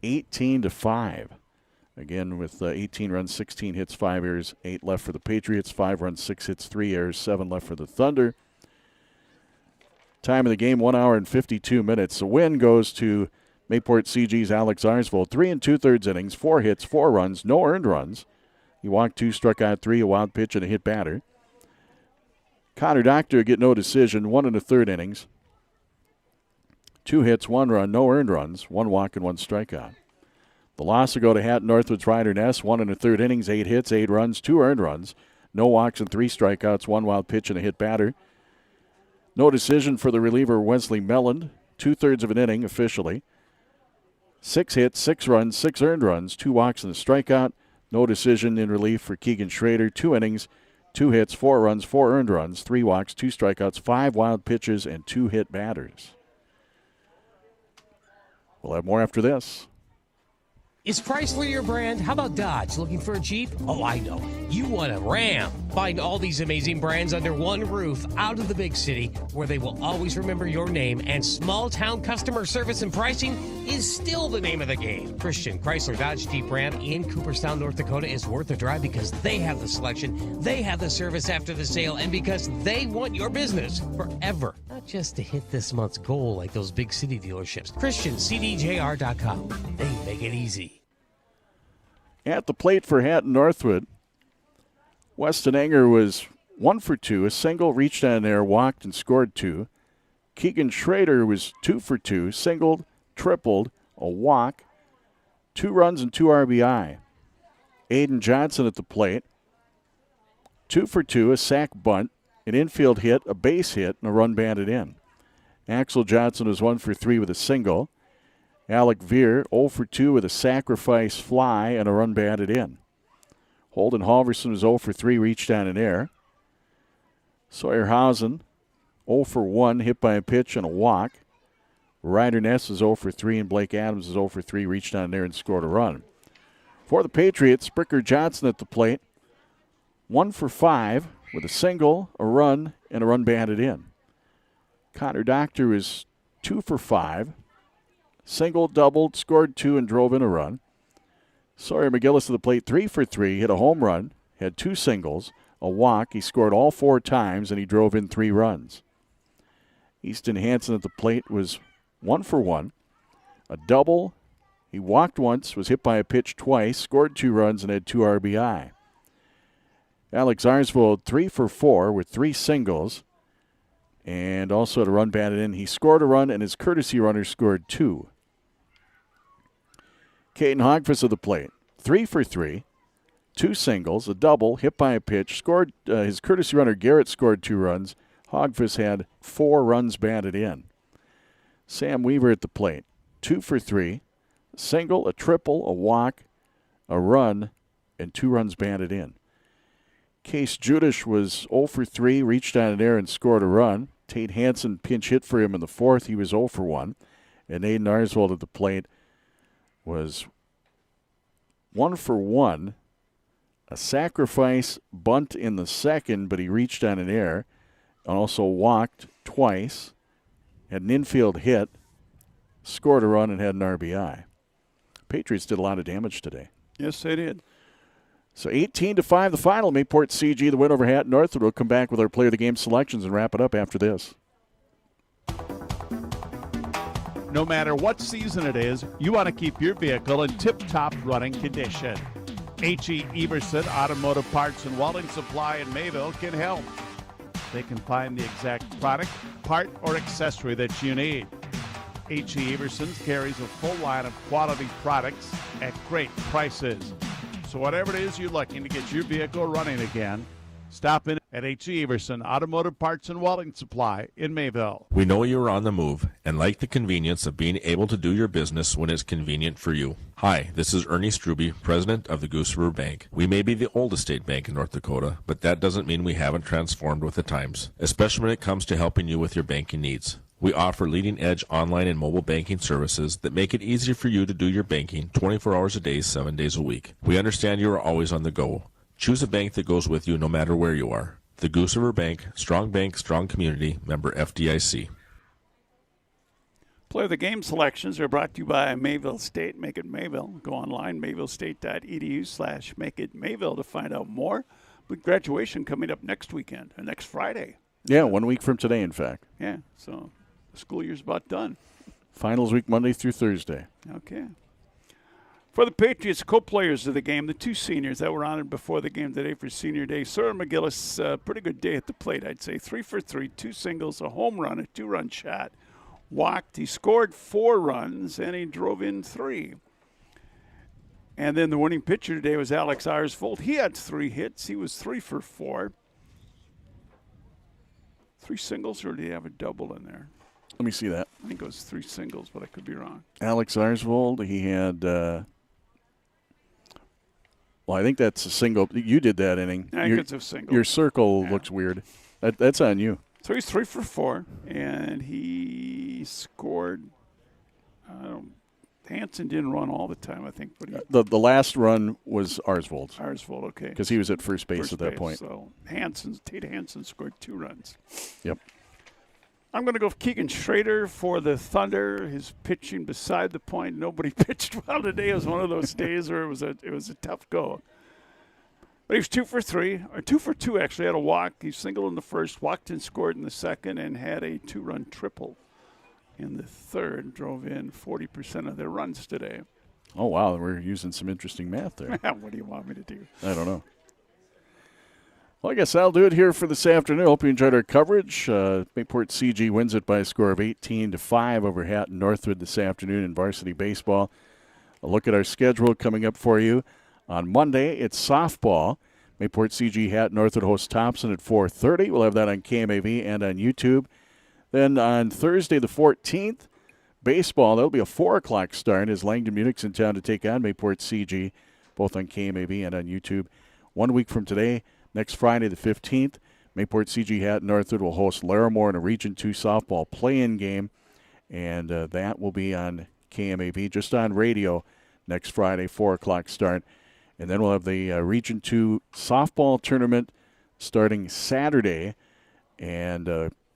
18-5. Again, with 18 runs, 16 hits, 5 errors, 8 left for the Patriots, 5 runs, 6 hits, 3 errors, 7 left for the Thunder. Time of the game, 1 hour and 52 minutes. The win goes to Mayport CG's Alex Arsvold. 3 2/3 innings, 4 hits, 4 runs, no earned runs. He walked 2, struck out 3, a wild pitch, and a hit batter. Connor Doctor get no decision, 1 1/3 innings. 2 hits, 1 run, no earned runs, 1 walk and 1 strikeout. The loss will go to Hatton-Northwood's Ryder Ness, 1 1/3 innings, 8 hits, 8 runs, 2 earned runs, no walks and 3 strikeouts, 1 wild pitch and a hit batter. No decision for the reliever Wesley Melland, 2/3 of an inning officially. 6 hits, 6 runs, 6 earned runs, 2 walks and a strikeout. No decision in relief for Keegan Schrader, 2 innings, 2 hits, 4 runs, 4 earned runs, 3 walks, 2 strikeouts, 5 wild pitches, and 2 hit batters. We'll have more after this.
Is Chrysler your brand? How about Dodge? Looking for a Jeep? Oh, I know. You want a Ram. Find all these amazing brands under one roof out of the big city where they will always remember your name, and small town customer service and pricing is still the name of the game. Christian Chrysler Dodge Jeep Ram in Cooperstown, North Dakota is worth a drive because they have the selection, they have the service after the sale, and because they want your business forever. Not just to hit this month's goal like those big city dealerships. ChristianCDJR.com. They make it easy.
At the plate for Hatton-Northwood, Weston Enger was 1 for 2. A single, reached down there, walked, and scored 2. Keegan Schrader was 2 for 2. Singled, tripled, a walk, 2 runs and 2 RBI. Aiden Johnson at the plate, 2 for 2. A sac bunt, an infield hit, a base hit, and a run batted in. Axel Johnson was 1 for 3 with a single. Alec Veer, 0 for 2 with a sacrifice fly and a run batted in. Holden Halverson was 0 for 3, reached down in air. Sawyer Hausen, 0 for 1, hit by a pitch and a walk. Ryder Ness is 0 for 3, and Blake Adams is 0 for 3, reached down there and scored a run. For the Patriots, Spricker Johnson at the plate, 1 for 5 with a single, a run, and a run batted in. Connor Doctor is 2 for 5. Single, doubled, scored 2, and drove in a run. Sawyer McGillis to the plate, 3 for 3, hit a home run, had 2 singles, a walk. He scored all 4 times, and he drove in 3 runs. Easton Hansen at the plate was 1 for 1, a double. He walked once, was hit by a pitch twice, scored 2 runs, and had 2 RBI. Alex Arsvold, 3 for 4 with 3 singles, and also had a run batted in. He scored a run, and his courtesy runner scored 2. Caden Hogfuss of the plate, 3 for 3, 2 singles, a double, hit by a pitch, scored. His courtesy runner Garrett scored 2 runs. Hogfuss had 4 runs batted in. Sam Weaver at the plate, 2 for 3, a single, a triple, a walk, a run, and 2 runs batted in. Case Judish was 0 for 3, reached down in there and scored a run. Tate Hansen pinch hit for him in the 4th. He was 0 for 1. And Aiden Arsvold at the plate was 1 for 1. A sacrifice bunt in the 2nd, but he reached down in air. And also walked twice. Had an infield hit. Scored a run and had an RBI. Patriots did a lot of damage today.
Yes, they did.
So 18-5 the final. Mayport CG, the win over Hatton-Northwood. We'll come back with our player of the game selections and wrap it up after this.
No matter what season it is, you want to keep your vehicle in tip-top running condition. H.E. Everson Automotive Parts and Welding Supply in Mayville can help. They can find the exact product, part, or accessory that you need. H.E. Everson carries a full line of quality products at great prices. So whatever it is you're looking to get your vehicle running again, stop in At H.E. Everson Automotive Parts and Welding Supply in Mayville.
We know you're on the move and like the convenience of being able to do your business when it's convenient for you. Hi, this is Ernie Struby, president of the Goose River Bank. We may be the oldest state bank in North Dakota, but that doesn't mean we haven't transformed with the times, especially when it comes to helping you with your banking needs. We offer leading-edge online and mobile banking services that make it easy for you to do your banking 24 hours a day, 7 days a week. We understand you are always on the go. Choose a bank that goes with you no matter where you are. The Goose River Bank, strong community, member FDIC.
Player of the game selections are brought to you by Mayville State. Make it Mayville. Go online, mayvillestate.edu/makeitmayville to find out more. With graduation coming up next weekend, or next Friday.
Yeah, 1 week from today, in fact.
Yeah, so the school year's about done.
Finals week Monday through Thursday.
Okay. For the Patriots, co-players of the game, the two seniors that were honored before the game today for Senior Day. Sir McGillis, pretty good day at the plate, I'd say. 3 for 3, 2 singles, a home run, a 2-run shot. Walked. He scored 4 runs, and he drove in 3. And then the winning pitcher today was Alex Ayersvold. He had 3 hits. He was 3 for 4. 3 singles, or did he have a double in there?
Let me see that.
I think it was 3 singles, but I could be wrong.
Alex Ayersvold, he had... Well, I think that's a single. You did that inning.
I think it's a single.
Your circle looks weird. That's on you.
So he's 3 for 4, and he scored. Hansen didn't run all the time, I think. But
the last run was Ayersvold's.
Ayersvold, okay.
Because he was at first base at that point.
So Tate Hansen scored 2 runs.
Yep.
I'm going to go with Keegan Schrader for the Thunder. His pitching beside the point. Nobody pitched well today. It was one of those days where it was a tough go. But he was 2 for 3, or 2 for 2 actually. Had a walk. He singled in the first, walked and scored in the second, and had a 2-run triple in the third. Drove in 40% of their runs today.
Oh wow, we're using some interesting math there.
What do you want me to do?
I don't know. Well, I guess I'll do it here for this afternoon. Hope you enjoyed our coverage. Mayport CG wins it by a score of 18-5 over Hatton-Northwood this afternoon in varsity baseball. A look at our schedule coming up for you. On Monday, it's softball. Mayport CG Hatton-Northwood hosts Thompson at 4:30. We'll have that on KMAV and on YouTube. Then on Thursday the 14th, baseball. That'll be a 4 o'clock start as Langdon Munich's in town to take on Mayport CG, both on KMAV and on YouTube. 1 week from today, next Friday the 15th, Mayport CG Hatton-Northwood will host Larimore in a Region 2 softball play-in game, and that will be on KMAV, just on radio, next Friday, 4 o'clock start. And then we'll have the Region 2 softball tournament starting Saturday, and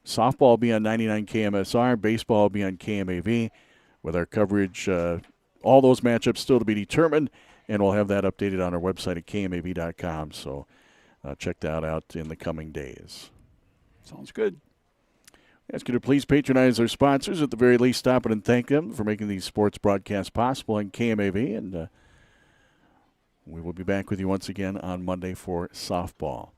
softball will be on 99 KMSR, baseball will be on KMAV, with our coverage, all those matchups still to be determined, and we'll have that updated on our website at KMAV.com, so check that out in the coming days.
Sounds good.
I ask you to please patronize our sponsors. At the very least, stop in and thank them for making these sports broadcasts possible on KMAV. And we will be back with you once again on Monday for softball.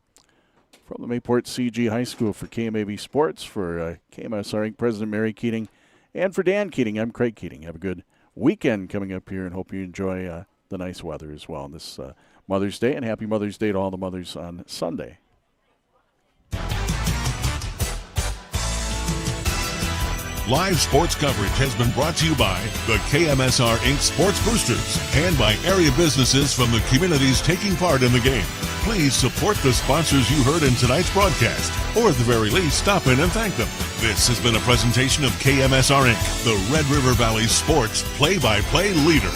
From the Mayport CG High School for KMAV Sports, for KMSR Inc. President Mary Keating, and for Dan Keating, I'm Craig Keating. Have a good weekend coming up here, and hope you enjoy the nice weather as well on this Mother's Day, and happy Mother's Day to all the mothers on Sunday.
Live sports coverage has been brought to you by the KMSR Inc. Sports Boosters and by area businesses from the communities taking part in the game. Please support the sponsors you heard in tonight's broadcast, or at the very least, stop in and thank them. This has been a presentation of KMSR Inc., the Red River Valley Sports play-by-play leader.